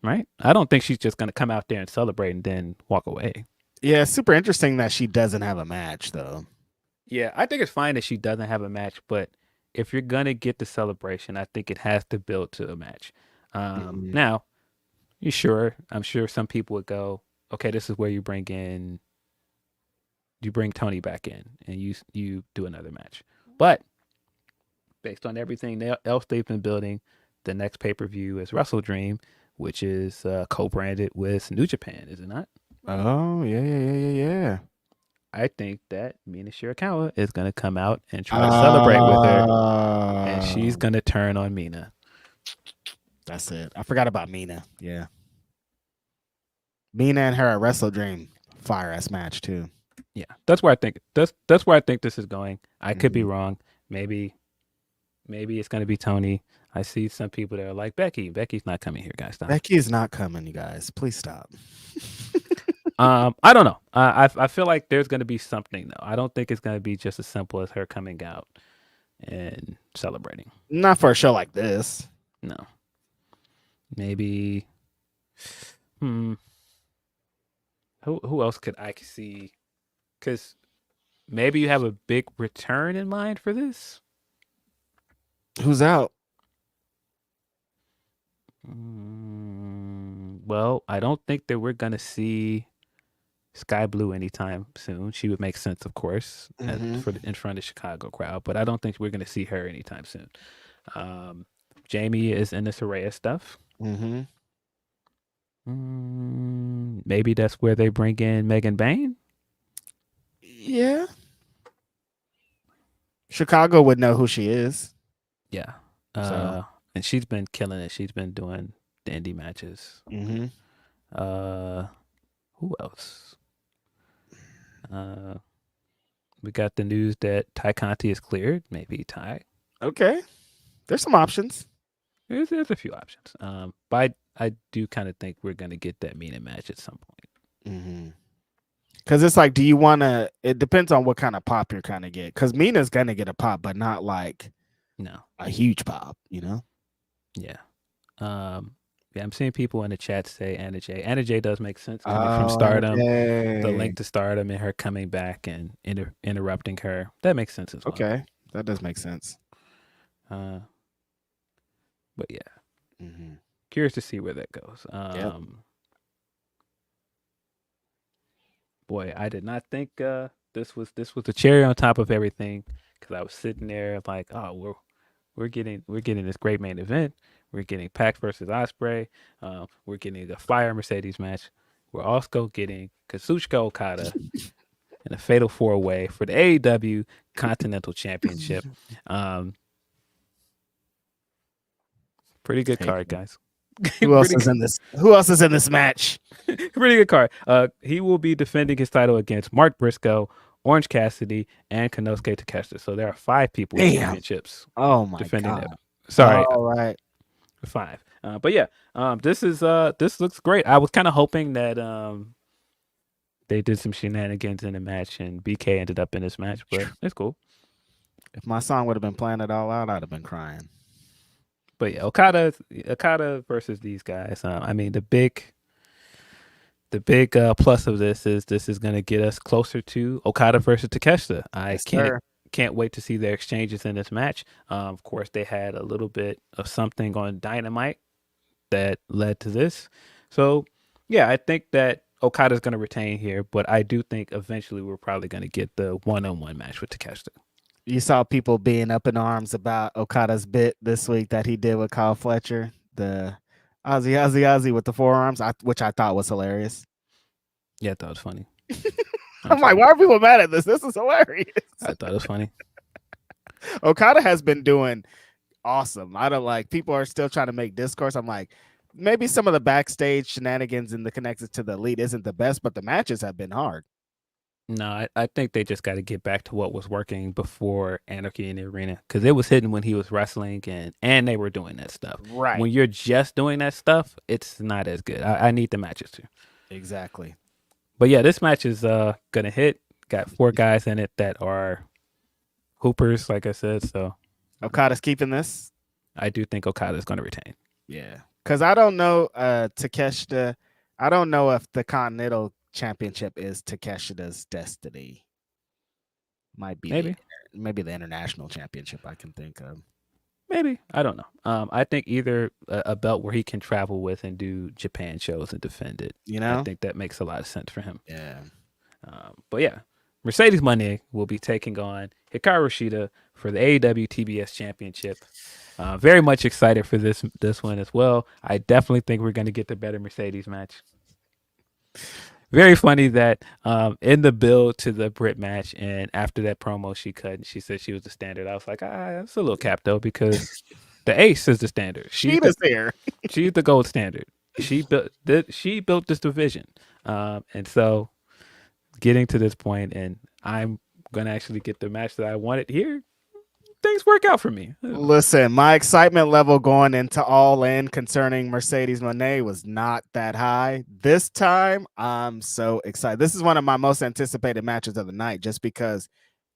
right? I don't think she's just going to come out there and celebrate and then walk away. Yeah, it's super interesting that she doesn't have a match, though. Yeah, I think it's fine that she doesn't have a match, but if you're going to get the celebration, I think it has to build to a match. Now, I'm sure some people would go, okay, this is where you bring Tony back in and you do another match. But based on everything else they've been building, the next pay-per-view is Wrestle Dream, which is co-branded with New Japan, is it not? Oh, yeah. I think that Mina Shirakawa is going to come out and try to celebrate with her, and she's going to turn on Mina. That's it. I forgot about Mina. Yeah. Mina and her at Wrestle Dream. Fire-ass match, too. Yeah, that's where I think that's where I think this is going. I could be wrong. Maybe it's going to be Tony. I see some people that are like, Becky's not coming here, guys. Stop. Becky is not coming, you guys. Please stop. I don't know. I feel like there's going to be something, though. I don't think it's going to be just as simple as her coming out and celebrating. Not for a show like this. No. Maybe. Who else could I see? Because maybe you have a big return in mind for this. Who's out? Well, I don't think that we're going to see Sky Blue anytime soon. She would make sense, of course, in front of the Chicago crowd, but I don't think we're going to see her anytime soon. Jamie is in the Saraya stuff. Maybe that's where they bring in Megan Bain. Yeah. Chicago would know who she is. Yeah. and she's been killing it. She's been doing the indie matches. Mm-hmm. Who else? We got the news that Ty Conti is cleared. Maybe Ty. Okay, there's some options. There's a few options. But I do kind of think we're gonna get that Mina match at some point. Mm-hmm. Because it's like, do you want to? It depends on what kind of pop you're kind of get. Because Mina's gonna get a pop, but not like a huge pop. Yeah. Yeah, I'm seeing people in the chat say Anna Jay. Anna Jay does make sense coming from Stardom. The link to Stardom and her coming back and interrupting her. That makes sense as well. Okay, that does make sense. But yeah, Mm-hmm. curious to see where that goes. Boy, I did not think this was the cherry on top of everything, because I was sitting there like, oh, we're getting this great main event. We're getting Pac versus Ospreay. We're getting a fire Mercedes match. We're also getting Kazuchika Okada in a fatal 4-way for the AEW Continental Championship. Pretty good card, guys. Who else is in this? Who else is in this match? Pretty good card. He will be defending his title against Mark Briscoe, Orange Cassidy, and Konosuke Takeshita. So there are 5 people with championships. Oh my defending god! Them. Sorry. All right. 5. But yeah, this looks great. I was kind of hoping that they did some shenanigans in the match and BK ended up in this match, but it's cool. If my song would have been playing it all out, I'd have been crying. But yeah, Okada versus these guys. I mean, the big plus of this is going to get us closer to Okada versus Takeshita. I can't wait to see their exchanges in this match. Of course, they had a little bit of something on Dynamite that led to this. So yeah, I think that Okada's going to retain here, but I do think eventually we're probably going to get the one-on-one match with Takeshita. You saw people being up in arms about Okada's bit this week that he did with Kyle Fletcher, the Ozzy with the forearms, which I thought was hilarious. Yeah, I thought it was funny. I'm like, why are people mad at this? This is hilarious. I thought it was funny. Okada has been doing awesome. I don't like, people are still trying to make discourse. I'm like, maybe some of the backstage shenanigans and the connections to the elite isn't the best, but the matches have been hard. No, I think they just got to get back to what was working before Anarchy in the Arena, because it was hitting when he was wrestling and they were doing that stuff. Right. When you're just doing that stuff, it's not as good. I need the matches too. Exactly. But yeah, this match is gonna hit. Got 4 guys in it that are hoopers, like I said. So Okada's keeping this. I do think Okada's gonna retain. Yeah, because I don't know Takeshita. I don't know if the Continental Championship is Takeshita's destiny. Might be maybe the International Championship I can think of. Maybe. I don't know. I think either a belt where he can travel with and do Japan shows and defend it. I think that makes a lot of sense for him. Yeah. But yeah, Mercedes Moné will be taking on Hikaru Shida for the AEW TBS Championship. Very much excited for this one as well. I definitely think we're going to get the better Mercedes match. Very funny that in the build to the Brit match and after that promo she cut and she said she was the standard. I was like, that's a little cap though, because the ace is the standard. She's there. She's the gold standard. She built this division. And so getting to this point and I'm going to actually get the match that I wanted here, things work out for me. Listen, my excitement level going into All In concerning Mercedes Moné was not that high. This time, I'm so excited. This is one of my most anticipated matches of the night, just because,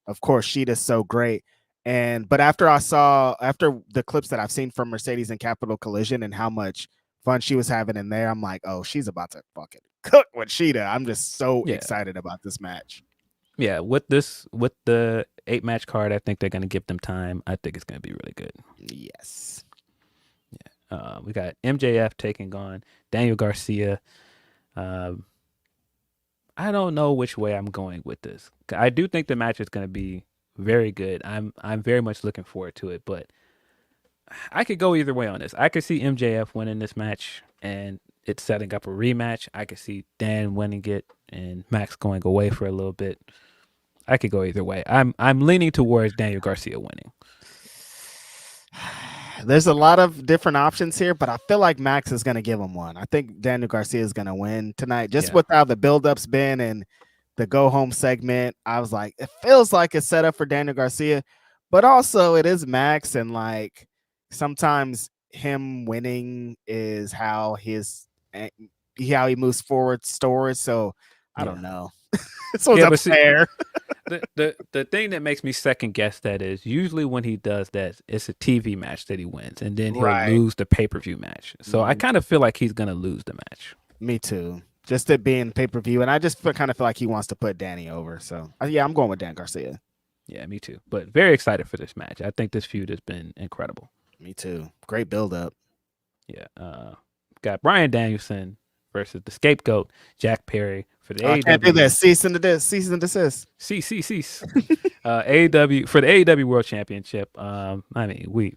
of course, Shida's so great. But after the clips that I've seen from Mercedes and Capital Collision and how much fun she was having in there, I'm like, oh, she's about to fucking cook with Shida. I'm just so excited about this match. Yeah, with the 8-match card, I think they're going to give them time. I think it's going to be really good. Yes. Yeah. We got MJF taking on Daniel Garcia. I don't know which way I'm going with this. I do think the match is going to be very good. I'm very much looking forward to it, but I could go either way on this. I could see MJF winning this match and it's setting up a rematch. I could see Dan winning it and Max going away for a little bit. I could go either way. I'm leaning towards Daniel Garcia winning. There's a lot of different options here, but I feel like Max is going to give him one. I think Daniel Garcia is going to win tonight, just with how the build-up's been and the go home segment. I was like, it feels like it's set up for Daniel Garcia, but also it is Max, and like sometimes him winning is how he moves forward stories. So I don't know. So it's fair. The thing that makes me second guess that is usually when he does that, it's a TV match that he wins, and then he'll lose the pay-per-view match. So I kind of feel like he's gonna lose the match. Me too. Just it being pay-per-view, and I just kind of feel like he wants to put Danny over. So yeah, I'm going with Dan Garcia. Yeah, me too. But very excited for this match. I think this feud has been incredible. Me too. Great build-up. Yeah. Got Bryan Danielson versus the Scapegoat, Jack Perry, for the AEW. Can't do that. Cease and desist. Cease. AEW for the AEW World Championship. I mean, we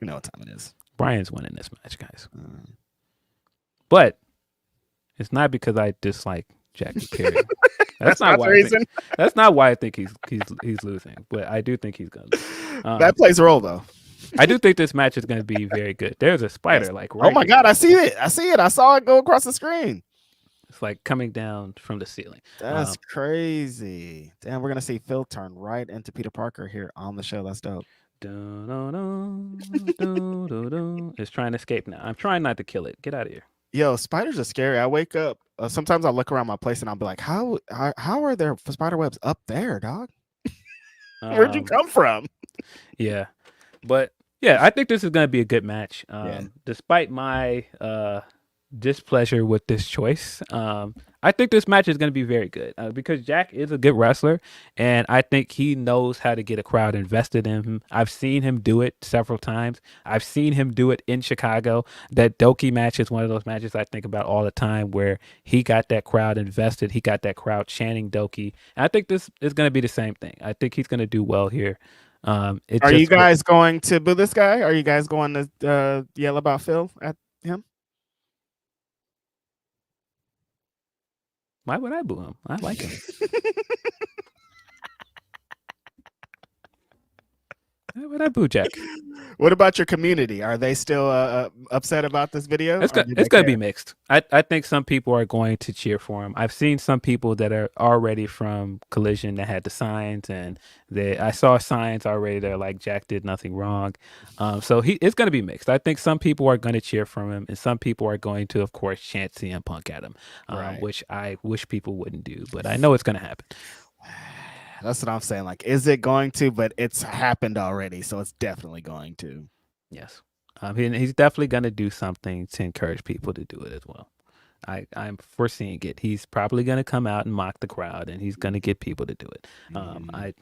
know what time it is. Bryan's winning this match, guys. But it's not because I dislike Jack Perry. That's not why. That's not why I think he's losing. But I do think he's gonna lose. That plays a role though. I do think this match is going to be very good. There's a spider like right. Oh my God, I see it. I saw it go across the screen. It's like coming down from the ceiling. That's crazy. Damn, we're gonna see Phil turn right into Peter Parker here on the show. That's dope. It's trying to escape now. I'm trying not to kill it. Get out of here. Yo, spiders are scary. I wake up. Sometimes I look around my place and I'll be like, how are there spider webs up there, dog? Where'd you come from? Yeah. But yeah, I think this is going to be a good match. Despite my displeasure with this choice, I think this match is going to be very good because Jack is a good wrestler, and I think he knows how to get a crowd invested in him. I've seen him do it several times. I've seen him do it in Chicago. That Doki match is one of those matches I think about all the time where he got that crowd invested. He got that crowd chanting Doki. And I think this is going to be the same thing. I think he's going to do well here. Are you guys going to boo this guy? Are you guys going to yell about Phil at him? Why would I boo him? I like him. Why would I boo Jack? What about your community? Are they still upset about this video? It's going to be mixed. I think some people are going to cheer for him. I've seen some people that are already from Collision that had the signs, and I saw signs already that are like Jack did nothing wrong. So it's going to be mixed. I think some people are going to cheer for him, and some people are going to, of course, chant CM Punk at him, which I wish people wouldn't do, but I know it's going to happen. That's what I'm saying. Like, is it going to? But it's happened already, so it's definitely going to. Yes. He's definitely going to do something to encourage people to do it as well. I'm foreseeing it. He's probably going to come out and mock the crowd, and he's going to get people to do it. I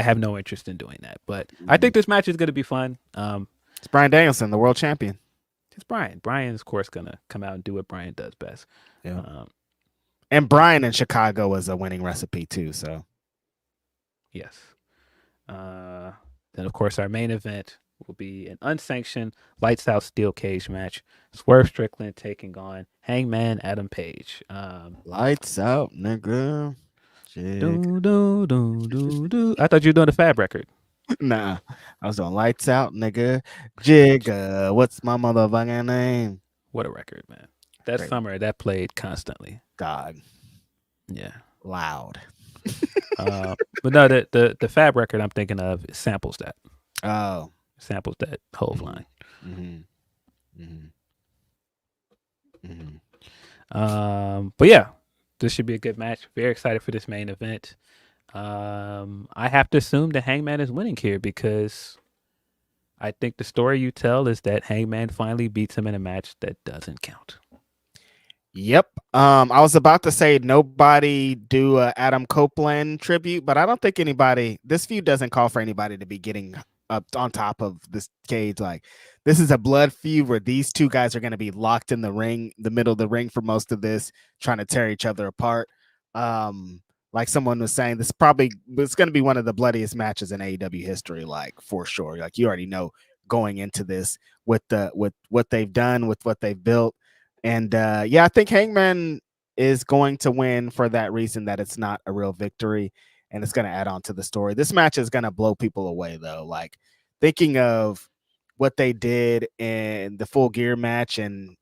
have no interest in doing that, but I think this match is going to be fun. It's Bryan Danielson, the world champion. It's Bryan. Bryan's, of course, going to come out and do what Bryan does best. Yeah. And Bryan in Chicago was a winning recipe too, so. Yes. Then, of course, our main event will be an unsanctioned lights out steel cage match. Swerve Strickland taking on Hangman Adam Page. Lights out, nigga. I thought you were doing the Fab record. Nah, I was doing lights out, nigga. Jigga. What's my motherfucking name? What a record, man. That summer, that played constantly. God. Yeah. Loud. But no, the Fab record I'm thinking of samples that. Oh. Samples that Hove line. But yeah, this should be a good match. Very excited for this main event. I have to assume that Hangman is winning here because I think the story you tell is that Hangman finally beats him in a match that doesn't count. Yep. I was about to say nobody do a Adam Copeland tribute, but I don't think this feud doesn't call for anybody to be getting up on top of this cage. Like, this is a blood feud where these two guys are going to be locked in the ring, the middle of the ring for most of this, trying to tear each other apart. Like someone was saying, it's going to be one of the bloodiest matches in AEW history, like for sure. Like, you already know going into this with what they've done, with what they've built. And yeah, I think Hangman is going to win for that reason, that it's not a real victory, and it's going to add on to the story. This match is going to blow people away, though. Like, thinking of what they did in the Full Gear match and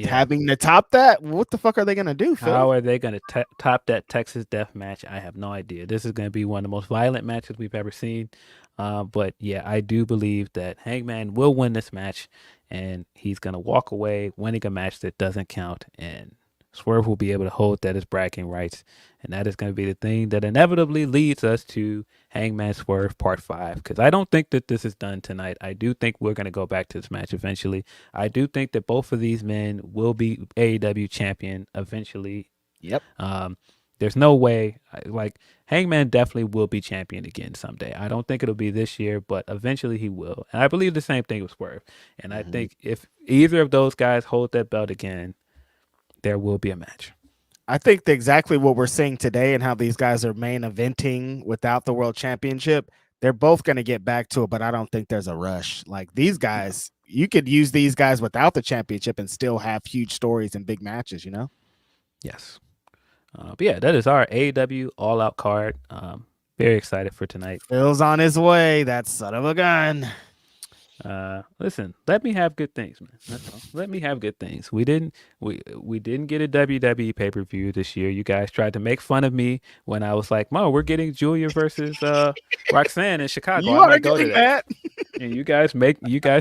having to top that, what the fuck are they gonna do, Phil? How are they gonna top that Texas Death Match? I have no idea. This is gonna be one of the most violent matches we've ever seen. But yeah, I do believe that Hangman will win this match, and he's gonna walk away winning a match that doesn't count, and Swerve will be able to hold that as bragging rights, and that is going to be the thing that inevitably leads us to Hangman Swerve Part 5, because I don't think that this is done tonight. I do think we're going to go back to this match eventually. I do think that both of these men will be AEW champion eventually. Yep. There's no way, like, Hangman definitely will be champion again someday. I don't think it'll be this year, but eventually he will. And I believe the same thing with Swerve. And I think if either of those guys hold that belt again, there will be a match. I think exactly what we're seeing today and how these guys are main eventing without the world championship, they're both going to get back to it, but I don't think there's a rush. Like these guys, you could use these guys without the championship and still have huge stories and big matches, you know? Yes. But yeah, that is our AEW All Out card. Very excited for tonight. Phil's on his way. That son of a gun. Listen, let me have good things, man. That's all. Let me have good things. We didn't get a WWE pay-per-view this year. You guys tried to make fun of me when I was like, "Mo, we're getting Giulia versus Roxanne in Chicago." You are getting that. And you guys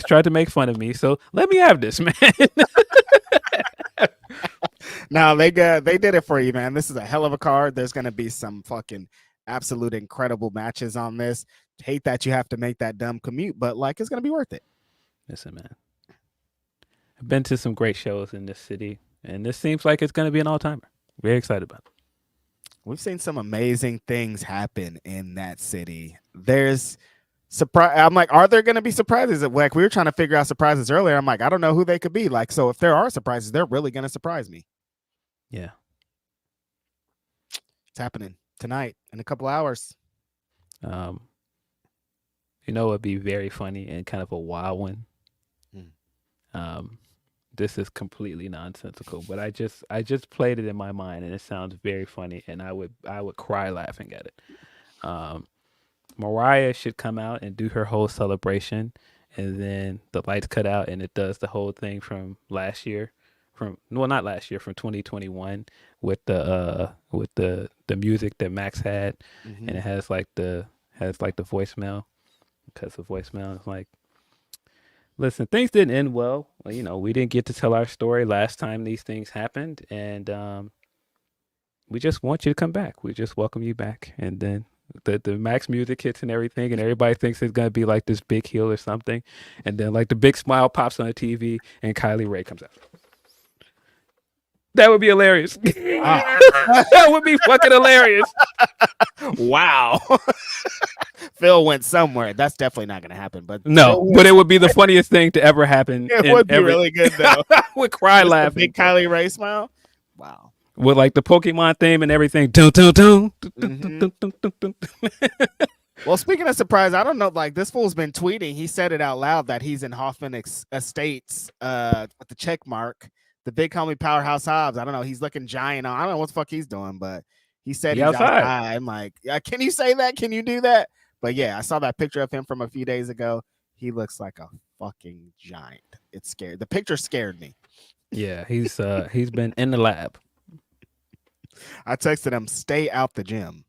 tried to make fun of me. So let me have this, man. No, they did it for you, man. This is a hell of a card. There's gonna be some fucking absolute incredible matches on this. Hate that you have to make that dumb commute, but like it's gonna be worth it. Listen, man, I've been to some great shows in this city, and this seems like it's gonna be an all-timer. Very excited about it. We've seen some amazing things happen in that city. There's surprise. I'm like, are there gonna be surprises? Like we were trying to figure out surprises earlier. I'm like, I don't know who they could be. Like, so if there are surprises, they're really gonna surprise me. Yeah, it's happening tonight in a couple hours. You know, it'd be very funny and kind of a wild one. This is completely nonsensical, but I just played it in my mind, and it sounds very funny, and I would cry laughing at it. Mariah should come out and do her whole celebration, and then the lights cut out, and it does the whole thing from last year, from 2021 with the music that Max had, and it has like the voicemail. Because the voicemail is like, listen, things didn't end well. You know, we didn't get to tell our story last time these things happened, and we just want you to come back. We just welcome you back. And then the Max music hits and everything, and everybody thinks it's gonna be like this big heel or something, and then like the big smile pops on the TV, and Kylie Ray comes out. That would be hilarious. That would be fucking hilarious. Wow. Phil went somewhere. That's definitely not going to happen. But no, but it would be the funniest thing to ever happen. It would be really good, though. I would cry laughing. Big Kylie Ray smile. Wow. With like the Pokemon theme and everything. Dun, dun, dun. Well, speaking of surprise, I don't know. Like this fool's been tweeting. He said it out loud that he's in Hoffman Estates with the check mark. The big homie Powerhouse Hobbs. I don't know. He's looking giant. I don't know what the fuck he's doing, but he said he's outside. I'm like, can you say that? Can you do that? But yeah, I saw that picture of him from a few days ago. He looks like a fucking giant. It's scary. The picture scared me. Yeah, he's been in the lab. I texted him, stay out the gym.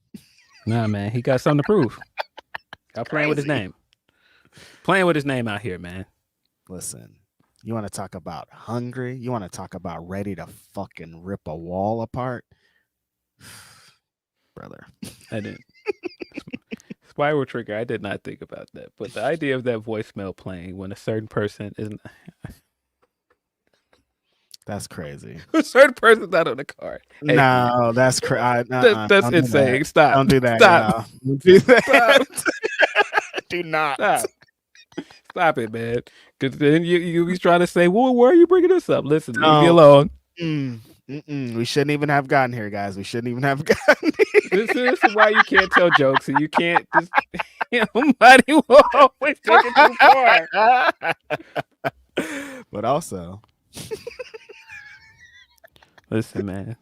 Nah, man, he got something to prove. Got playing with his name. Playing with his name out here, man. Listen. You want to talk about hungry? You want to talk about ready to fucking rip a wall apart? Brother. I didn't. Spiral Trigger, I did not think about that. But the idea of that voicemail playing when a certain person isn't... That's crazy. A certain person's not on the card. Hey, no, that's crazy. That's insane. That. Stop. Don't do that. Stop. Don't do that. Do not. Stop. Stop it, man. Because then you be trying to say, well, why are you bringing this up? Listen, leave me alone. We shouldn't even have gotten here, guys. We shouldn't even have gotten here. This is why you can't tell jokes, and you can't just, somebody will always take it too far. But also, listen, man.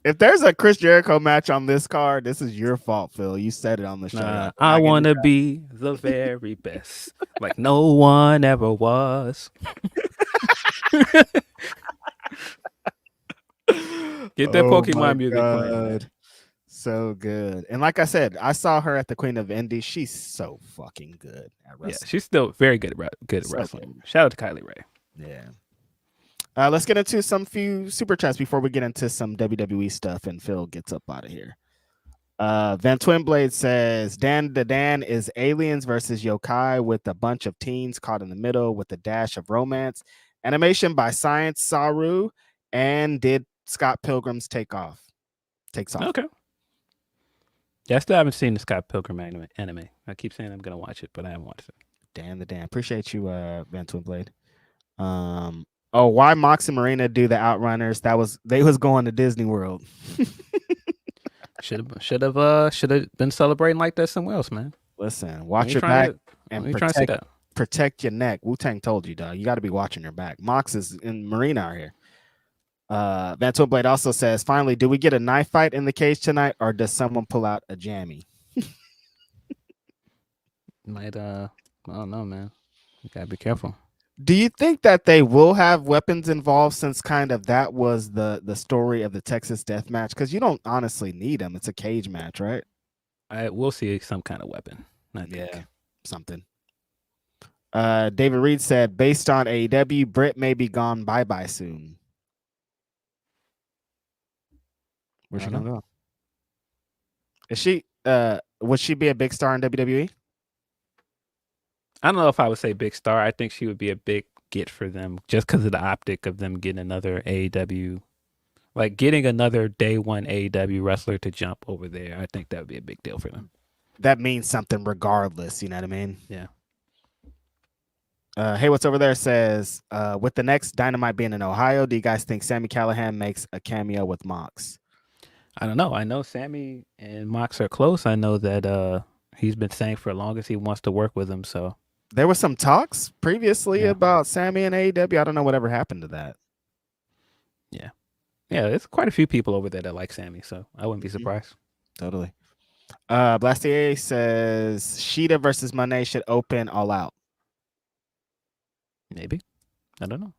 If there's a Chris Jericho match on this card, this is your fault, Phil. You said it on the show. I want to be the very best, like no one ever was. Get that Pokemon music playing, man. So good. And like I said, I saw her at the Queen of Indie. She's so fucking good at wrestling. Yeah, she's still very good at wrestling. Good. Shout out to Kylie Ray. Yeah. Let's get into some few super chats before we get into some WWE stuff and Phil gets up out of here. Van Twinblade says Dan the Dan is aliens versus yokai with a bunch of teens caught in the middle with a dash of romance. Animation by Science Saru. And did Scott Pilgrim's takes off? Okay. Yeah, I still haven't seen the Scott Pilgrim anime. I keep saying I'm gonna watch it, but I haven't watched it. Dan the Dan. Appreciate you, Van Twinblade. Why Mox and Marina do the Outrunners? They was going to Disney World. Should have been celebrating like that somewhere else, man. Listen, watch your back and protect your neck. Wu-Tang told you, dog. You got to be watching your back. Mox is in Marina out here. Van Blade also says, finally, do we get a knife fight in the cage tonight, or does someone pull out a jammy? I don't know, man. You gotta be careful. Do you think that they will have weapons involved, since kind of that was the story of the Texas death match? Because you don't honestly need them. It's a cage match, right? We'll see some kind of weapon. I think. Yeah, something. David Reed said, based on AEW, Britt may be gone bye-bye soon. Where's she gonna go? Is she would she be a big star in WWE? I don't know if I would say big star. I think she would be a big get for them just because of the optic of them getting another AEW, like getting another day one AEW wrestler to jump over there. I think that would be a big deal for them. That means something regardless, you know what I mean? Yeah. Hey, what's over there says, with the next Dynamite being in Ohio, do you guys think Sami Callihan makes a cameo with Mox? I don't know. I know Sammy and Mox are close. I know that he's been saying for as long as he wants to work with him. So there was some talks previously about Sammy and AEW. I don't know whatever happened to that. Yeah. Yeah, there's quite a few people over there that like Sammy, so I wouldn't be surprised. Totally. Blastier says Sheeta versus Monet should open All Out. Maybe. I don't know.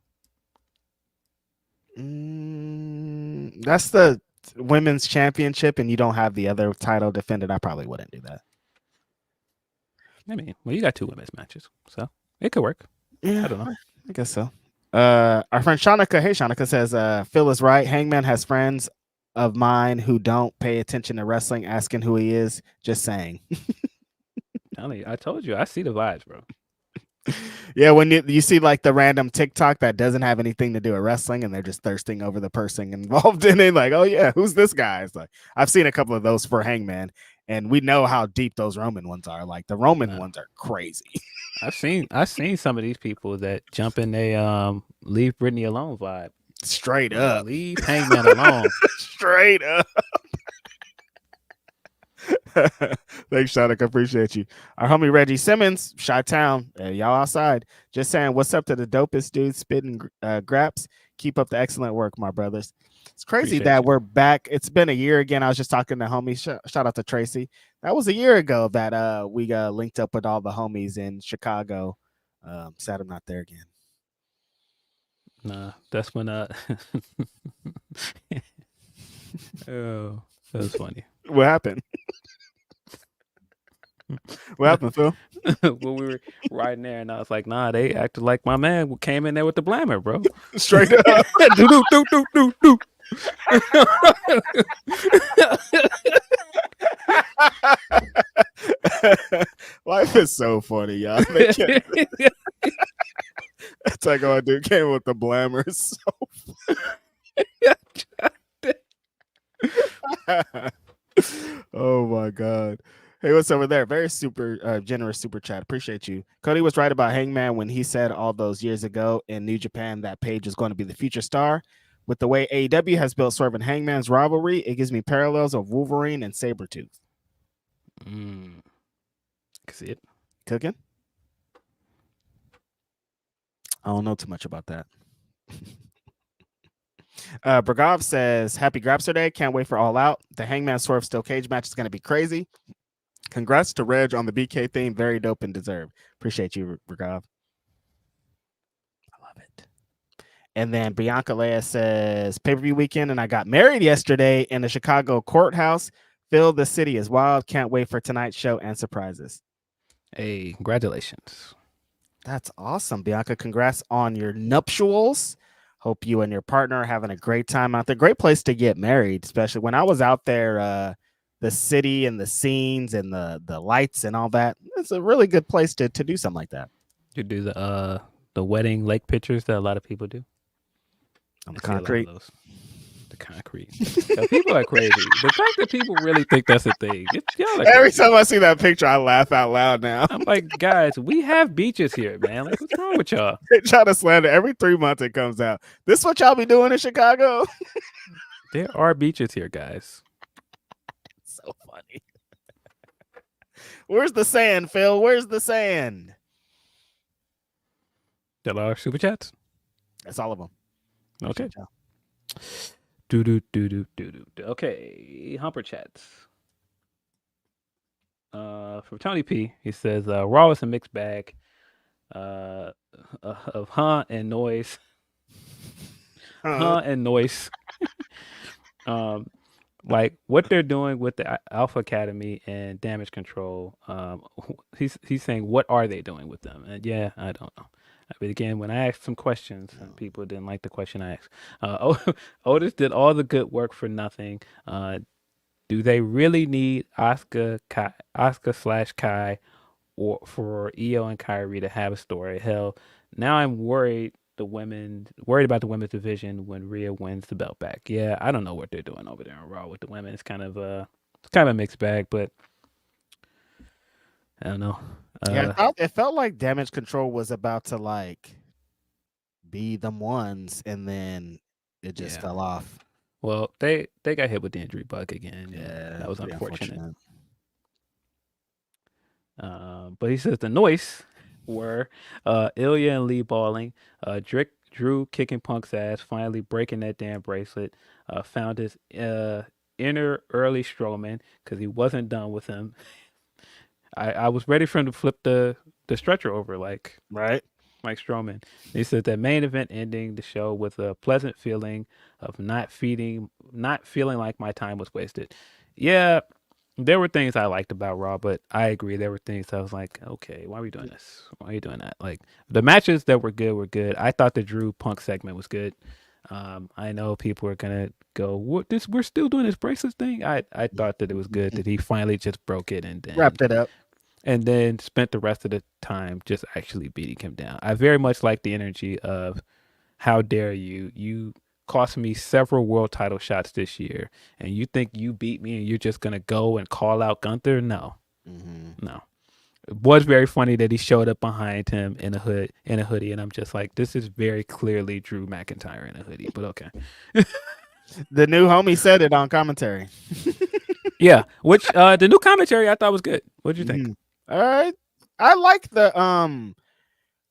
That's the women's championship and you don't have the other title defended. I probably wouldn't do that. I mean, well, you got two women's matches, so it could work. Yeah, I don't know. I guess so. Our friend Shanika, hey Shanika, says Phil is right. Hangman has friends of mine who don't pay attention to wrestling, asking who he is. Just saying. I told you, I see the vibes, bro. Yeah, when you see like the random TikTok that doesn't have anything to do with wrestling and they're just thirsting over the person involved in it, like, oh yeah, who's this guy? It's like, I've seen a couple of those for Hangman, and we know how deep those Roman ones are. Like the Roman ones are crazy. I've seen some of these people that jump in a leave Britney alone vibe. Straight up. Leave Hangman alone. Straight up. Thanks, Shanik. I appreciate you. Our homie Reggie Simmons, Chi-Town, y'all outside. Just saying, what's up to the dopest dudes spitting graps? Keep up the excellent work, my brothers. It's crazy appreciate that we're back. It's been a year again. I was just talking to homies. Shout out to Tracy. That was a year ago that we linked up with all the homies in Chicago. Sad I'm not there again. Nah, that's when oh, that was funny. What happened? What happened, Phil? When we were riding there, and I was like, "Nah, they acted like my man came in there with the blammer, bro." Straight up. do. Life is so funny, y'all. That's like, oh, dude came with the blammer. Oh my god. Hey, what's over there? Very super generous super chat. Appreciate you. Cody was right about Hangman when he said all those years ago in New Japan that Page is going to be the future star. With the way AEW has built Swerve and Hangman's rivalry, it gives me parallels of Wolverine and Sabretooth. See it cooking? I don't know too much about that. Bragov says, "Happy Grapsody Day! Can't wait for All Out. The Hangman Swerve Steel Cage match is going to be crazy. Congrats to Reg on the BK theme. Very dope and deserved. Appreciate you, Bragov. I love it." And then Bianca Leia says, "Pay-per-view weekend, and I got married yesterday in the Chicago courthouse. Feel the city is wild. Can't wait for tonight's show and surprises." Hey, congratulations. That's awesome, Bianca. Congrats on your nuptials. Hope you and your partner are having a great time out there. Great place to get married, especially when I was out there, the city and the scenes and the lights and all that. It's a really good place to do something like that. You do the wedding lake pictures that a lot of people do. On the concrete. The concrete. So people are crazy. The fact that people really think that's a thing. Every time I see that picture, I laugh out loud now. I'm like, guys, we have beaches here, man. Like, what's wrong with y'all? They try to slander every 3 months it comes out. This what y'all be doing in Chicago? There are beaches here, guys. So funny. Where's the sand, Phil? Where's the sand? There are super chats. That's all of them. Okay. Okay, Humper chats. From Tony P, he says Raw is a mixed bag of and noise. And noise. Like what they're doing with the Alpha Academy and Damage Control. He's saying, what are they doing with them? And yeah, I don't know. But again, when I asked some questions, people didn't like the question I asked. Otis did all the good work for nothing. Do they really need Asuka / Kai, or for Io and Kyrie to have a story? Hell, now I'm worried about the women's division when Rhea wins the belt back. Yeah, I don't know what they're doing over there on Raw with the women. It's kind of a mixed bag, but I don't know. It felt like Damage Control was about to like be them ones, and then it just fell off. Well, they got hit with the injury bug again. Yeah, that was unfortunate. But he says the noise were Ilya and Lee balling, Drew kicking Punk's ass, finally breaking that damn bracelet, found his inner early Strowman because he wasn't done with him. I was ready for him to flip the stretcher over like Strowman. He said that main event ending the show with a pleasant feeling of not feeling like my time was wasted. Yeah, there were things I liked about Raw, but I agree there were things I was like, okay, why are we doing this? Why are you doing that? Like the matches that were good were good. I thought the Drew Punk segment was good. I know people are gonna go, we're still doing this bracelet thing. I thought that it was good that he finally just broke it and then wrapped it up. And then spent the rest of the time just actually beating him down. I very much like the energy of, how dare you? You cost me several world title shots this year, and you think you beat me and you're just going to go and call out Gunther? No. No. It was very funny that he showed up behind him in a hoodie, and I'm just like, this is very clearly Drew McIntyre in a hoodie, but okay. The new homie said it on commentary. Yeah, which the new commentary I thought was good. What did you think? All right, I like the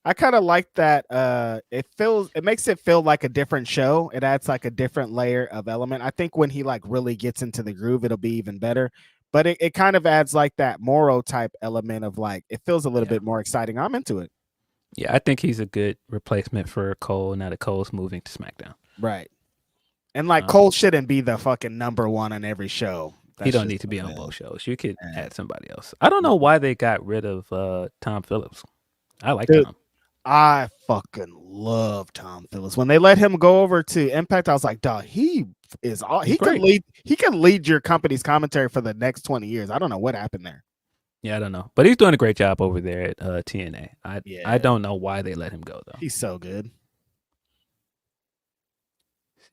I kind of like that. It makes it feel like a different show. It adds like a different layer of element. I think when he like really gets into the groove, it'll be even better. But it kind of adds like that Moro type element of like, it feels a little bit more exciting. I'm into it. Yeah, I think he's a good replacement for Cole now that Cole's moving to SmackDown. Right. And like Cole shouldn't be the fucking number one on every show. He don't need to be on both shows. You could add somebody else. I don't know why they got rid of Tom Phillips. I like Tom. I fucking love Tom Phillips. When they let him go over to Impact, I was like, dog, he can lead your company's commentary for the next 20 years. I don't know what happened there. Yeah, I don't know. But he's doing a great job over there at TNA. I don't know why they let him go though. He's so good.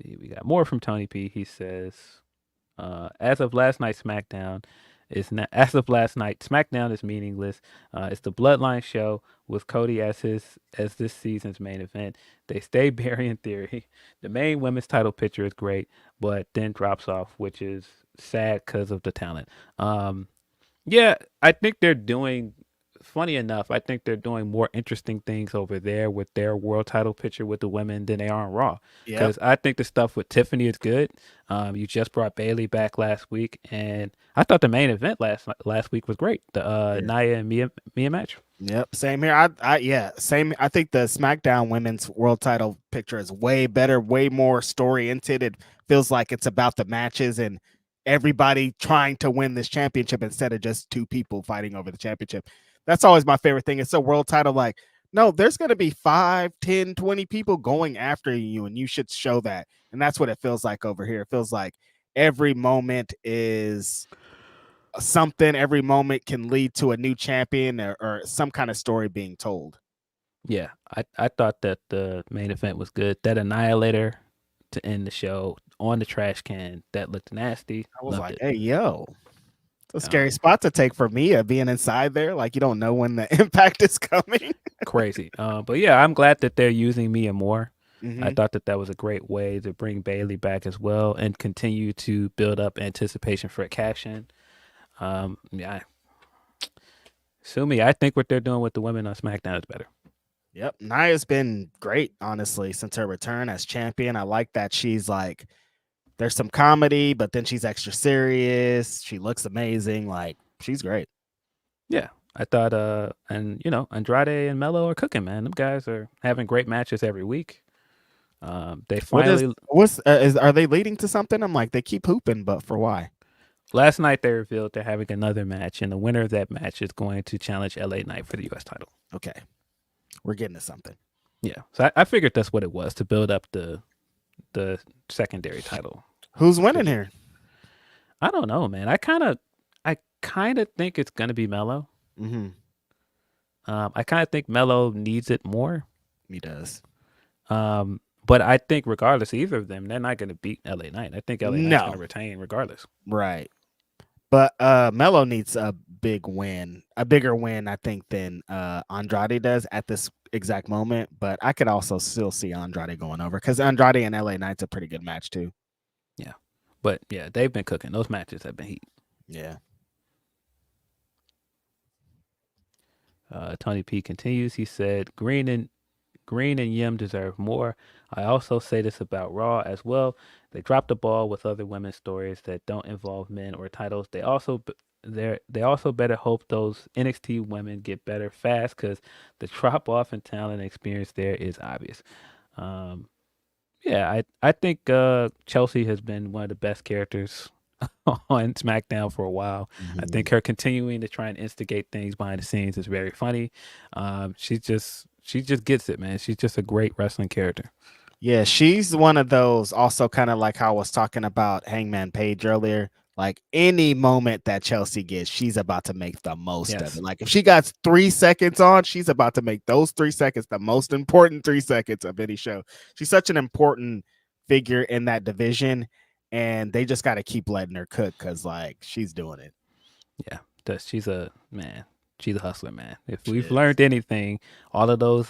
See, we got more from Tony P. He says, as of last night, SmackDown is meaningless. It's the Bloodline show with Cody as this season's main event. They stay burying Theory. The main women's title picture is great, but then drops off, which is sad because of the talent. Yeah, I think they're doing funny enough, I think they're doing more interesting things over there with their world title picture with the women than they are on Raw. Because I think the stuff with Tiffany is good. You just brought Bayley back last week, and I thought the main event last week was great. The Nia and Mia match. Yep, same here. Same. I think the SmackDown Women's World Title picture is way better, way more story-oriented. It feels like it's about the matches and everybody trying to win this championship instead of just two people fighting over the championship. That's always my favorite thing. It's a world title. Like, no, there's going to be 5, 10, 20 people going after you, and you should show that. And that's what it feels like over here. It feels like every moment is something. Every moment can lead to a new champion or some kind of story being told. Yeah, I thought that the main event was good. That Annihilator to end the show on the trash can, that looked nasty. I was like, hey, yo. It's a scary spot to take for Mia, being inside there. Like, you don't know when the impact is coming. Crazy. But yeah, I'm glad that they're using Mia more. I thought that was a great way to bring Bayley back as well and continue to build up anticipation for a cash-in. Sue me, I think what they're doing with the women on SmackDown is better. Yep. Nia's been great, honestly, since her return as champion. I like that she's like, there's some comedy, but then she's extra serious. She looks amazing. Like, she's great. Yeah. I thought, and you know, Andrade and Melo are cooking, man. Them guys are having great matches every week. They finally, are they leading to something? I'm like, they keep hooping, but for why? Last night they revealed they're having another match, and the winner of that match is going to challenge LA Knight for the U.S. title. Okay. We're getting to something. Yeah. So I figured that's what it was, to build up the secondary title. Who's winning here? I don't know, man. I kind of think it's gonna be Melo. I kind of think Melo needs it more. He does. But I think regardless, either of them, they're not gonna beat LA Knight. I think LA Knight's gonna retain regardless. Right. But Melo needs a bigger win, I think, than Andrade does at this exact moment. But I could also still see Andrade going over because Andrade and LA Knight's a pretty good match too. Yeah. But yeah, they've been cooking. Those matches have been heat. Yeah. Tony P continues. He said, Green and Yim deserve more. I also say this about Raw as well. They drop the ball with other women's stories that don't involve men or titles. They also better hope those NXT women get better fast because the drop off in talent and experience there is obvious. Yeah, I think Chelsea has been one of the best characters on SmackDown for a while. I think her continuing to try and instigate things behind the scenes is very funny. She just gets it, man. She's just a great wrestling character. Yeah, she's one of those, also kind of like how I was talking about Hangman Page earlier. Like, any moment that Chelsea gets, she's about to make the most of it. Like, if she got 3 seconds on, she's about to make those 3 seconds the most important 3 seconds of any show. She's such an important figure in that division, and they just got to keep letting her cook because, like, she's doing it. Yeah, she's a hustler, man. If we've learned anything, all of those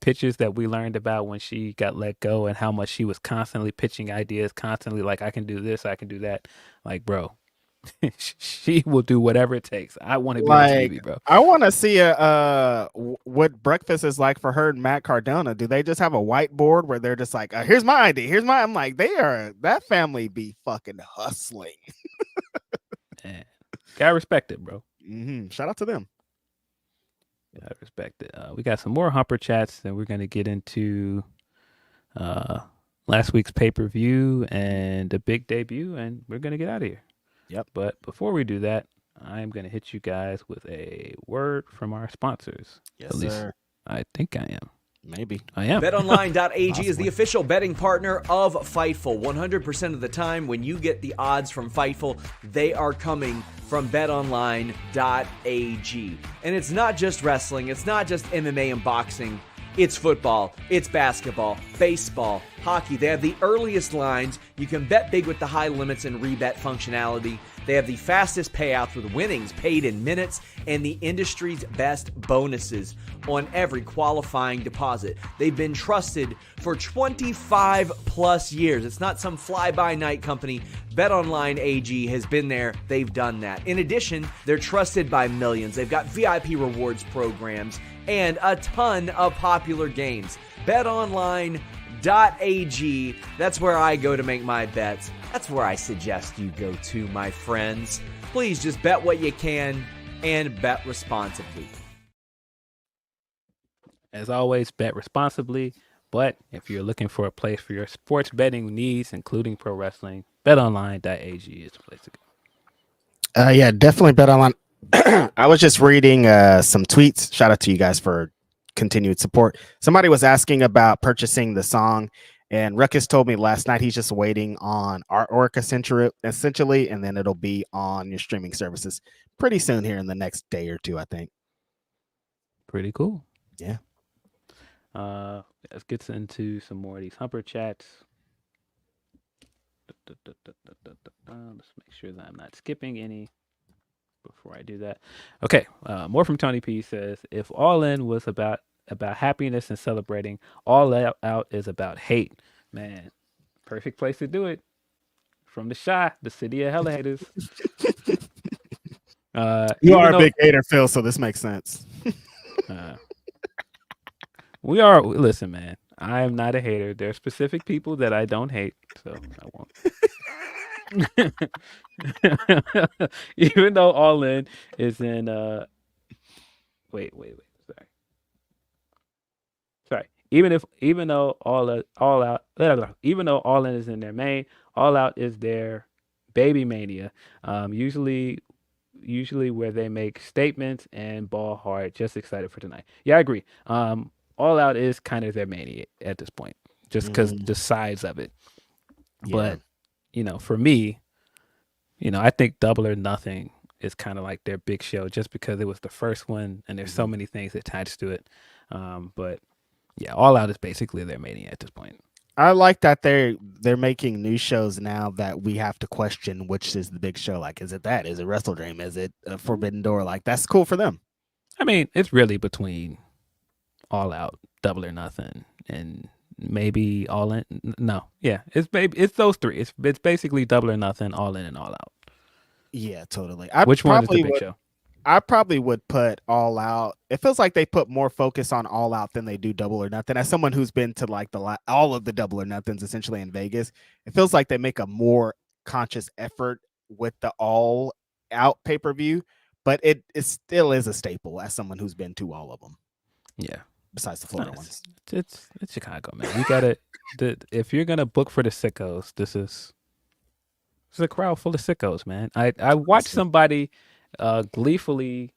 pitches that we learned about when she got let go and how much she was constantly pitching ideas, constantly like, I can do this, I can do that. Like, bro, she will do whatever it takes. I want to be on TV, bro. I want to see what breakfast is like for her and Matt Cardona. Do they just have a whiteboard where they're just like, here's my idea, I'm like, that family be fucking hustling. Man, gotta respect it, bro. Shout out to them. I respect it. We got some more Humper chats, and we're going to get into last week's pay-per-view and the big debut, and we're going to get out of here. Yep. But before we do that, I'm going to hit you guys with a word from our sponsors. Yes, at least, sir. I think I am. Maybe. I am. BetOnline.ag is the official betting partner of Fightful. 100% of the time when you get the odds from Fightful, they are coming from BetOnline.ag. And it's not just wrestling, it's not just MMA and boxing. It's football, it's basketball, baseball, hockey. They have the earliest lines. You can bet big with the high limits and rebet functionality. They have the fastest payouts with winnings paid in minutes and the industry's best bonuses on every qualifying deposit. They've been trusted for 25 plus years. It's not some fly-by-night company. BetOnline AG has been there. They've done that. In addition, they're trusted by millions. They've got VIP rewards programs and a ton of popular games. BetOnline.ag. That's where I go to make my bets. That's where I suggest you go to, my friends. Please just bet what you can and bet responsibly. As always, bet responsibly. But if you're looking for a place for your sports betting needs, including pro wrestling, betonline.ag is the place to go. Yeah, definitely bet online. I was just reading some tweets. Shout out to you guys for continued support. Somebody was asking about purchasing the song, and Ruckus told me last night he's just waiting on artwork essentially, and then it'll be on your streaming services pretty soon here in the next day or two, I think. Pretty cool. Yeah. Let's get into some more of these Humper chats. Let's make sure that I'm not skipping any before I do that. Okay, more from Tony P says, if All In was about happiness and celebrating, All Out is about hate. Man, perfect place to do it. From the Shy, the city of hella haters. You are a big hater, Phil, so this makes sense. We are. Listen, man, I am not a hater. There are specific people that I don't hate, so I won't. Even though All In is in wait, sorry. Even though All Out, even though All In is in their main, All Out is their baby mania. Usually where they make statements and ball hard. Just excited for tonight. Yeah, I agree. All Out is kind of their mania at this point, just because the size of it. Yeah. But for me, I think Double or Nothing is kind of like their big show, just because it was the first one, and there's so many things attached to it. But yeah, All Out is basically their mania at this point. I like that they're making new shows now that we have to question which is the big show. Like, is it that? Is it Wrestle Dream? Is it Forbidden Door? Like, that's cool for them. I mean, it's really between All Out, Double or Nothing, and maybe All In. No, yeah, it's those three. It's basically Double or Nothing, All In, and All Out. Yeah, totally. Which one is the big show? I probably would put All Out. It feels like they put more focus on All Out than they do Double or Nothing. As someone who's been to like all of the Double or Nothings essentially in Vegas, it feels like they make a more conscious effort with the All Out pay-per-view, but it still is a staple as someone who's been to all of them. Yeah. Besides the Florida ones. It's Chicago, man. You gotta if you're gonna book for the sickos, this is a crowd full of sickos, man. I watched somebody gleefully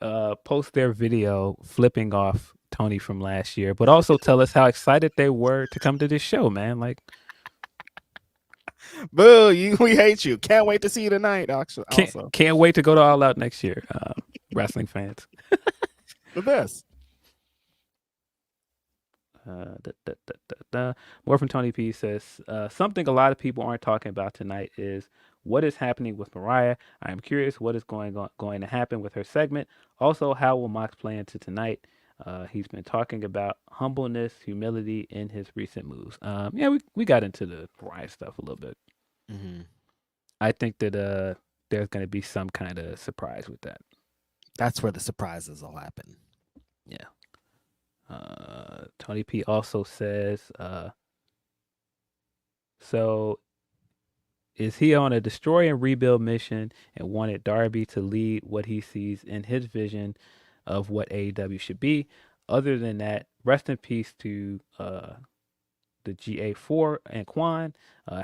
post their video flipping off Tony from last year, but also tell us how excited they were to come to this show, man. Like, boo, we hate you. Can't wait to see you tonight. Also, can't wait to go to All Out next year. Wrestling fans, the best. More from Tony P says, something a lot of people aren't talking about tonight is what is happening with Mariah. I am curious what is going to happen with her segment. Also, how will Mox play into tonight? He's been talking about humbleness, humility in his recent moves. Yeah, we got into the Mariah stuff a little bit. Mm-hmm. I think that there's going to be some kind of surprise with that. That's where the surprises will happen. Yeah. Tony P also says, so is he on a destroy and rebuild mission and wanted Darby to lead what he sees in his vision of what AEW should be? Other than that, rest in peace to the GA4 and Quan.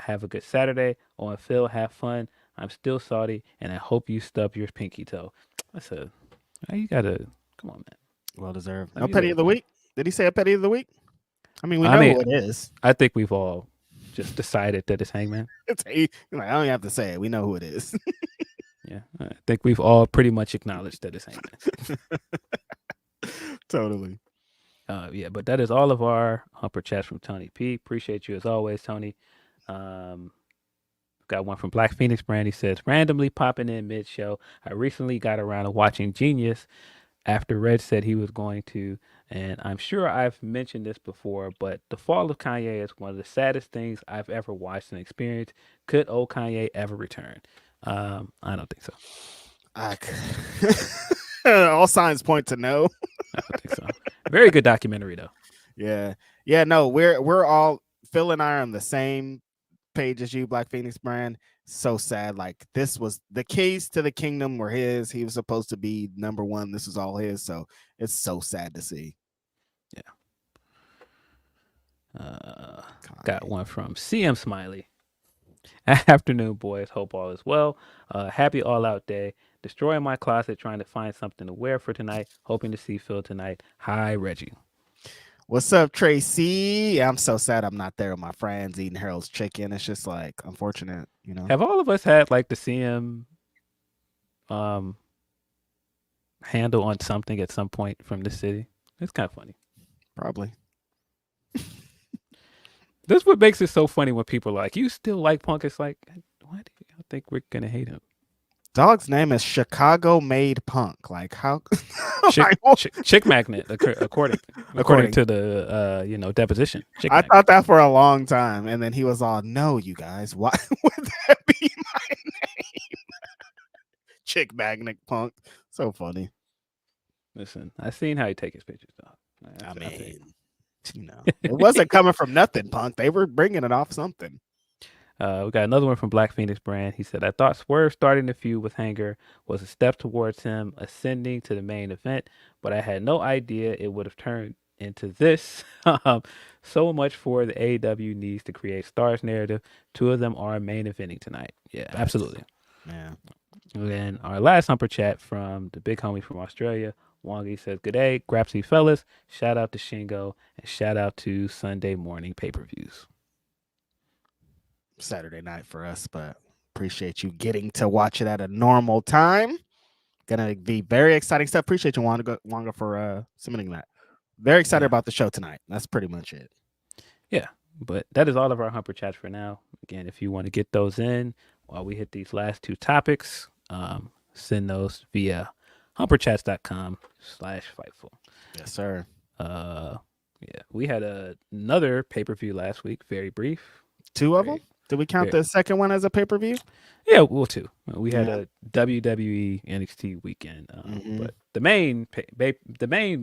Have a good Saturday. Oh, and Phil, have fun. I'm still salty, and I hope you stub your pinky toe. You gotta, come on, man. Well deserved. No petty of the week. Did he say a petty of the week? I mean, we know who it is. I think we've all just decided that it's Hangman. I don't even have to say it. We know who it is. Yeah, I think we've all pretty much acknowledged that it's Hangman. Totally. Yeah, but that is all of our Humper chats from Tony P. Appreciate you as always, Tony. A Got one from Black Phoenix Brand. He says, randomly popping in mid-show. I recently got around to watching Genius after Red said he was going to, and I'm sure I've mentioned this before, but the fall of Kanye is one of the saddest things I've ever watched and experienced. Could old Kanye ever return? I don't think so. All signs point to no. I don't think so. Very good documentary though. Yeah. No, we're all, Phil and I are on the same page as you, Black Phoenix Brand. So sad. Like, this was the keys to the kingdom were his. He was supposed to be number one. This was all his. So it's so sad to see. Yeah. Got one from CM Smiley. Afternoon, boys. Hope all is well. Happy All Out Day. Destroying my closet, trying to find something to wear for tonight. Hoping to see Phil tonight. Hi, Reggie. What's up, Tracy? I'm so sad I'm not there with my friends eating Harold's chicken. It's just like unfortunate, you know. Have all of us had like the CM handle on something at some point from the city? It's kind of funny. Probably. This is what makes it so funny when people are like, you still like Punk? It's like, why do you think we're gonna hate him? Dog's name is Chicago Made Punk. Like, how? Chick magnet, according to the deposition. Chick I magnet. thought that for a long time, and then he was all, "No, you guys, why would that be my name?" Chick magnet Punk. So funny. Listen, I seen how you take his pictures, dog. I mean, you know, it wasn't coming from nothing, Punk. They were bringing it off something. We got another one from Black Phoenix Brand. He said, I thought Swerve starting the feud with Hanger was a step towards him ascending to the main event, but I had no idea it would have turned into this. So much for the AEW needs to create stars narrative. Two of them are main eventing tonight. Yeah, absolutely. Yeah. And then our last Humper chat from the big homie from Australia, Wangi, says, good day, Grapsody fellas. Shout out to Shingo and shout out to Sunday morning pay-per-views. Saturday night for us, but appreciate you getting to watch it at a normal time. Gonna be very exciting stuff. Appreciate you, Wanga, for submitting that. Very excited about the show tonight. That's pretty much it. Yeah, but that is all of our Humper chats for now. Again, if you want to get those in while we hit these last two topics, send those via humperchats.com/Fightful. Yes, sir. Yeah, we had another pay-per-view last week. Very brief. Two of them. Did we count the second one as a pay-per-view? Yeah, well, two. We had a WWE NXT weekend, but the main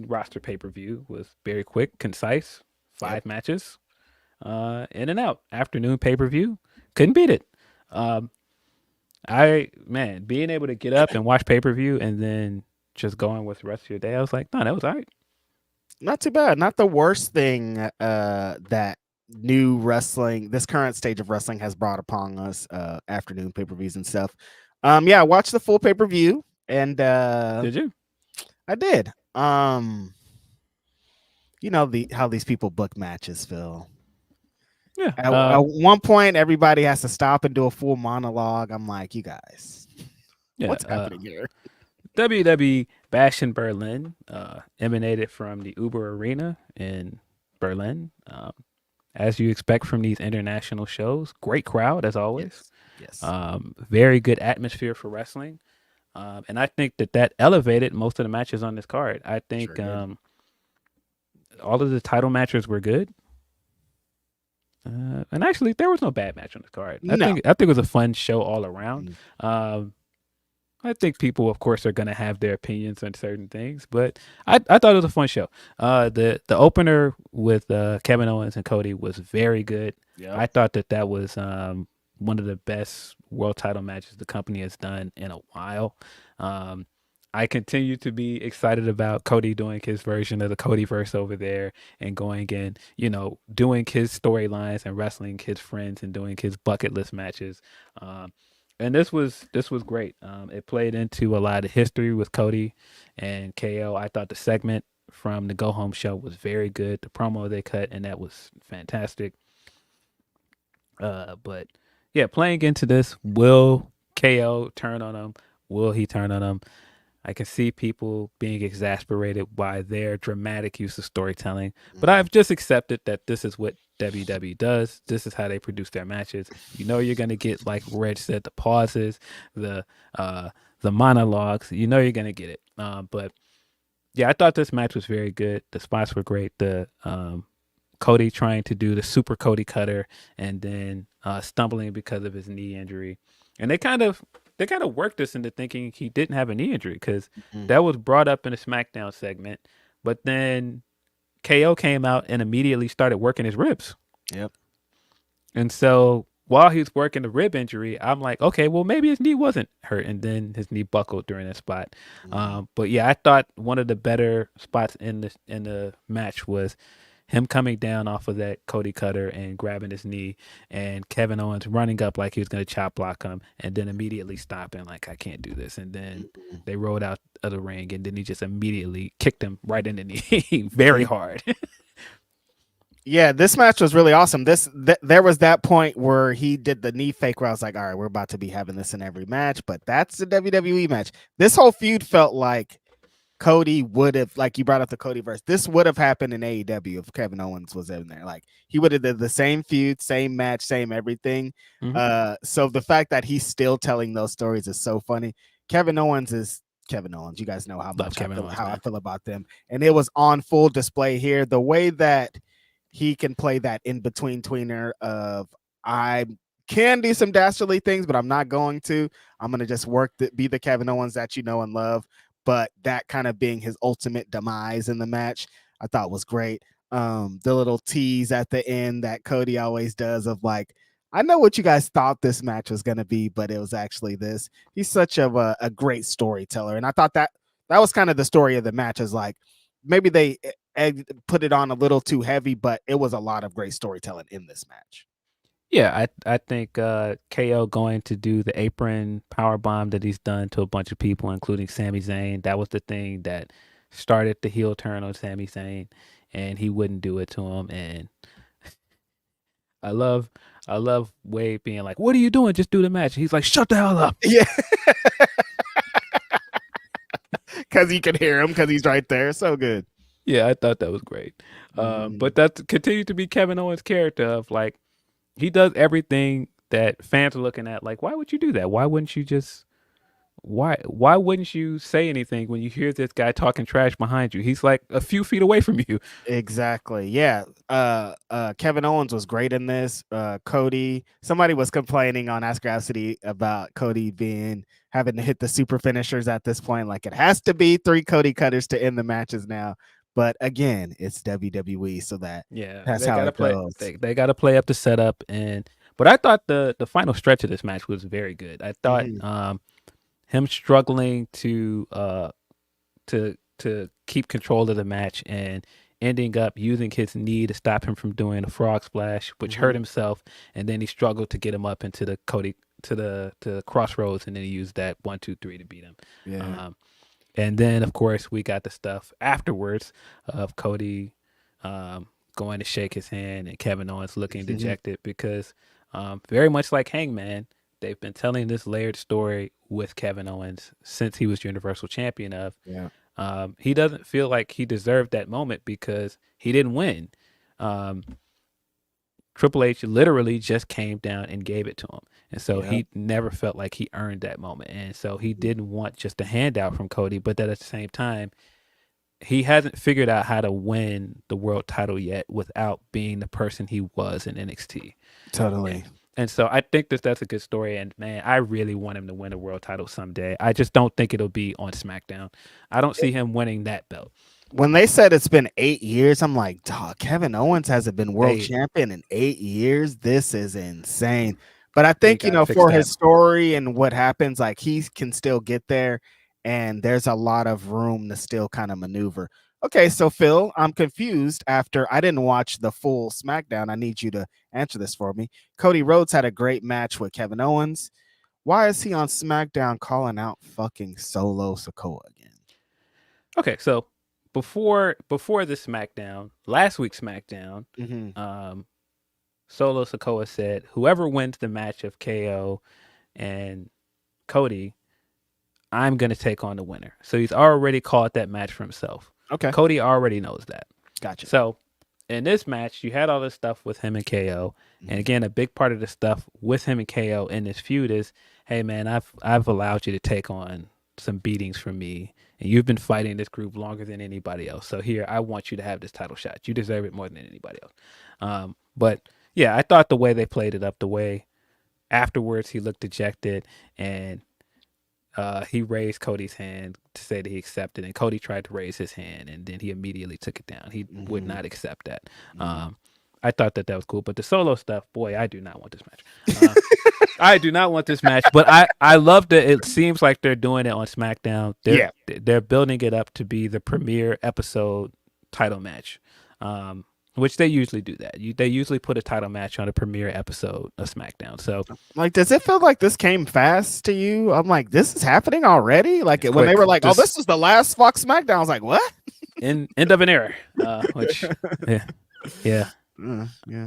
roster pay-per-view was very quick, concise, 5 matches, in and out. Afternoon pay-per-view, couldn't beat it. Being able to get up and watch pay-per-view and then just going with the rest of your day, I was like, no, that was all right. Not too bad. Not the worst thing that new wrestling, this current stage of wrestling, has brought upon us. Afternoon pay-per-views and stuff. I watched the full pay-per-view, and did you? I did. You know how these people book matches, Phil. Yeah. At one point, everybody has to stop and do a full monologue. I'm like, you guys, what's happening here? WWE Bash in Berlin emanated from the Uber Arena in Berlin. As you expect from these international shows, great crowd as always. Yes. Very good atmosphere for wrestling, and I think that elevated most of the matches on this card. I think all of the title matches were good, and actually there was no bad match on this card. I think it was a fun show all around. I think people, of course, are going to have their opinions on certain things, but I thought it was a fun show. The opener with Kevin Owens and Cody was very good. Yep. I thought that was one of the best world title matches the company has done in a while. I continue to be excited about Cody doing his version of the Codyverse over there and going and, doing his storylines and wrestling his friends and doing his bucket list matches. And this was great. It played into a lot of history with Cody and KO. I thought the segment from the Go Home show was very good. The promo they cut, and that was fantastic. But yeah, playing into this, will KO turn on him? Will he turn on him? I can see people being exasperated by their dramatic use of storytelling, but I've just accepted that this is what WWE does. This is how they produce their matches. You know, you're gonna get, like Reg said, the pauses, the monologues. You know, you're gonna get it. But yeah, I thought this match was very good. The spots were great. The Cody trying to do the super Cody cutter and then stumbling because of his knee injury, and they kind of worked us into thinking he didn't have a knee injury because that was brought up in a SmackDown segment, but then KO came out and immediately started working his ribs. Yep. And so while he's working the rib injury, I'm like, okay, well maybe his knee wasn't hurt, and then his knee buckled during that spot. But yeah, I thought one of the better spots in the match was him coming down off of that Cody cutter and grabbing his knee, and Kevin Owens running up like he was going to chop block him, and then immediately stopping like, I can't do this. And then they rolled out of the ring, and then he just immediately kicked him right in the knee very hard. Yeah, this match was really awesome. There was that point where he did the knee fake where I was like, all right, we're about to be having this in every match, but that's the WWE match. This whole feud felt like Cody would have, like you brought up the Cody verse, this would have happened in AEW if Kevin Owens was in there. Like he would have did the same feud, same match, same everything. So the fact that he's still telling those stories is so funny. Kevin Owens is Kevin Owens. You guys know how much I feel about them. And it was on full display here. The way that he can play that in between tweener of I can do some dastardly things, but I'm not going to. I'm going to just be the Kevin Owens that you know and love. But that kind of being his ultimate demise in the match, I thought was great. The little tease at the end that Cody always does of like, I know what you guys thought this match was going to be, but it was actually this. He's such a great storyteller. And I thought that was kind of the story of the match, is like maybe they put it on a little too heavy, but it was a lot of great storytelling in this match. Yeah, I think KO going to do the apron power bomb that he's done to a bunch of people, including Sami Zayn. That was the thing that started the heel turn on Sami Zayn, and he wouldn't do it to him. And I love Wade being like, "What are you doing? Just do the match." He's like, "Shut the hell up." Yeah, because you can hear him because he's right there. So good. Yeah, I thought that was great. But that continued to be Kevin Owens' character of like, he does everything that fans are looking at. Like, why would you do that? Why wouldn't you just, why wouldn't you say anything when you hear this guy talking trash behind you? He's like a few feet away from you. Exactly. Yeah. Kevin Owens was great in this. Cody, somebody was complaining on Ask Grapsody about Cody having to hit the super finishers at this point. Like it has to be 3 Cody cutters to end the matches now. But again, it's WWE, so that's how it goes. They got to play up the setup, but I thought the final stretch of this match was very good. I thought him struggling to keep control of the match and ending up using his knee to stop him from doing a frog splash, which hurt himself, and then he struggled to get him up into the Cody to the crossroads, and then he used that 1, 2, 3 to beat him. Yeah. And then, of course, we got the stuff afterwards of Cody going to shake his hand and Kevin Owens looking dejected because very much like Hangman, they've been telling this layered story with Kevin Owens since he was Universal Champion of. Yeah. He doesn't feel like he deserved that moment because he didn't win. Triple H literally just came down and gave it to him. And so he never felt like he earned that moment. And so he didn't want just a handout from Cody, but that at the same time, he hasn't figured out how to win the world title yet without being the person he was in NXT. Totally. And so I think that's a good story. And man, I really want him to win a world title someday. I just don't think it'll be on SmackDown. I don't see him winning that belt. When they said it's been 8 years, I'm like, dog, Kevin Owens hasn't been world champion in 8 years. This is insane. But I think, for his story and what happens, like he can still get there. And there's a lot of room to still kind of maneuver. Okay, so Phil, I'm confused after I didn't watch the full SmackDown. I need you to answer this for me. Cody Rhodes had a great match with Kevin Owens. Why is he on SmackDown calling out fucking Solo Sikoa again? Okay, so before the SmackDown, last week's SmackDown, Solo Sikoa said, whoever wins the match of KO and Cody, I'm going to take on the winner. So he's already called that match for himself. Okay. Cody already knows that. Gotcha. So in this match, you had all this stuff with him and KO. And again, a big part of the stuff with him and KO in this feud is, hey man, I've allowed you to take on some beatings from me, and you've been fighting this group longer than anybody else. So here, I want you to have this title shot. You deserve it more than anybody else. But yeah, I thought the way they played it up, the way afterwards he looked dejected and he raised Cody's hand to say that he accepted, and Cody tried to raise his hand, and then he immediately took it down. He would not accept that. I thought that was cool, but the solo stuff, boy, I do not want this match. I do not want this match, but I love that it seems like they're doing it on SmackDown. They're building it up to be the premiere episode title match, which they usually do that. They usually put a title match on a premiere episode of SmackDown. So, like, does it feel like this came fast to you? I'm like, this is happening already? Like, when quick. they were like, oh, this is the last Fox SmackDown, I was like, what? end of an era, which, yeah. Yeah.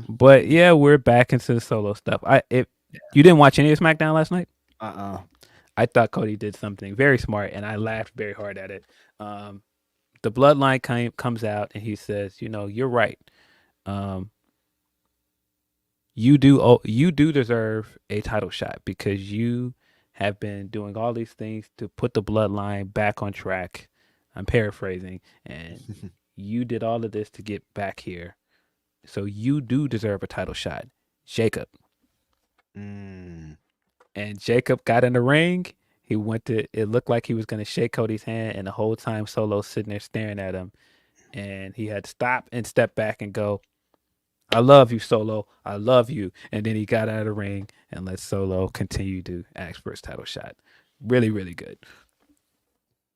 But yeah, we're back into the solo stuff. You didn't watch any of SmackDown last night? I thought Cody did something very smart, and I laughed very hard at it. The Bloodline comes out, and he says, you're right. You do deserve a title shot because you have been doing all these things to put the Bloodline back on track. I'm paraphrasing, and you did all of this to get back here. So you do deserve a title shot, Jacob. And Jacob got in the ring. It looked like he was going to shake Cody's hand, and the whole time Solo's sitting there staring at him. And he had to stop and step back and go, I love you, Solo. I love you. And then he got out of the ring and let Solo continue to ask for his title shot. Really, really good.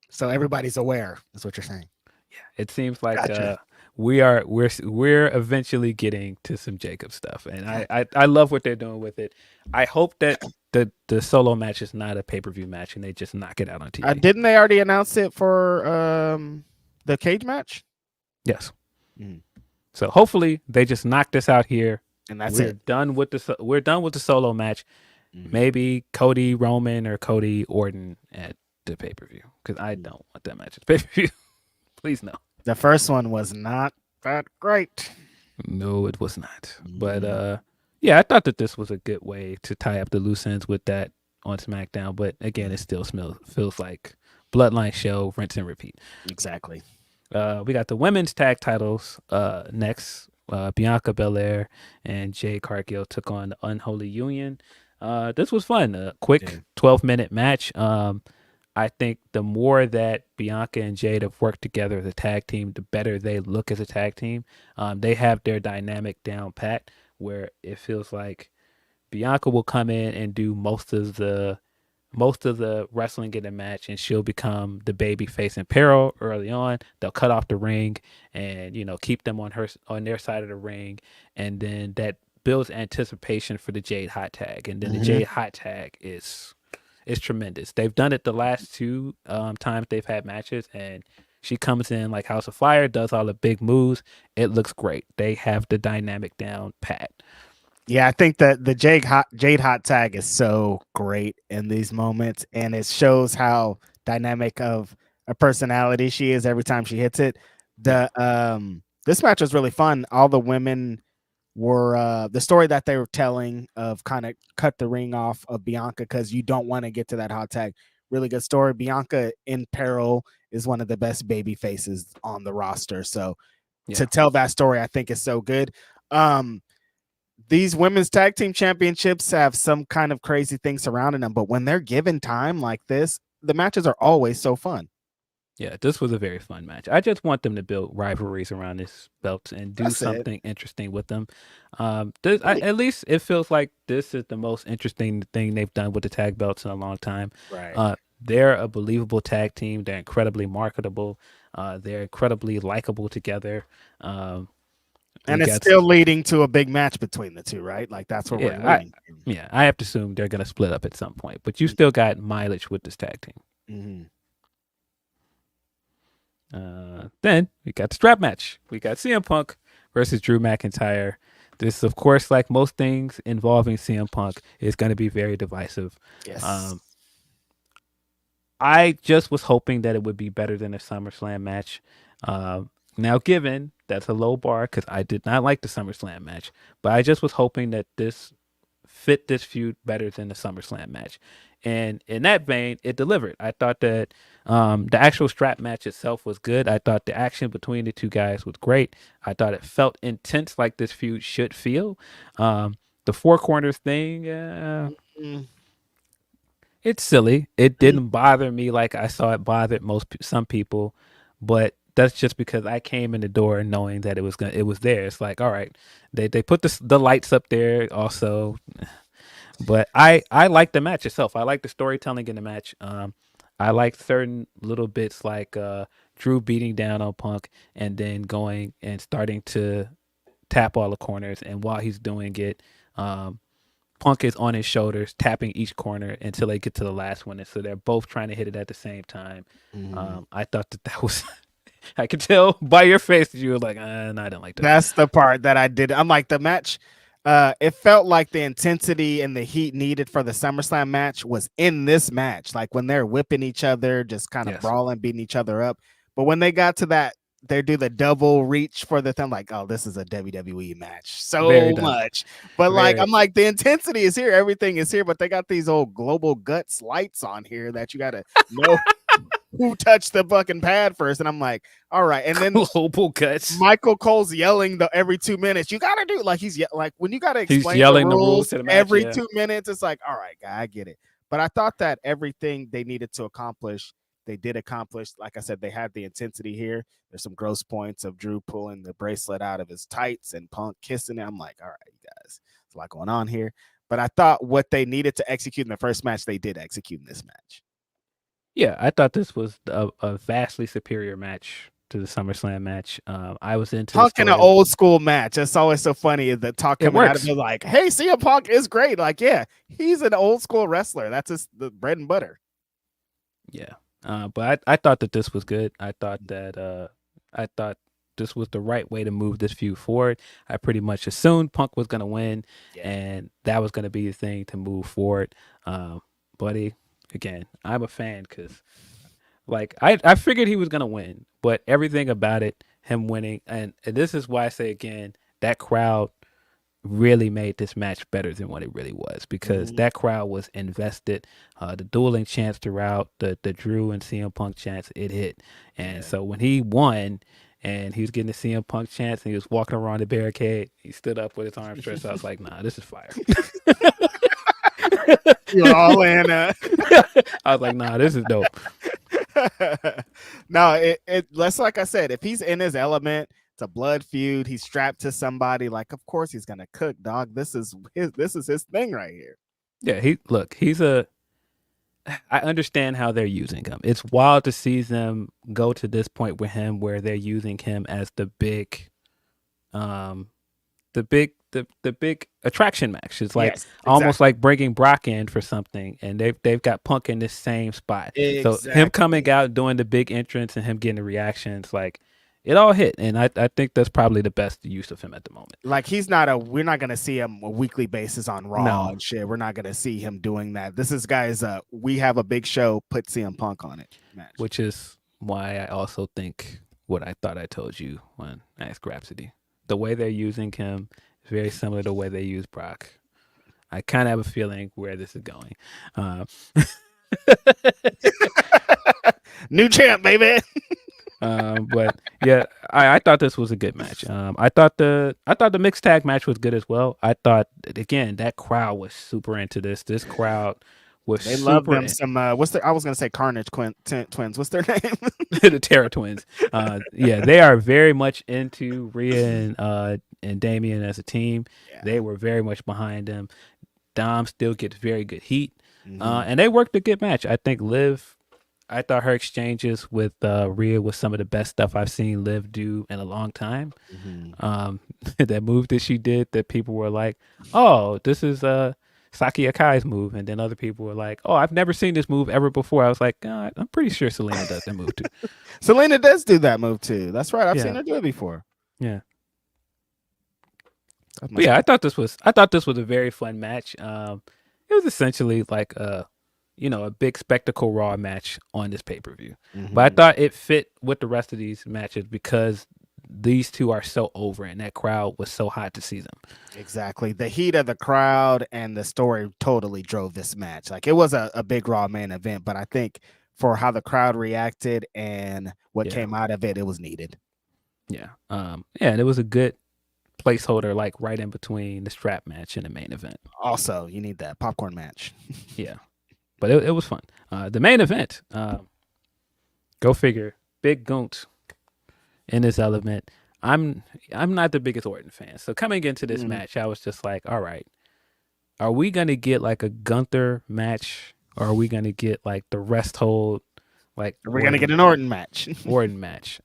So everybody's aware, is what you're saying. Yeah, it seems like Gotcha. we're eventually getting to some Jacob stuff, and I love what they're doing with it. I hope that the solo match is not a pay-per-view match and they just knock it out on TV. Didn't they already announce it for the cage match? Yes. So hopefully they just knock this out here, and that's we're done with the solo match. Maybe Cody Roman or Cody Orton at the pay-per-view, because I don't want that match at the pay-per-view. Please no. The first one was not that great. No, it was not. But yeah, I thought that this was a good way to tie up the loose ends with that on SmackDown. But again, it still feels like Bloodline show, rinse and repeat. Exactly. We got the women's tag titles next. Bianca Belair and Jade Cargill took on the Unholy Union. This was fun. A quick 12-minute match. I think the more that Bianca and Jade have worked together as a tag team, the better they look as a tag team. They have their dynamic down pat, where it feels like Bianca will come in and do most of the wrestling in the match, and she'll become the baby face in peril early on. They'll cut off the ring and keep them on their side of the ring, and then that builds anticipation for the Jade hot tag, and then the Jade hot tag is tremendous. They've done it the last two times they've had matches, and she comes in like House of Fire, does all the big moves. It looks great. They have the dynamic down pat. Yeah, I think that the Jade hot tag is so great in these moments, and it shows how dynamic of a personality she is every time she hits it. This match was really fun. All the women were the story that they were telling of kind of cut the ring off of Bianca because you don't want to get to that hot tag. Really good story. Bianca in peril is one of the best baby faces on the roster. So to tell that story, I think is so good. These women's tag team championships have some kind of crazy thing surrounding them, but when they're given time like this, the matches are always so fun. Yeah, this was a very fun match. I just want them to build rivalries around this belt and do something interesting with them. At least it feels like this is the most interesting thing they've done with the tag belts in a long time. Right. They're a believable tag team. They're incredibly marketable. They're incredibly likable together. And it's still leading to a big match between the two, right? Like that's what we're leading. I have to assume they're going to split up at some point, but you still got mileage with this tag team. Then we got the strap match. We got CM Punk versus Drew McIntyre. This, of course, like most things involving CM Punk, is going to be very divisive. Yes. I just was hoping that it would be better than a SummerSlam match. Now, given that's a low bar because I did not like the SummerSlam match, but I just was hoping that this fit this feud better than the SummerSlam match. And in that vein, it delivered. I thought that the actual strap match itself was good. I thought the action between the two guys was great. I thought it felt intense like this feud should feel. The four corners thing, it's silly. It didn't bother me like I saw it bothered some people, but that's just because I came in the door knowing that it was there. It's like, all right, they put the lights up there also, but I like the match itself. I like the storytelling in the match. I like certain little bits like Drew beating down on Punk and then going and starting to tap all the corners, and while he's doing it, Punk is on his shoulders, tapping each corner until they get to the last one. And so they're both trying to hit it at the same time. I thought that was, I could tell by your face that you were like, no, I don't like that. That's the part that I did. I'm like, the match, it felt like the intensity and the heat needed for the SummerSlam match was in this match. Like when they're whipping each other, just kind of brawling, beating each other up. But when they got to that, they do the double reach for the thing. Like, oh, this is a WWE match so much. But like, I'm like, the intensity is here, everything is here, but they got these old global guts lights on here that you gotta know who touched the fucking pad first. And I'm like, all right. And then global guts. Michael Cole's yelling every 2 minutes. You gotta do like he's like when you gotta explain yelling the rules to the match, every 2 minutes. It's like, all right, guy, I get it. But I thought that everything they needed to accomplish, they did accomplish. Like I said, they had the intensity here. There's some gross points of Drew pulling the bracelet out of his tights and Punk kissing it. I'm like, all right, you guys, there's a lot going on here. But I thought what they needed to execute in the first match, they did execute in this match. Yeah, I thought this was a vastly superior match to the SummerSlam match. I was into Punk in an old school match. That's always so funny. The talk coming out of it like, hey, CM Punk is great. Like, yeah, he's an old school wrestler. That's the bread and butter. Yeah. But I thought that this was good. I thought this was the right way to move this feud forward. I pretty much assumed Punk was going to win, and that was going to be the thing to move forward. Buddy, again, I'm a fan because, like, I figured he was going to win, but everything about it, him winning, and this is why I say again, that crowd really made this match better than what it really was, because that crowd was invested. The dueling chants throughout, the Drew and CM Punk chants, it hit. And so when he won and he was getting the CM Punk chants and he was walking around the barricade, he stood up with his arms stretched. I was like, nah, this is fire. You're all in. I was like, nah, this is dope. No, let's, like I said, if he's in his element, it's a blood feud. He's strapped to somebody. Like, of course he's gonna cook, dog. This is his thing right here. Yeah, I understand how they're using him. It's wild to see them go to this point with him where they're using him as the big attraction match. It's like almost like bringing Brock in for something, and they've got Punk in the same spot. So him coming out doing the big entrance and him getting the reactions, like, it all hit, and I think that's probably the best use of him at the moment. Like, we're not gonna see him a weekly basis on Raw and shit. We're not gonna see him doing that. This is, guys, we have a big show, put CM Punk on it match. Which is why I also think what I thought I told you when I asked Grapsody. The way they're using him is very similar to the way they use Brock. I kind of have a feeling where this is going. New champ, baby. But yeah, I thought this was a good match. I thought the mixed tag match was good as well. I thought, again, that crowd was super into this. This crowd was they love them some I was gonna say Carnage twins. What's their name? The Terror Twins. Yeah, they are very much into Rhea and Damian as a team. Yeah. They were very much behind them. Dom still gets very good heat. And they worked a good match. I think I thought her exchanges with Rhea was some of the best stuff I've seen Liv do in a long time. That move that she did that people were like, oh, this is Saki Akai's move. And then other people were like, oh, I've never seen this move ever before. I was like, I'm pretty sure Selena does that move too. Selena does do that move too. That's right. I've seen her do it before. Yeah. But yeah, I thought this was a very fun match. It was essentially like a a big spectacle Raw match on this pay-per-view. Mm-hmm. But I thought it fit with the rest of these matches because these two are so over and that crowd was so hot to see them. Exactly. The heat of the crowd and the story totally drove this match. Like, it was a big Raw main event, but I think for how the crowd reacted and what came out of it, it was needed. Yeah. And it was a good placeholder, like right in between the strap match and the main event. Also, you need that popcorn match. Yeah. But it was fun. The main event, go figure, Big Goont in this element. I'm not the biggest Orton fan. So coming into this match, I was just like, all right, are we going to get like a Gunther match, or are we going to get like the rest hold? Like, we're going to get an Orton match. Orton match.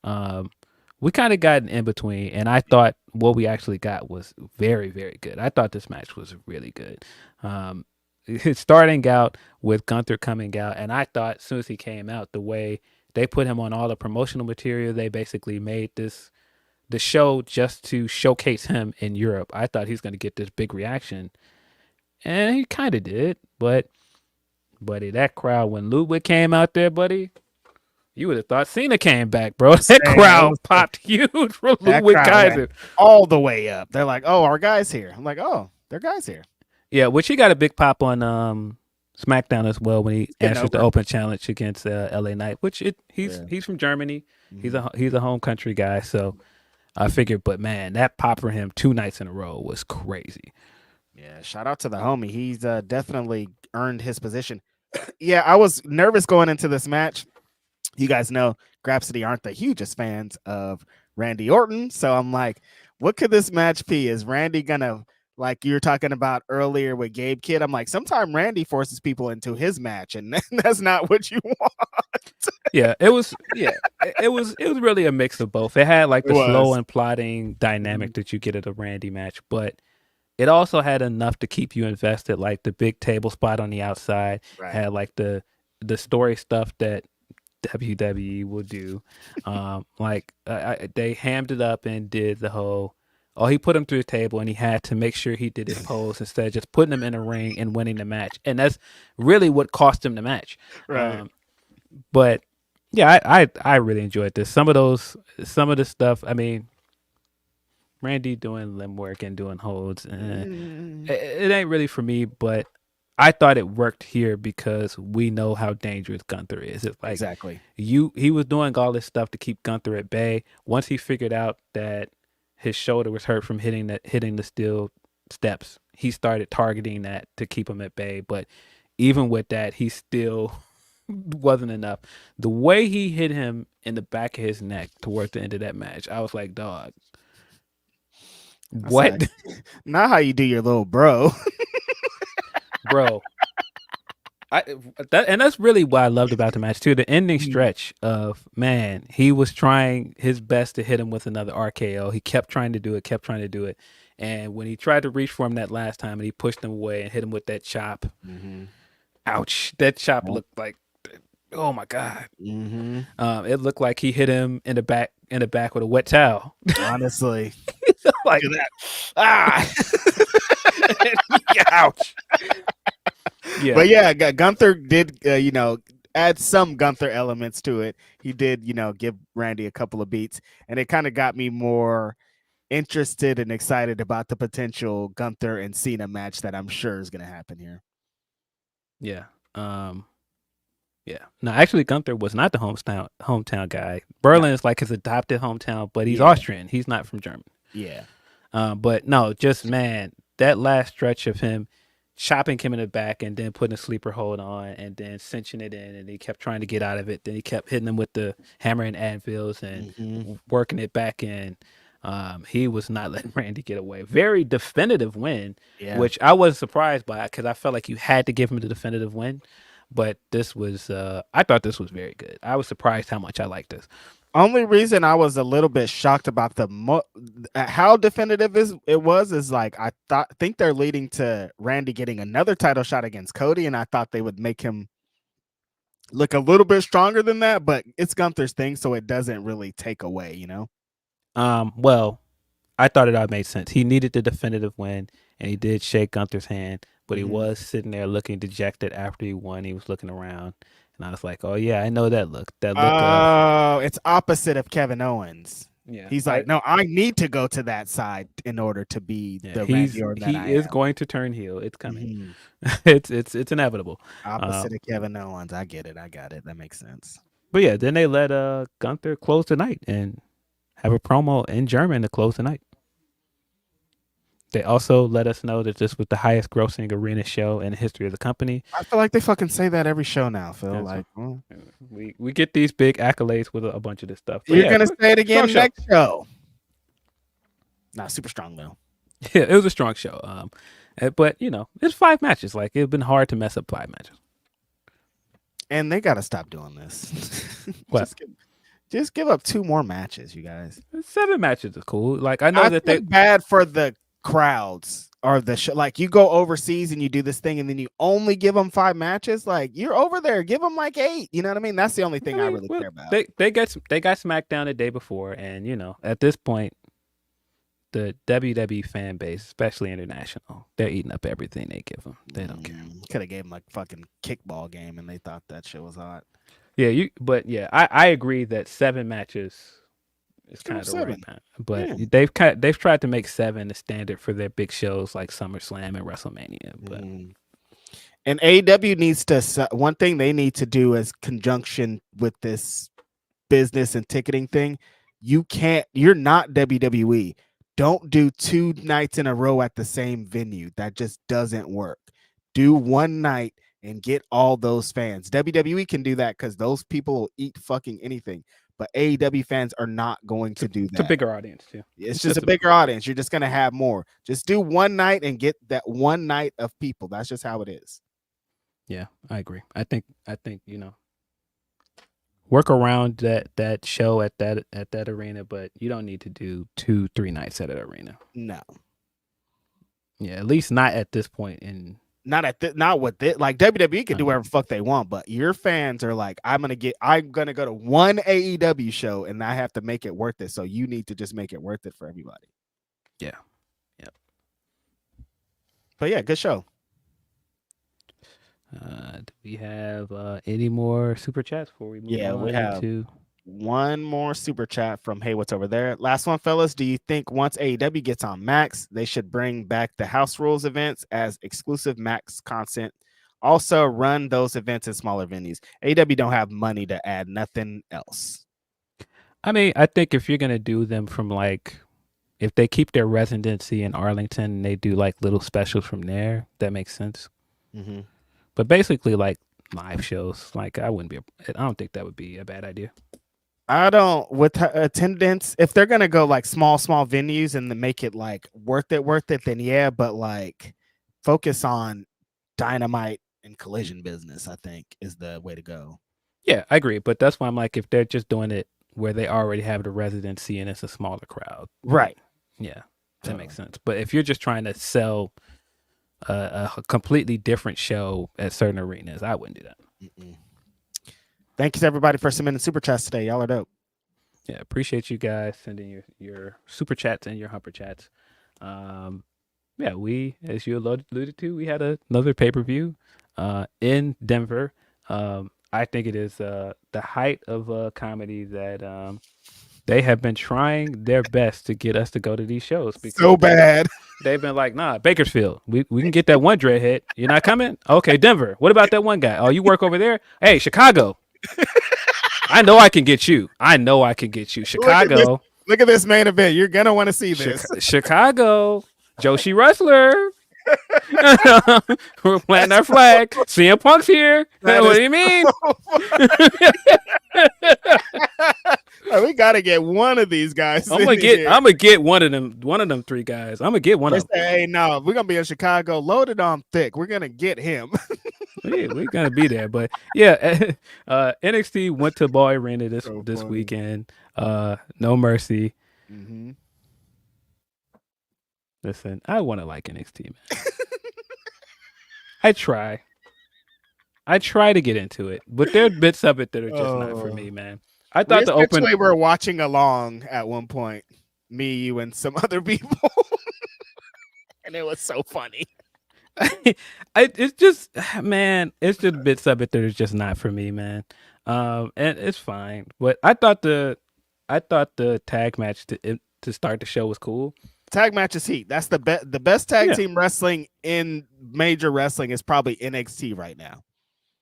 We kind of got an in between, and I thought what we actually got was very, very good. I thought this match was really good. Starting out with Gunther coming out, and I thought as soon as he came out, the way they put him on all the promotional material, they basically made the show just to showcase him in Europe. I thought he's going to get this big reaction, and he kind of did. But, buddy, that crowd, when Ludwig came out there, buddy, you would have thought Cena came back, bro. That crowd popped huge for Ludwig Kaiser. All the way up. They're like, oh, our guy's here. I'm like, oh, their guy's here. Yeah, which he got a big pop on SmackDown as well when he answered the open challenge against LA Knight, which he's from Germany. Mm-hmm. He's a home country guy, so I figured, but man, that pop for him 2 nights in a row was crazy. Yeah, shout out to the homie. He's definitely earned his position. Yeah, I was nervous going into this match. You guys know Grapsody aren't the hugest fans of Randy Orton, so I'm like, what could this match be? Is Randy gonna, like you were talking about earlier with Gabe Kid? I'm like, sometimes Randy forces people into his match, and that's not what you want. Yeah, it was really a mix of both. It had like the slow and plotting dynamic that you get at a Randy match, but it also had enough to keep you invested, like the big table spot on the outside, had like the story stuff that WWE will do. They hammed it up and did the whole, he put him through the table and he had to make sure he did his pose instead of just putting him in a ring and winning the match. And that's really what cost him the match. Right. But yeah, I really enjoyed this. Some of the stuff, I mean, Randy doing limb work and doing holds, it ain't really for me, but I thought it worked here because we know how dangerous Gunther is. It's like, exactly. He was doing all this stuff to keep Gunther at bay. Once he figured out that his shoulder was hurt from hitting the steel steps, he started targeting that to keep him at bay. But even with that, he still wasn't enough. The way he hit him in the back of his neck towards the end of that match, I was like, dog, what? Like, not how you do your little bro. Bro. And that's really what I loved about the match too. The ending stretch of, man, he was trying his best to hit him with another RKO. He kept trying to do it. And when he tried to reach for him that last time and he pushed him away and hit him with that chop, ouch, that chop looked like, oh my God. It looked like he hit him in the back with a wet towel. Honestly. Like that. Ouch. Yeah. But yeah, Gunther did, add some Gunther elements to it. He did, give Randy a couple of beats, and it kind of got me more interested and excited about the potential Gunther and Cena match that I'm sure is going to happen here. Yeah. Yeah. No, actually, Gunther was not the hometown guy. Berlin is like his adopted hometown, but he's Austrian. He's not from Germany. Yeah. But no, just, man, that last stretch of him chopping him in the back and then putting a sleeper hold on and then cinching it in, and he kept trying to get out of it. Then he kept hitting him with the hammer and anvils and working it back in. He was not letting Randy get away. Very definitive win, which I wasn't surprised by because I felt like you had to give him the definitive win. But this was, I thought this was very good. I was surprised how much I liked this. Only reason I was a little bit shocked about how definitive it was is like I think they're leading to Randy getting another title shot against Cody, and I thought they would make him look a little bit stronger than that. But it's Gunther's thing, so it doesn't really take away, Well, I thought it all made sense. He needed the definitive win, and he did shake Gunther's hand. but he was sitting there looking dejected after he won. He was looking around, and I was like, "Oh yeah, I know that look. That look." It's opposite of Kevin Owens. Yeah, he's like, no, I need to go to that side in order to be the Randy Orton that he is am. going to turn heel. It's coming. It's inevitable. Opposite of Kevin Owens. I get it. I got it. That makes sense. But yeah, then they let Gunther close the night and have a promo in German to close the night. They also let us know that this was the highest grossing arena show in the history of the company. I feel like they fucking say that every show now, Phil. Yeah, like, we get these big accolades with a bunch of this stuff. But you're gonna say it again next show. Not super strong though. Yeah, it was a strong show. But it's 5 matches. Like, it's been hard to mess up 5 matches. And they gotta stop doing this. What? Just give up 2 more matches, you guys. 7 matches is cool. Like, I know that they bad for the crowds or the show. Like, you go overseas and you do this thing, and then you only give them 5 matches. Like, you're over there, give them like 8. You know what I mean? That's the only thing I really care about. They got SmackDown the day before, and at this point, the WWE fan base, especially international, they're eating up everything they give them. They don't care. Could have gave them like fucking kickball game, and they thought that shit was hot. Yeah, I agree that 7 matches is kind of the right amount. But they've tried to make 7 the standard for their big shows like SummerSlam and WrestleMania. But and AEW needs to, one thing they need to do as conjunction with this business and ticketing thing, you're not WWE. Don't do 2 nights in a row at the same venue. That just doesn't work. Do 1 night and get all those fans. WWE can do that because those people will eat fucking anything. But AEW fans are not going to do that. It's a bigger audience too. It's just a bigger audience. You're just going to have more. Just do 1 night and get that 1 night of people. That's just how it is. Yeah, I agree. I think work around that show at that arena, but you don't need to do 2-3 nights at an arena. No. Yeah, at least not at this point not with it. Like, WWE can do whatever the fuck they want, but your fans are like, I'm gonna go to 1 AEW show and I have to make it worth it. So you need to just make it worth it for everybody. Yeah. Yep. But yeah, good show. Do we have any more super chats before we move on? We have 1 more super chat from Hey What's Over There. Last one, fellas. Do you think once AEW gets on Max, they should bring back the House Rules events as exclusive Max content? Also run those events in smaller venues. AEW don't have money to add nothing else. I mean, I think if you're gonna do them from if they keep their residency in Arlington and they do like little specials from there, that makes sense. Mm-hmm. But basically, like live shows, I don't think that would be a bad idea. I don't, with attendance, if they're gonna go like small venues and then make it like worth it, then yeah, but like focus on Dynamite and Collision business, I think is the way to go. Yeah, I agree, but that's why I'm like, if they're just doing it where they already have the residency and it's a smaller crowd, right? Yeah, that makes sense. But if you're just trying to sell a completely different show at certain arenas, I wouldn't do that. Mm-mm. Thank you to everybody for submitting super chats today. Y'all are dope. Yeah, appreciate you guys sending your super chats and your humper chats. Yeah, we, as you alluded to, we had another pay-per-view in Denver. I think it is the height of comedy that they have been trying their best to get us to go to these shows. So bad. They've been like, nah, Bakersfield. We can get that one dreadhead. You're not coming? Okay, Denver. What about that one guy? Oh, you work over there? Hey, Chicago. I know I can get you. Chicago. Look at this main event. You're going to want to see this. Chicago. Joshi Wrestler. We're planting our flag. CM Punk's here. What do you mean? We gotta get one of these guys. I'm gonna get one of them 3 guys. I'm gonna get one of them. Hey, no, we're gonna be in Chicago, loaded on thick. We're gonna get him. We're gonna be there. But yeah, NXT went to Ball Arena this weekend. No Mercy. Mm-hmm. Listen, I want to like NXT, man. I try to get into it, but there are bits of it that are just not for me, man. I thought we were watching along at one point, me, you, and some other people, and it was so funny. it's just, man, it's just bits of it that is just not for me, man. And it's fine, but I thought the tag match to start the show was cool. Tag match is heat. That's the best tag team wrestling in major wrestling is probably NXT right now.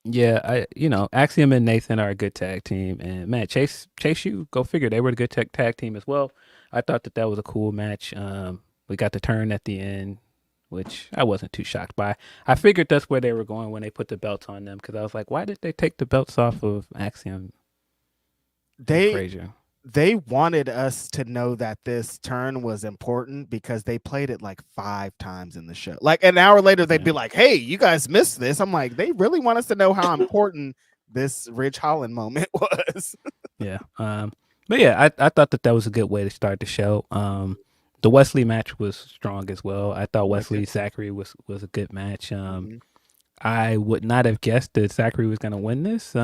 Yeah, Axiom and Nathan are a good tag team, and man, Chase U, go figure, they were a good tag team as well. I thought that was a cool match. We got the turn at the end, which I wasn't too shocked by. I figured that's where they were going when they put the belts on them, because I was like, why did they take the belts off of Axiom? They wanted us to know that this turn was important because they played it like 5 times in the show. Like an hour later, they'd be like, hey, you guys missed this. I'm like, they really want us to know how important this Ridge Holland moment was. Yeah. But yeah, I thought that was a good way to start the show. The Wesley match was strong as well. I thought Wesley Zachary was a good match. I would not have guessed that Zachary was going to win this.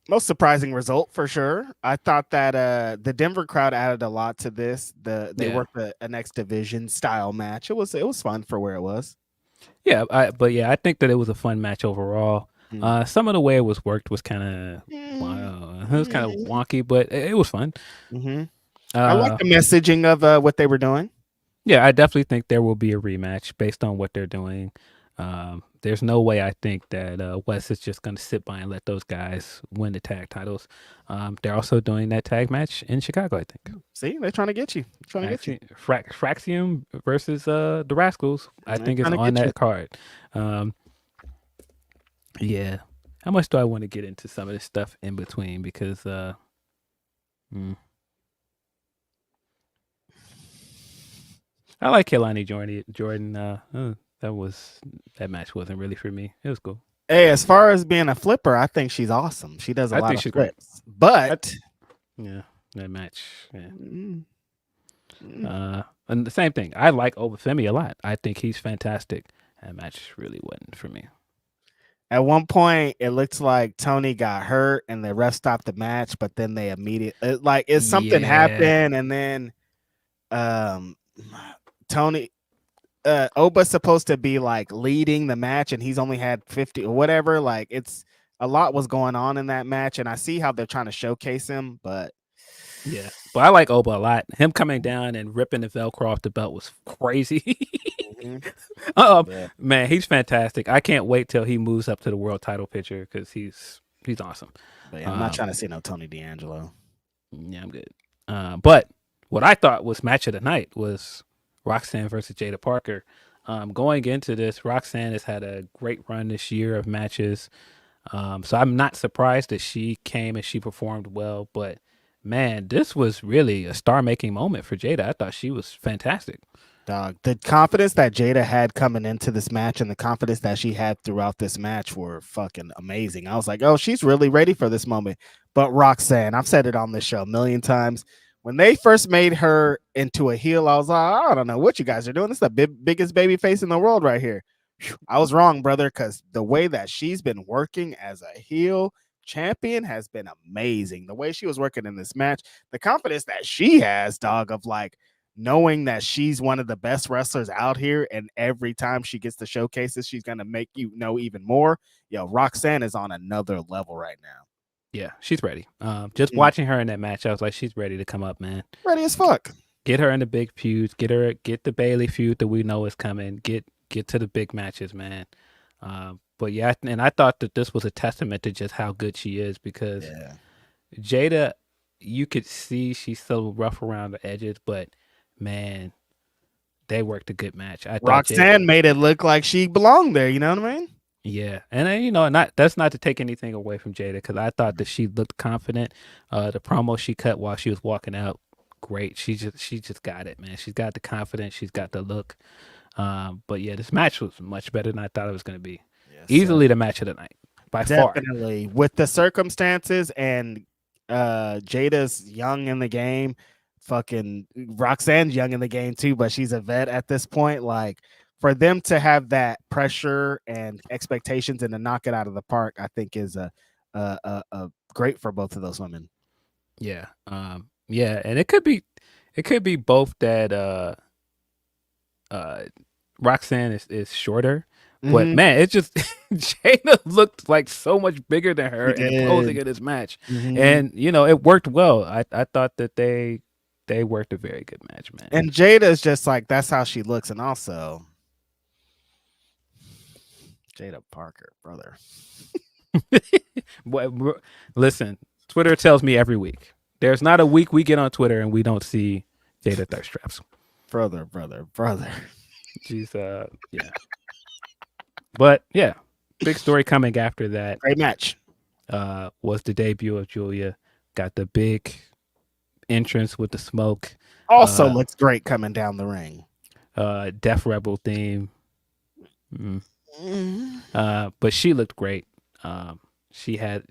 Most surprising result for sure. I thought that the Denver crowd added a lot to this. They worked a next division style match. It was fun for where it was. Yeah, I think that it was a fun match overall. Some of the way it was worked was kind of it was kind of wonky, but it was fun. I like the messaging of what they were doing. Yeah, I definitely think there will be a rematch based on what they're doing. There's no way I think that Wes is just going to sit by and let those guys win the tag titles. They're also doing that tag match in Chicago, I think. See, they're trying to get you. Fraxium versus the Rascals, I think, is on that card. Yeah. How much do I want to get into some of this stuff in between? Because I like Kehlani Jordan. That match wasn't really for me. It was cool. Hey, as far as being a flipper, I think she's awesome. She does a lot of flips. But yeah, that match. Yeah. And the same thing. I like Obafemi a lot. I think he's fantastic. That match really wasn't for me. At one point, it looked like Tony got hurt and the ref stopped the match, but then they immediately something happened, and then Tony. Oba's supposed to be like leading the match, and he's only had 50 or whatever. Like, it's a lot was going on in that match, and I see how they're trying to showcase him, but yeah. But I like Oba a lot. Him coming down and ripping the Velcro off the belt was crazy. Man, he's fantastic. I can't wait till he moves up to the world title picture because he's awesome. But yeah, I'm not trying to see no Tony D'Angelo. Yeah, I'm good. But what I thought was match of the night was Roxanne versus Jada Parker. Going into this, Roxanne has had a great run this year of matches. So I'm not surprised that she came and she performed well. But, man, this was really a star-making moment for Jada. I thought she was fantastic. Dog, the confidence that Jada had coming into this match and the confidence that she had throughout this match were fucking amazing. I was like, oh, she's really ready for this moment. But Roxanne, I've said it on this show a million times. When they first made her into a heel, I was like, I don't know what you guys are doing. This is the biggest baby face in the world right here. I was wrong, brother, because the way that she's been working as a heel champion has been amazing. The way she was working in this match, the confidence that she has, dog, of like knowing that she's one of the best wrestlers out here, and every time she gets to showcases, she's going to make you know even more. Yo, Roxanne is on another level right now. Yeah, she's ready. Just watching her in that match, I was like, she's ready to come up, man. Ready as fuck. Get her in the big feuds. Get the Bailey feud that we know is coming. Get to the big matches, man. But yeah, and I thought that this was a testament to just how good she is, because Jada, you could see she's so rough around the edges, but man, they worked a good match. I thought Roxanne made it look like she belonged there. You know what I mean? Yeah, and that's not to take anything away from Jada, because I thought that she looked confident. The promo she cut while she was walking out, great. She just got it, man. She's got the confidence. She's got the look. But yeah, this match was much better than I thought it was going to be. Yes, easily the match of the night by far. Definitely, with the circumstances and Jada's young in the game. Fucking Roxanne's young in the game too, but she's a vet at this point. Like, for them to have that pressure and expectations and to knock it out of the park, I think is a great for both of those women. Yeah. And it could be both that Roxanne is shorter. But man, it just Jada looked like so much bigger than her and imposing in this match, and it worked well. I thought that they worked a very good match, man. And Jada's just like that's how she looks, and also Jada Parker, brother. Listen, Twitter tells me every week. There's not a week we get on Twitter and we don't see Jada thirst traps. Brother. She's yeah. But yeah, big story coming after that. Great match. Was the debut of Giulia. Got the big entrance with the smoke. Also looks great coming down the ring. Def Rebel theme. But she looked great. She had,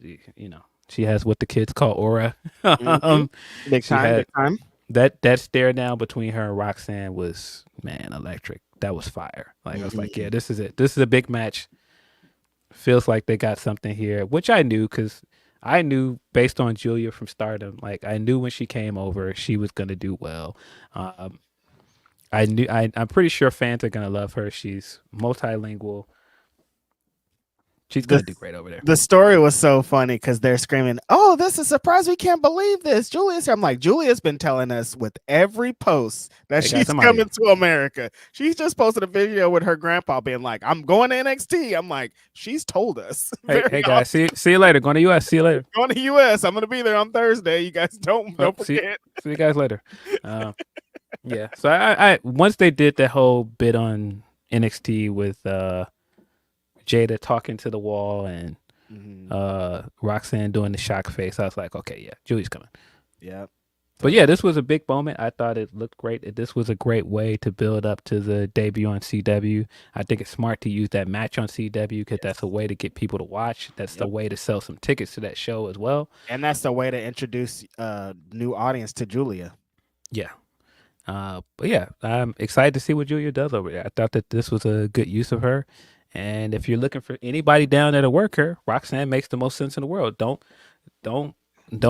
she has what the kids call aura. Big time. That stare down between her and Roxanne was, man, electric. That was fire. Like I was like, yeah, this is it. This is a big match. Feels like they got something here, which I knew because I knew based on Giulia from Stardom. Like I knew when she came over, she was gonna do well. I'm pretty sure fans are gonna love her. She's multilingual. She's gonna do great over there. The story was so funny because they're screaming, "Oh, this is a surprise! We can't believe this." Julia's here. I'm like, Julia's been telling us with every post that she's coming to America. She's just posted a video with her grandpa being like, "I'm going to NXT." I'm like, she's told us. Hey guys, see you later. Going to US. See you later. Going to US. I'm gonna be there on Thursday. You guys don't forget. See you guys later. Yeah. So I once they did that whole bit on NXT with Jada talking to the wall and Roxanne doing the shock face, I was like, okay, yeah, Julie's coming. Yeah. But yeah, this was a big moment. I thought it looked great. This was a great way to build up to the debut on CW. I think it's smart to use that match on CW because that's a way to get people to watch. That's the way to sell some tickets to that show as well. And that's the way to introduce new audience to Giulia. Yeah. But yeah, I'm excited to see what Giulia does over there. I thought that this was a good use of her. And if you're looking for anybody down there to work her, Roxanne makes the most sense in the world. Don't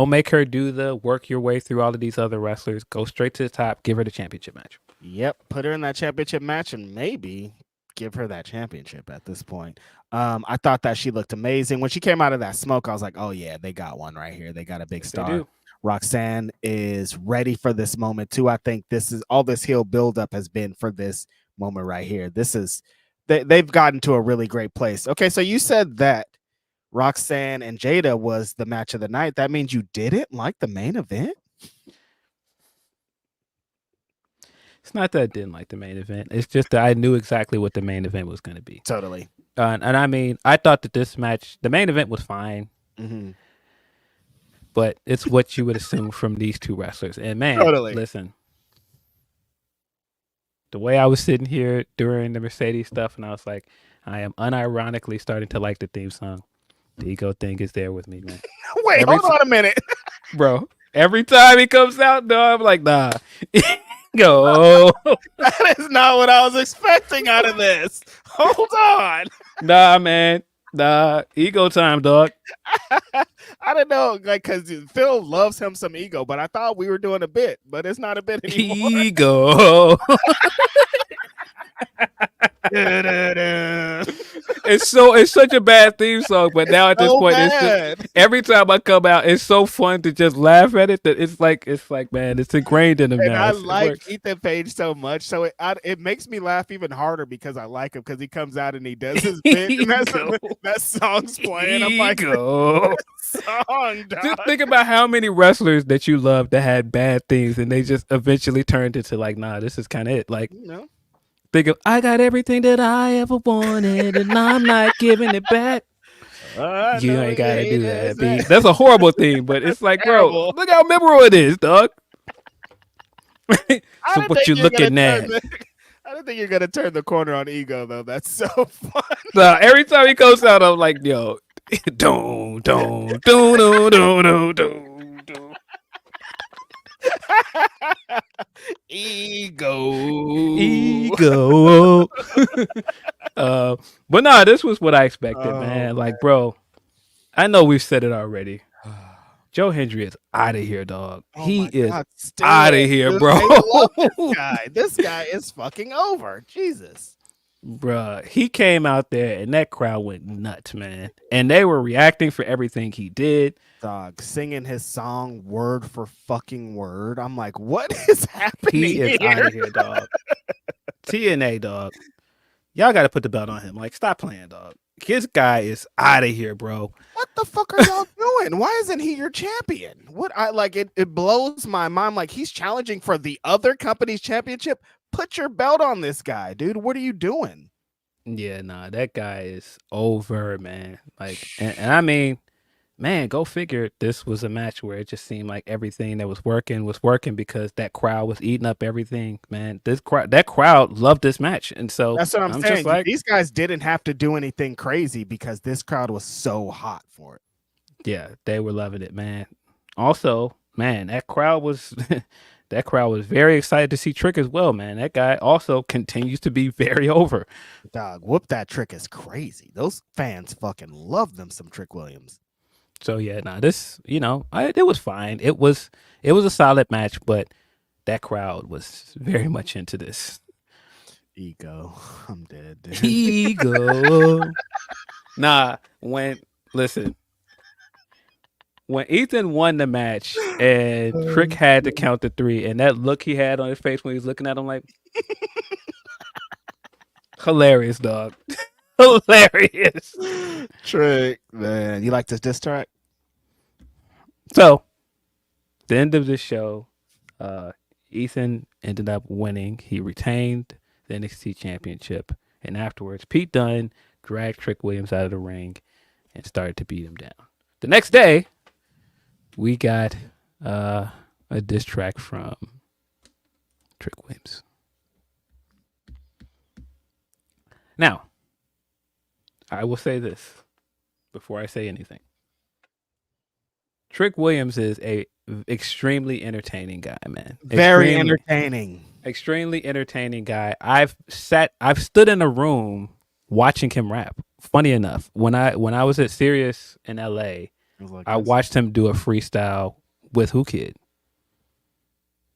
make her do the work your way through all of these other wrestlers. Go straight to the top. Give her the championship match. Yep, put her in that championship match and maybe give her that championship at this point. I thought that she looked amazing. When she came out of that smoke, I was like, oh yeah, they got one right here. They got a big star. Roxanne is ready for this moment too. I think this is all this heel buildup has been for this moment right here. This is they've gotten to a really great place. Okay, so you said that Roxanne and Jada was the match of the night. That means you didn't like the main event? It's not that I didn't like the main event. It's just that I knew exactly what the main event was going to be. Totally. And I mean, I thought that this match, the main event was fine. But it's what you would assume from these two wrestlers. And man, listen. The way I was sitting here during the Mercedes stuff, and I was like, I am unironically starting to like the theme song. The ego thing is there with me, man. Wait, hold on a minute. Bro, every time he comes out, no, I'm like, nah. Go. That is not what I was expecting out of this. Hold on. Nah, man. Nah, ego time, dog. I don't know, like, because Phil loves him some ego, but I thought we were doing a bit, but it's not a bit anymore. Ego. It's such a bad theme song, but now at this point, every time I come out, it's so fun to just laugh at it that it's like man, it's ingrained in him now. I like Ethan Page so much, so it makes me laugh even harder because I like him because he comes out and he does his bit, and that song's playing. I'm like, song, dog. Just think about how many wrestlers that you love that had bad things, and they just eventually turned into like, nah, this is kind of it, like. Think of, I got everything that I ever wanted, and I'm not giving it back. You ain't gotta do that, B. That's a horrible thing, but it's like, bro, look how memorable it is, dog. So what you looking at? I don't think you're gonna turn the corner on ego, though. That's so fun. So every time he goes out, I'm like, yo, don't. Ego. But nah, this was what I expected, man. Like, bro, I know we've said it already. Joe Hendry is out of here, dog. He is out of here, bro. This guy is fucking over. Jesus. Bruh, he came out there and that crowd went nuts, man. And they were reacting for everything he did. Dog, singing his song word for fucking word. I'm like, what is happening He is out of here, dog. TNA, dog. Y'all got to put the belt on him. Like, stop playing, dog. This guy is out of here, bro. What the fuck are y'all doing? Why isn't he your champion? What I like it blows my mind. Like, he's challenging for the other company's championship. Put your belt on this guy, dude. What are you doing? Yeah, nah, that guy is over, man. Like, and I mean, man, go figure. This was a match where it just seemed like everything that was working because that crowd was eating up everything, man. That crowd loved this match, and so That's what I'm saying. just like, These guys didn't have to do anything crazy because this crowd was so hot for it. yeah, they were loving it, man. Also, man, that crowd was that crowd was very excited to see Trick as well, man. That guy also continues to be very over. Dog, whoop that Trick is crazy. Those fans fucking love them some Trick Williams. So yeah, nah, this, it was fine. It was a solid match, but that crowd was very much into this. Ego. I'm dead, dude. Ego. Nah, when Ethan won the match and Trick had to count to 3, and that look he had on his face when he was looking at him like hilarious, dog. Hilarious. Trick, man. You like this diss track? So, the end of the show, Ethan ended up winning. He retained the NXT championship. And afterwards, Pete Dunne dragged Trick Williams out of the ring and started to beat him down. The next day, we got a diss track from Trick Williams. Now, I will say this before I say anything. Trick Williams is a extremely entertaining guy, man. Very entertaining. Extremely entertaining guy. I've stood in a room watching him rap. Funny enough, when I was at Sirius in LA, I watched him do a freestyle with Who Kid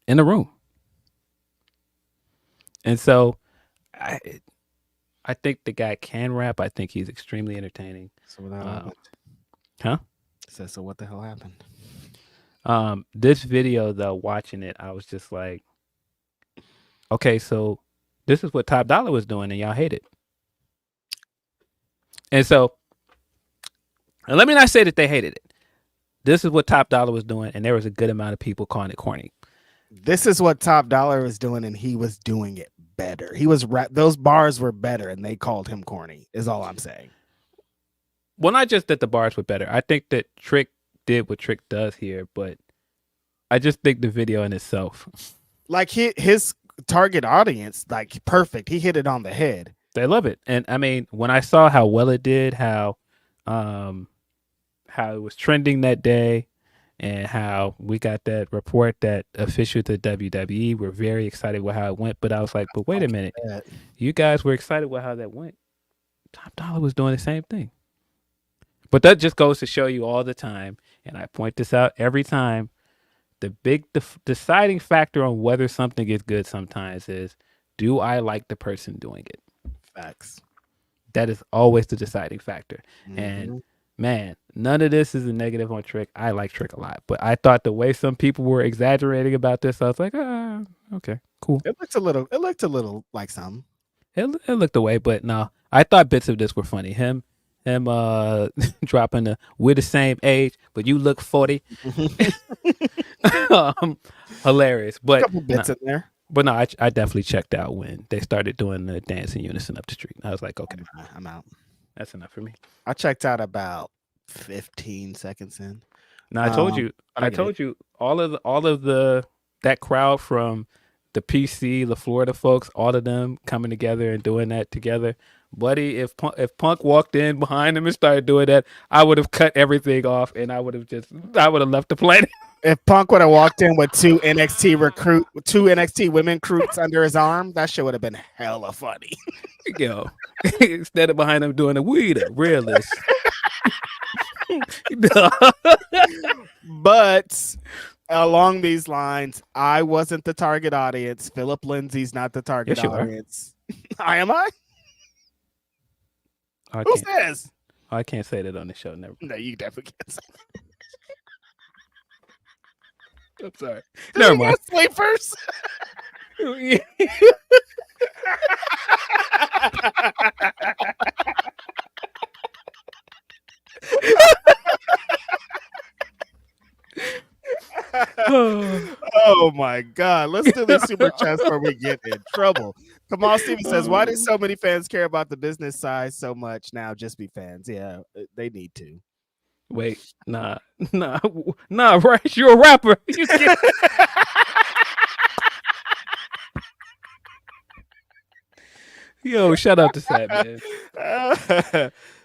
in the room. And so I think the guy can rap. I think he's extremely entertaining. So what happened? Huh? So what the hell happened? This video though, watching it, I was just like, okay, so this is what Top Dollar was doing and y'all hate it. And so, and let me not say that they hated it. This is what Top Dollar was doing, and there was a good amount of people calling it corny. This is what Top Dollar was doing, and he was doing it better. He was those bars were better, and they called him corny. Is all I'm saying. Well, not just that the bars were better. I think that Trick did what Trick does here, but I just think the video in itself, like his target audience, like perfect. He hit it on the head. They love it. And I mean, when I saw how well it did, how it was trending that day, and how we got that report that officials at WWE were very excited with how it went. But I was like, but wait a minute. You guys were excited with how that went. Top Dollar was doing the same thing. But that just goes to show you all the time, and I point this out every time, the big deciding factor on whether something is good sometimes is, do I like the person doing it? Facts. That is always the deciding factor. Mm-hmm. And man, none of this is a negative on Trick. I like Trick a lot, but I thought the way some people were exaggerating about this, I was like, okay, cool. It looked a little like something. It looked away, but no, I thought bits of this were funny. Him dropping we're the same age, but you look 40. Hilarious. But a couple bits in there. But no, I definitely checked out when they started doing the dance in unison up the street. I was like, okay, I'm out. That's enough for me. I checked out about 15 seconds in. No, I told you all of that crowd from the PC, the Florida folks, all of them coming together and doing that together. Buddy, if Punk walked in behind him and started doing that, I would have cut everything off and I would have left the planet. If Punk would have walked in with two NXT women recruits under his arm, that shit would have been hella funny. Yo, instead of behind him doing the we the realist. But along these lines, I wasn't the target audience. Philip Lindsey's not the target audience. Am I? Who says? I can't say that on the show. Never. No, you definitely can't say that. I'm sorry. Never mind. Wait first. Oh my God. Let's do these super chats before we get in trouble. Kamal Steven says, why do so many fans care about the business side so much now? Just be fans. Yeah, they need to. Wait, nah, right? You're a rapper. You can't... Yo, shout out to Sat, man.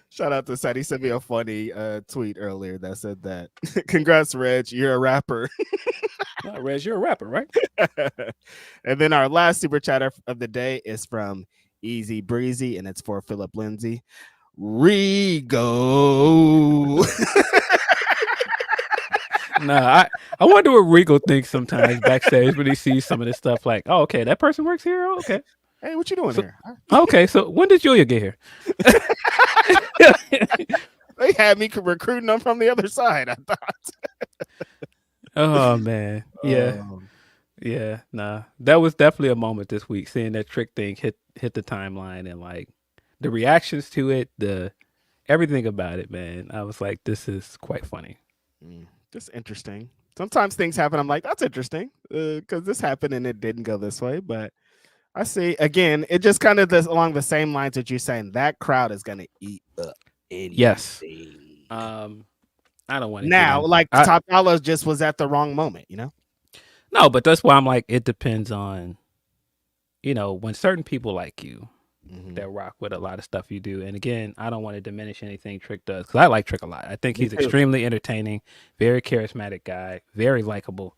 Shout out to Sat. He sent me a funny tweet earlier that said that. Congrats, Reg. You're a rapper. Reg, you're a rapper, right? And then our last super chatter of the day is from Easy Breezy, and it's for Philip Lindsey. Rigo. Nah, I wonder what Regal thinks sometimes backstage when he sees some of this stuff. Like, oh, okay, that person works here. Oh, okay. Hey, what you doing here? Okay, so when did Giulia get here? They had me recruiting them from the other side, I thought. Oh man, yeah, yeah. Nah, that was definitely a moment this week. Seeing that Trick thing hit the timeline and like the reactions to it, everything about it, man. I was like, this is quite funny. Just interesting. Sometimes things happen. I'm like, that's interesting because this happened and it didn't go this way. But I see, again, it just kind of along the same lines that you're saying. That crowd is going to eat up anything. Yes. I don't want to. Now, like Top Dollar just was at the wrong moment, you know? No, but that's why I'm like, it depends on, when certain people like you that rock with a lot of stuff you do. And again, I don't want to diminish anything Trick does because I like Trick a lot. I think he's extremely entertaining, very charismatic guy, very likable.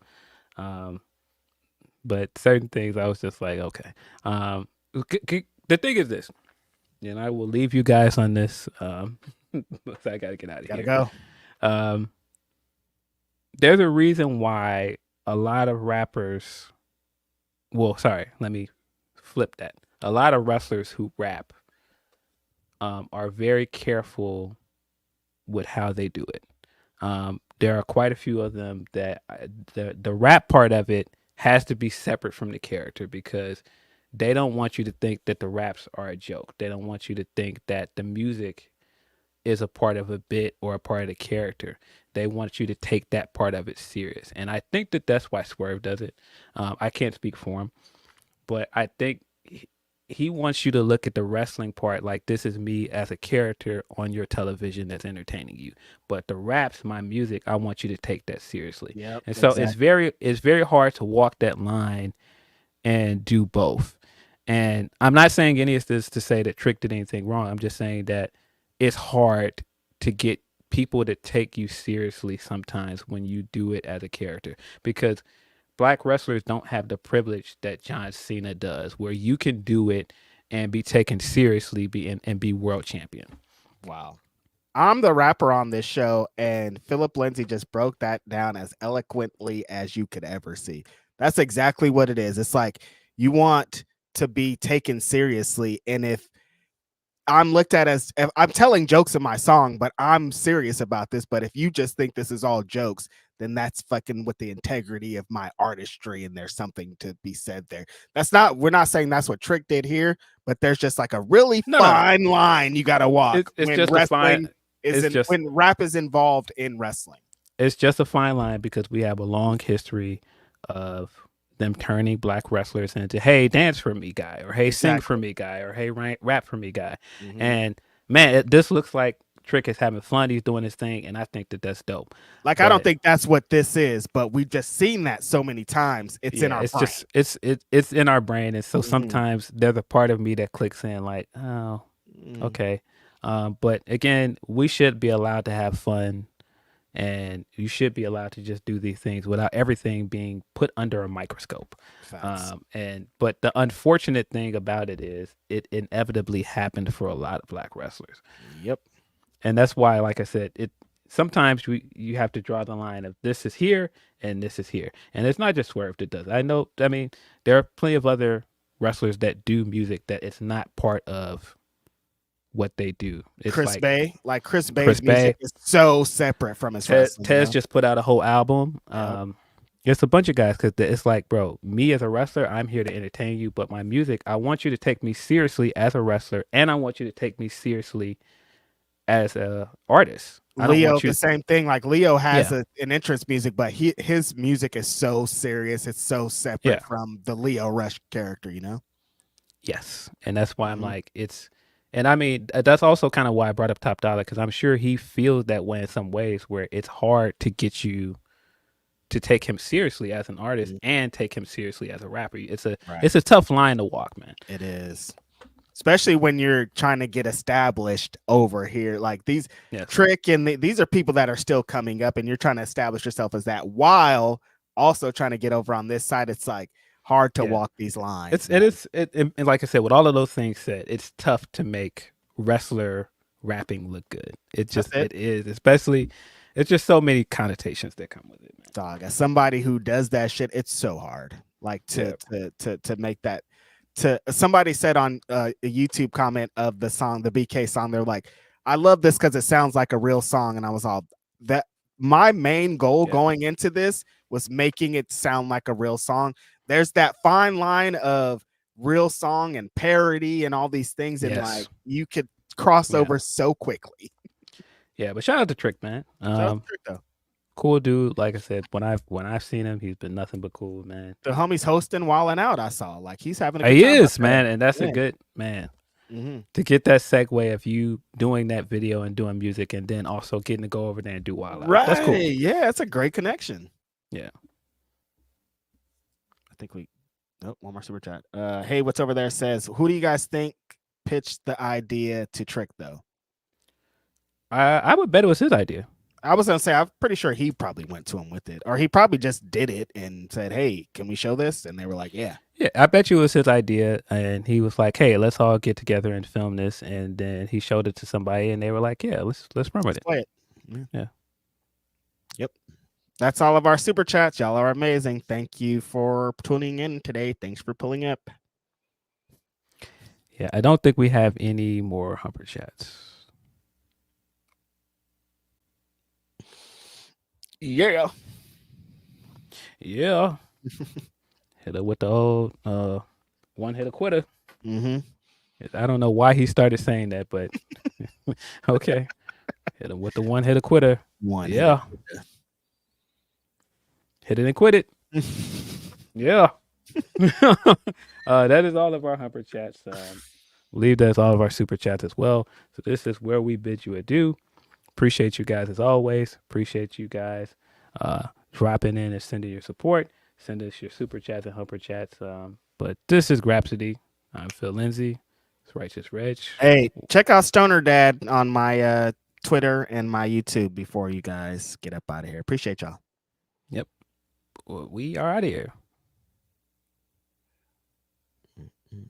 But certain things I was just like, okay. The thing is this, and I will leave you guys on this. I got to get out of here. Gotta go. There's a reason why a lot of rappers, let me flip that. A lot of wrestlers who rap are very careful with how they do it. There are quite a few of them that the rap part of it has to be separate from the character because they don't want you to think that the raps are a joke. They don't want you to think that the music is a part of a bit or a part of the character. They want you to take that part of it serious. And I think that that's why Swerve does it. I can't speak for him, but I think he wants you to look at the wrestling part like this is me as a character on your television that's entertaining you. But the raps, my music, I want you to take that seriously. Yep, and so exactly. it's very hard to walk that line and do both. And I'm not saying any of this to say that Trick did anything wrong. I'm just saying that it's hard to get people to take you seriously sometimes when you do it as a character because Black wrestlers don't have the privilege that John Cena does, where you can do it and be taken seriously and be world champion. Wow. I'm the rapper on this show, and Philip Lindsey just broke that down as eloquently as you could ever see. That's exactly what it is. It's like you want to be taken seriously, and if I'm looked at as if I'm telling jokes in my song, but I'm serious about this. But if you just think this is all jokes, then that's fucking with the integrity of my artistry. And there's something to be said there. We're not saying that's what Trick did here, but there's just like a really fine line you got to walk. It's just a fine. When rap is involved in wrestling. It's just a fine line because we have a long history of them turning Black wrestlers into, hey, dance for me guy, or hey, sing for me guy, or hey, rap for me guy. And man, this looks like Trick is having fun. He's doing his thing, and I think that that's dope. Like, I don't think that's what this is, but we've just seen that so many times. It's in our brain. It's in our brain, and so sometimes there's a part of me that clicks in like, oh, okay. But again, we should be allowed to have fun. And you should be allowed to just do these things without everything being put under a microscope. But the unfortunate thing about it is it inevitably happened for a lot of Black wrestlers. Yep. And that's why, like I said, sometimes you have to draw the line of this is here and this is here. And it's not just Swerve that does it. There are plenty of other wrestlers that do music that it's not part of what they do. It's Chris Bay, like Chris Bay's Bay. music is so separate from his wrestling. Tez just put out a whole album. Yep. It's a bunch of guys because it's like, bro, me as a wrestler, I'm here to entertain you, but my music, I want you to take me seriously as a wrestler, and I want you to take me seriously as a artist. Lio, the same thing. Like Lio has an entrance music, but his music is so serious. It's so separate from the Lio Rush character, you know? Yes. And that's why I'm like, and I mean, that's also kind of why I brought up Top Dollar, because I'm sure he feels that way in some ways where it's hard to get you to take him seriously as an artist and take him seriously as a rapper. It's a tough line to walk, man. It is. Especially when you're trying to get established over here. Like these Trick and these are people that are still coming up, and you're trying to establish yourself as that while also trying to get over on this side. It's like hard to walk these lines. And like I said, with all of those things said, it's tough to make wrestler rapping look good. It is, especially it's just so many connotations that come with it, man. Dog, as somebody who does that shit, it's so hard. Like to make that. Somebody said on a YouTube comment of the song, the BK song, they're like, I love this because it sounds like a real song. And I was all that my main goal going into this was making it sound like a real song. There's that fine line of real song and parody and all these things. And like you could cross over so quickly. Yeah, but shout out to Trick, man. Shout out to Trick, though. Cool dude. Like I said, when I've seen him, he's been nothing but cool, man. The homie's hosting Wildin' Out. I saw like he's having a good he time is, man, and that's a good man. To get that segue of you doing that video and doing music, and then also getting to go over there and do Wild Out. Right? That's cool. Yeah, it's a great connection. Yeah. I think one more super chat. Hey, what's over there says, who do you guys think pitched the idea to Trick though? I would bet it was his idea. I was gonna say I'm pretty sure he probably went to him with it, or he probably just did it and said, "Hey, can we show this?" And they were like, "Yeah." Yeah, I bet you it was his idea, and he was like, "Hey, let's all get together and film this." And then he showed it to somebody, and they were like, "Yeah, let's run with it." Play it. Yeah. Yep. That's all of our super chats. Y'all are amazing. Thank you for tuning in today. Thanks for pulling up. Yeah, I don't think we have any more Humper chats. Yeah. Hit her with the old one hit a quitter. I don't know why he started saying that, but okay. Hit him with the one hit a quitter. Hit it and quit it. That is all of our Humper chats. Believe that's all of our super chats as well. So this is where we bid you adieu. Appreciate you guys as always. Appreciate you guys dropping in and sending your support. Send us your super chats and Humper chats. But this is Grapsody. I'm Phil Lindsey. It's Righteous Reg. Hey, check out Stoner Dad on my Twitter and my YouTube before you guys get up out of here. Appreciate y'all. Yep. We are out of here.